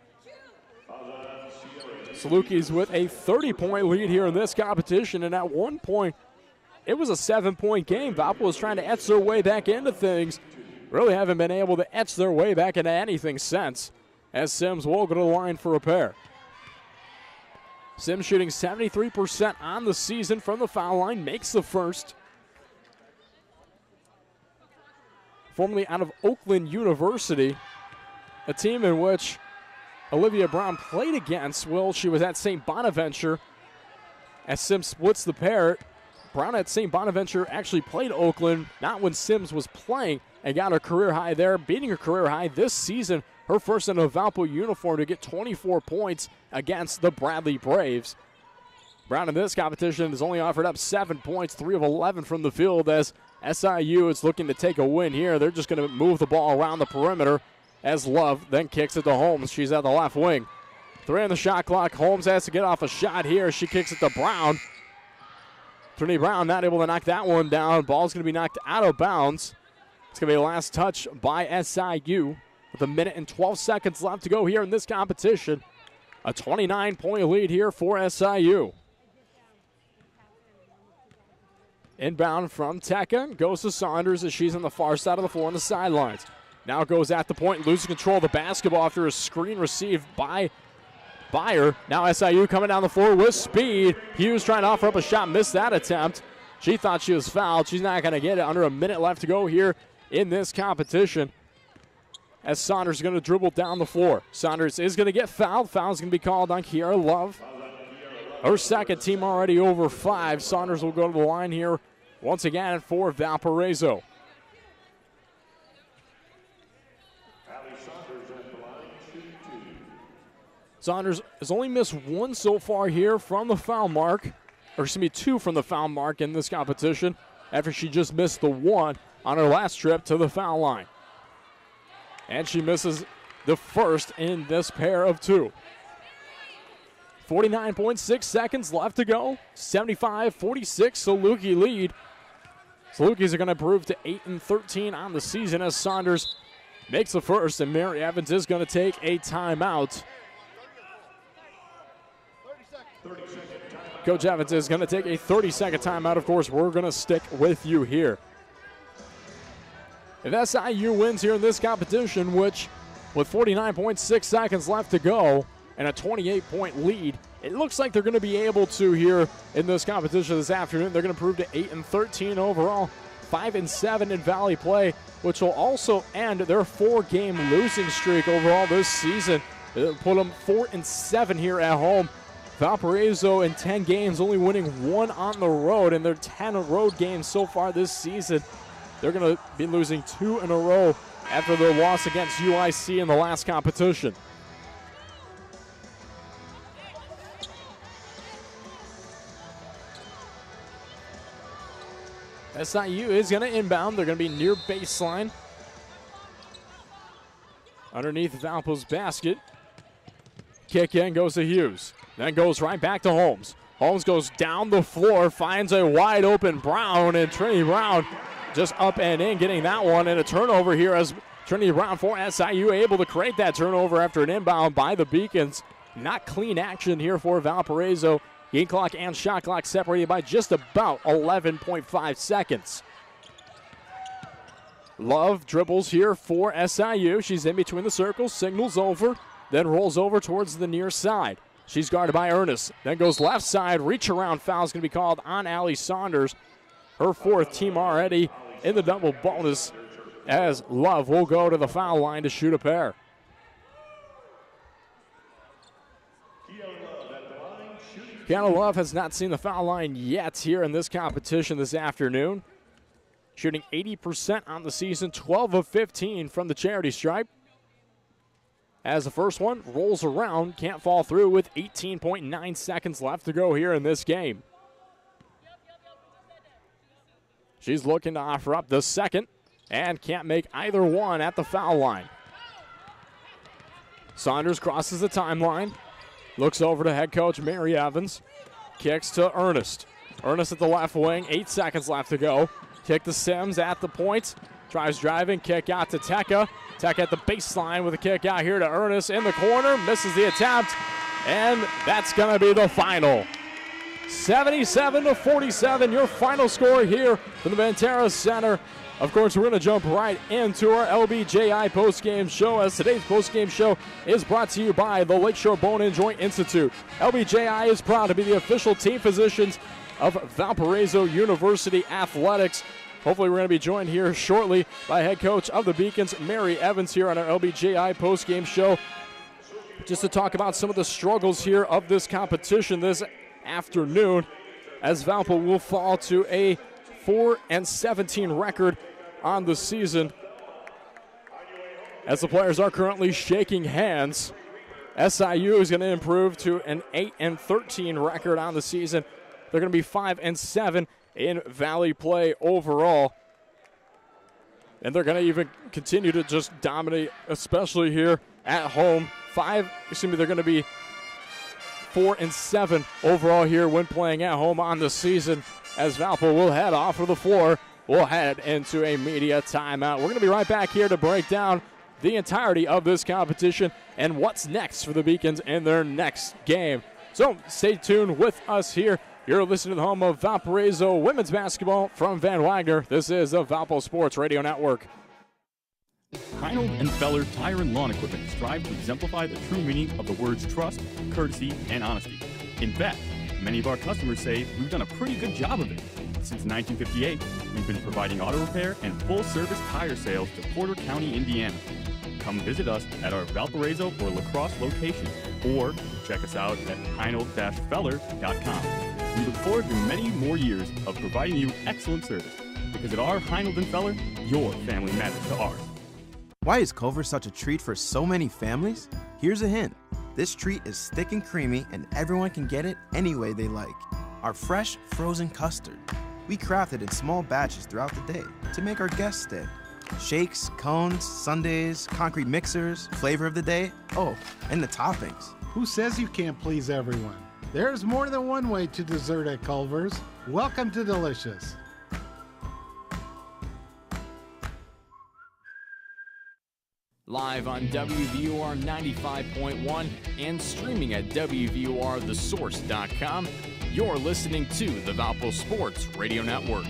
Salukis with a 30-point lead here in this competition, and at one point, it was a 7-point game. Valpo was trying to etch their way back into things, really haven't been able to etch their way back into anything since, as Sims will go to the line for repair. Sims shooting 73% on the season from the foul line, makes the first. Formerly out of Oakland University, a team in which Olivia Brown played against. Well, she was at St. Bonaventure. As Sims splits the pair, Brown at St. Bonaventure actually played Oakland, not when Sims was playing, and got her career high there, beating her career high this season. Her first in a Valpo uniform to get 24 points against the Bradley Braves. Brown in this competition has only offered up 7 points, 3 of 11 from the field, as SIU is looking to take a win here. They're just going to move the ball around the perimeter as Love then kicks it to Holmes. She's at the left wing. 3 on the shot clock. Holmes has to get off a shot here. She kicks it to Brown. Trinity Brown not able to knock that one down. Ball's going to be knocked out of bounds. It's going to be a last touch by SIU with 1 minute and 12 seconds left to go here in this competition. A 29-point lead here for SIU. Inbound from Tekka, goes to Saunders as she's on the far side of the floor on the sidelines. Now goes at the point, losing control of the basketball after a screen received by Byer. Now SIU coming down the floor with speed. Hughes trying to offer up a shot, missed that attempt. She thought she was fouled. She's not going to get it. Under 1 minute left to go here in this competition, as Saunders is going to dribble down the floor. Saunders is going to get fouled. Foul's going to be called on Kiara Love. Her second, team already over 5. Saunders will go to the line here once again for Valparaiso. Saunders has only missed 1 so far here from the foul mark, or excuse me, 2 from the foul mark in this competition, after she just missed the 1 on her last trip to the foul line. And she misses the first in this pair of 2. 49.6 seconds left to go. 75-46, Saluki lead. Salukis are going to improve to 8-13 on the season as Saunders makes the first, and Mary Evans is going to take a timeout. Coach Evans is going to take a 30-second timeout. Of course, we're going to stick with you here. If SIU wins here in this competition, which with 49.6 seconds left to go and a 28-point lead, it looks like they're going to be able to here in this competition this afternoon. They're going to improve to 8-13 overall, 5-7 in Valley play, which will also end their 4-game losing streak overall this season. It'll put them 4-7 here at home. Valparaiso in 10 games, only winning 1 on the road in their 10 road games so far this season. They're going to be losing 2 in a row after their loss against UIC in the last competition. SIU is going to inbound. They're going to be near baseline. Underneath Valpo's basket. Kick in goes to Hughes. Then goes right back to Holmes. Holmes goes down the floor, finds a wide open Brown, and Trinity Brown just up and in, getting that one, and a turnover here as Trinity Brown for SIU able to create that turnover after an inbound by the Beacons. Not clean action here for Valparaiso. Game clock and shot clock separated by just about 11.5 seconds. Love dribbles here for SIU. She's in between the circles, signals over, then rolls over towards the near side. She's guarded by Ernest. Then goes left side, reach around foul is going to be called on Allie Saunders. Her 4th, team already in the double bonus, as Love will go to the foul line to shoot a pair. Kiana Love has not seen the foul line yet here in this competition this afternoon. Shooting 80% on the season, 12 of 15 from the charity stripe. As the first one rolls around, can't fall through with 18.9 seconds left to go here in this game. She's looking to offer up the second and can't make either one at the foul line. Saunders crosses the timeline, looks over to head coach Mary Evans, kicks to Ernest. Ernest at the left wing, 8 seconds left to go. Kick to Sims at the point, tries driving, kick out to Tekka. Tekka at the baseline with a kick out here to Ernest in the corner, misses the attempt, and that's going to be the final. 77-47, your final score here from the Ventura Center. Of course, we're going to jump right into our LBJI postgame show, as today's postgame show is brought to you by the Lakeshore Bone and Joint Institute. LBJI is proud to be the official team physicians of Valparaiso University Athletics. Hopefully, we're going to be joined here shortly by head coach of the Beacons, Mary Evans, here on our LBJI postgame show, just to talk about some of the struggles here of this competition this afternoon, as Valpo will fall to a 4-17 record on the season, as the players are currently shaking hands. SIU is going to improve to an 8-13 record on the season. They're going to be 5-7 in Valley play overall, and they're going to even continue to just dominate, especially here at home. They're going to be 4-7 overall here when playing at home on the season, as Valpo will head off of the floor. We'll head into a media timeout. We're going to be right back here to break down the entirety of this competition and what's next for the Beacons in their next game. So stay tuned with us here. You're listening to the home of Valparaiso women's basketball from Van Wagner. This is the Valpo Sports Radio Network. Heinold and Feller Tire and Lawn Equipment strive to exemplify the true meaning of the words trust, courtesy, and honesty. In fact, many of our customers say we've done a pretty good job of it. Since 1958, we've been providing auto repair and full-service tire sales to Porter County, Indiana. Come visit us at our Valparaiso or La Crosse locations, or check us out at heinold-feller.com. We look forward to many more years of providing you excellent service, because at our Heinold and Feller, your family matters to ours. Why is Culver such a treat for so many families? Here's a hint. This treat is thick and creamy, and everyone can get it any way they like. Our fresh, frozen custard. We craft it in small batches throughout the day to make our guests stay. Shakes, cones, sundaes, concrete mixers, flavor of the day, oh, and the toppings. Who says you can't please everyone? There's more than one way to dessert at Culver's. Welcome to Delicious. Live on WVUR 95.1 and streaming at WVURTheSource.com, you're listening to the Valpo Sports Radio Network.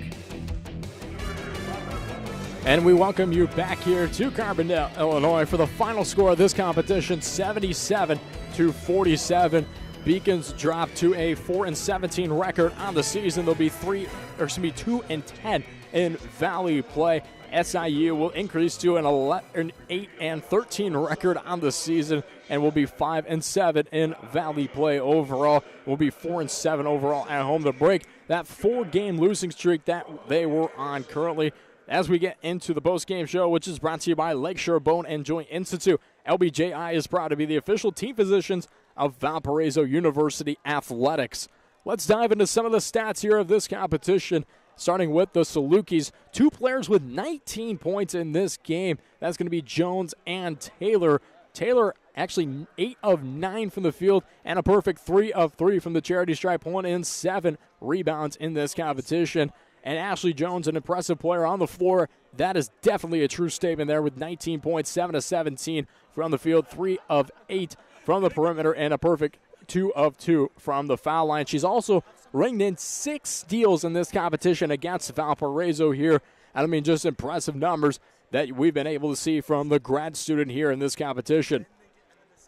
And we welcome you back here to Carbondale, Illinois, for the final score of this competition, 77-47. Beacons drop to a 4-17 record on the season. They'll be 2-10 in Valley play. SIU will increase to an 8-13 record on the season and will be 5-7 in Valley play overall. Will be 4-7 overall at home to break that 4-game losing streak that they were on currently. As we get into the post-game show, which is brought to you by Lakeshore Bone and Joint Institute, LBJI is proud to be the official team physicians of Valparaiso University Athletics. Let's dive into some of the stats here of this competition, starting with the Salukis. 2 players with 19 points in this game. That's going to be Jones and Taylor. Taylor actually 8 of 9 from the field and a perfect 3 of 3 from the charity stripe, 1 and 7 rebounds in this competition. And Ashley Jones, an impressive player on the floor. That is definitely a true statement there with 19 points, 7 of 17 from the field, 3 of 8 from the perimeter, and a perfect 2 of 2 from the foul line. She's also ringed in 6 steals in this competition against Valparaiso here. I mean, just impressive numbers that we've been able to see from the grad student here in this competition.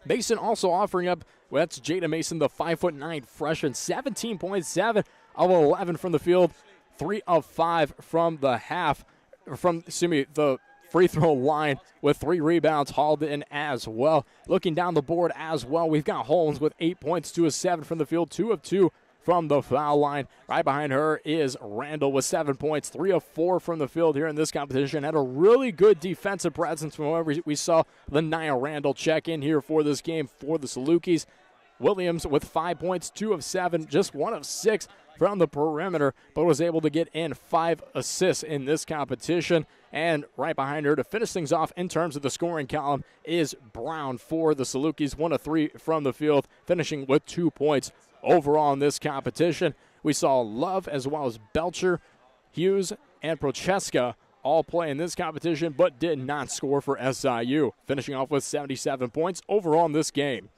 Mason also offering up, well, that's Jada Mason, the 5'9" freshman, 17.7 of 11 from the field, 3 of 5 from the the free throw line with 3 rebounds hauled in as well. Looking down the board as well, we've got Holmes with 8 points, 2 of 7 from the field, 2 of 2 from the foul line. Right behind her is Randall with 7 points, 3 of 4 from the field here in this competition. Had a really good defensive presence from whenever we saw the Nia Randall check in here for this game for the Salukis. Williams with 5 points, 2 of 7, just 1 of 6 from the perimeter, but was able to get in 5 assists in this competition. And right behind her to finish things off in terms of the scoring column is Brown for the Salukis, 1 of 3 from the field, finishing with 2 points overall in this competition. We saw Love as well as Belcher, Hughes, and Prochaska all play in this competition, but did not score for SIU, finishing off with 77 points overall in this game.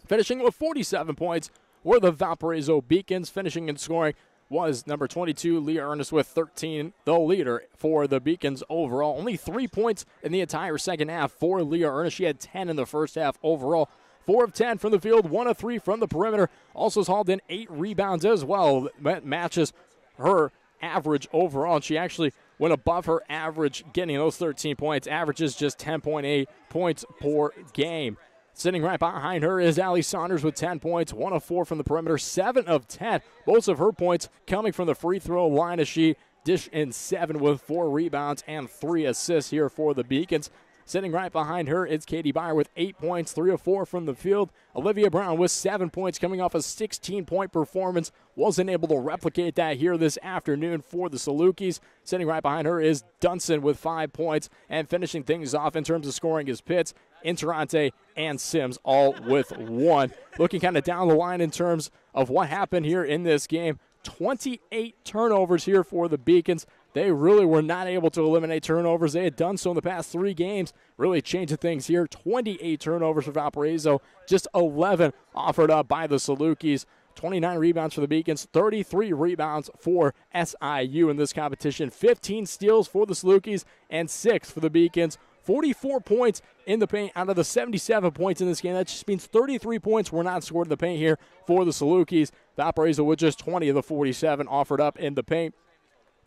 Finishing with 47 points were the Valparaiso Beacons, finishing and scoring was number 22, Leah Ernest, with 13, the leader for the Beacons overall. Only 3 points in the entire second half for Leah Ernest. She had 10 in the first half overall. 4 of 10 from the field, 1 of 3 from the perimeter. Also hauled in 8 rebounds as well. That matches her average overall. And she actually went above her average, getting those 13 points. Averages just 10.8 points per game. Sitting right behind her is Allie Saunders with 10 points, 1 of 4 from the perimeter, 7 of 10. Most of her points coming from the free throw line as she dished in 7 with 4 rebounds and 3 assists here for the Beacons. Sitting right behind her is Katie Byer with 8 points, 3 of 4 from the field. Olivia Brown with 7 points coming off a 16-point performance. Wasn't able to replicate that here this afternoon for the Salukis. Sitting right behind her is Dunson with 5 points. And finishing things off in terms of scoring is Pitts, Interante, and Sims, all with 1. Looking kind of down the line in terms of what happened here in this game. 28 turnovers here for the Beacons. They really were not able to eliminate turnovers. They had done so in the past 3 games, really changing things here. 28 turnovers for Valparaiso, just 11 offered up by the Salukis. 29 rebounds for the Beacons, 33 rebounds for SIU in this competition. 15 steals for the Salukis and 6 for the Beacons. 44 points in the paint out of the 77 points in this game. That just means 33 points were not scored in the paint here for the Salukis. Valparaiso with just 20 of the 47 offered up in the paint.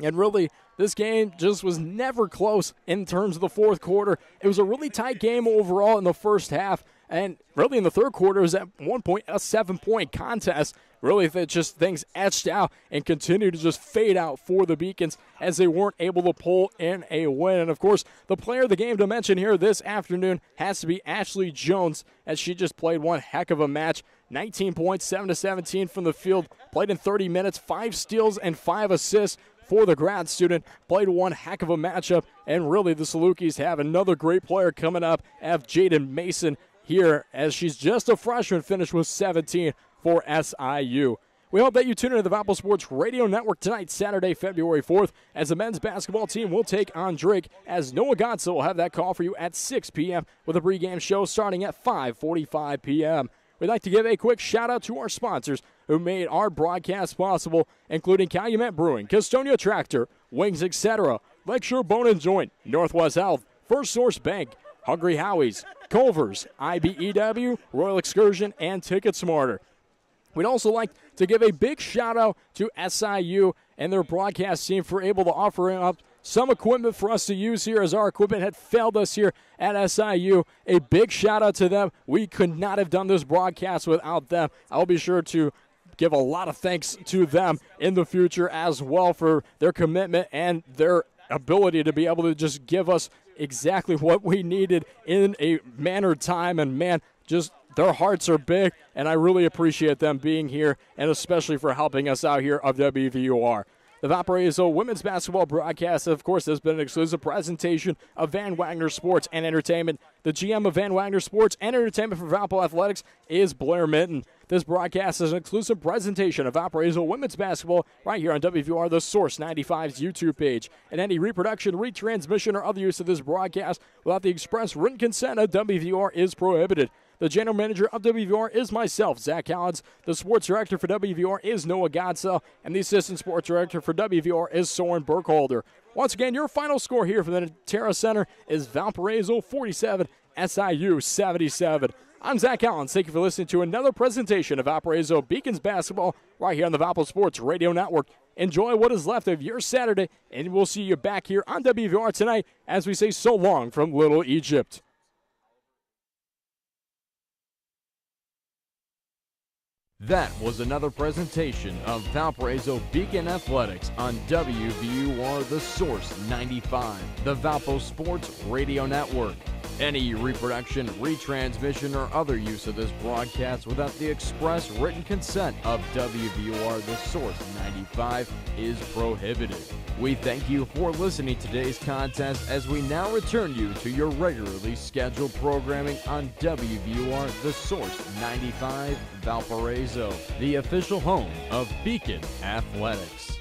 And really, this game just was never close in terms of the fourth quarter. It was a really tight game overall in the first half. And really in the third quarter, it was at one point a 7-point contest. Really, just things etched out and continued to just fade out for the Beacons as they weren't able to pull in a win. And, of course, the player of the game to mention here this afternoon has to be Ashley Jones, as she just played one heck of a match. 19 points, 7 of 17 from the field, played in 30 minutes, 5 steals and 5 assists for the grad student. Played one heck of a matchup, and really the Salukis have another great player coming up, have Jaden Mason here, as she's just a freshman, finished with 17 for SIU. We hope that you tune into the Valpo Sports Radio Network tonight, Saturday, February 4th, as the men's basketball team will take on Drake, as Noah Godso will have that call for you at 6 p.m. with a pregame show starting at 5:45 p.m. We'd like to give a quick shout-out to our sponsors who made our broadcast possible, including Calumet Brewing, Custonia Tractor, Wings, etc., Lakeshore Bone and Joint, Northwest Health, First Source Bank, Hungry Howie's, Culver's, IBEW, Royal Excursion, and Ticket Smarter. We'd also like to give a big shout-out to SIU and their broadcast team for able to offer up some equipment for us to use here, as our equipment had failed us here at SIU. A big shout-out to them. We could not have done this broadcast without them. I'll be sure to give a lot of thanks to them in the future as well for their commitment and their ability to be able to just give us exactly what we needed in a mannered time. And, man, just their hearts are big, and I really appreciate them being here, and especially for helping us out here of WVUR. The Valparaiso women's basketball broadcast, of course, has been an exclusive presentation of Van Wagner Sports and Entertainment. The GM of Van Wagner Sports and Entertainment for Valpo Athletics is Blair Minton. This broadcast is an exclusive presentation of Valparaiso women's basketball right here on WVUR, the Source 95's YouTube page. And any reproduction, retransmission, or other use of this broadcast without the express written consent of WVUR is prohibited. The general manager of WVUR is myself, Zach Collins. The sports director for WVUR is Noah Godsell. And the assistant sports director for WVUR is Soren Burkholder. Once again, your final score here from the Terra Center is Valparaiso 47, SIU 77. I'm Zach Collins. Thank you for listening to another presentation of Valparaiso Beacons basketball right here on the Valpo Sports Radio Network. Enjoy what is left of your Saturday, and we'll see you back here on WVUR tonight as we say so long from Little Egypt. That was another presentation of Valparaiso Beacon Athletics on WVUR The Source 95, the Valpo Sports Radio Network. Any reproduction, retransmission, or other use of this broadcast without the express written consent of WVUR The Source 95 is prohibited. We thank you for listening to today's contest as we now return you to your regularly scheduled programming on WVUR The Source 95 Valparaiso, the official home of Beacon Athletics.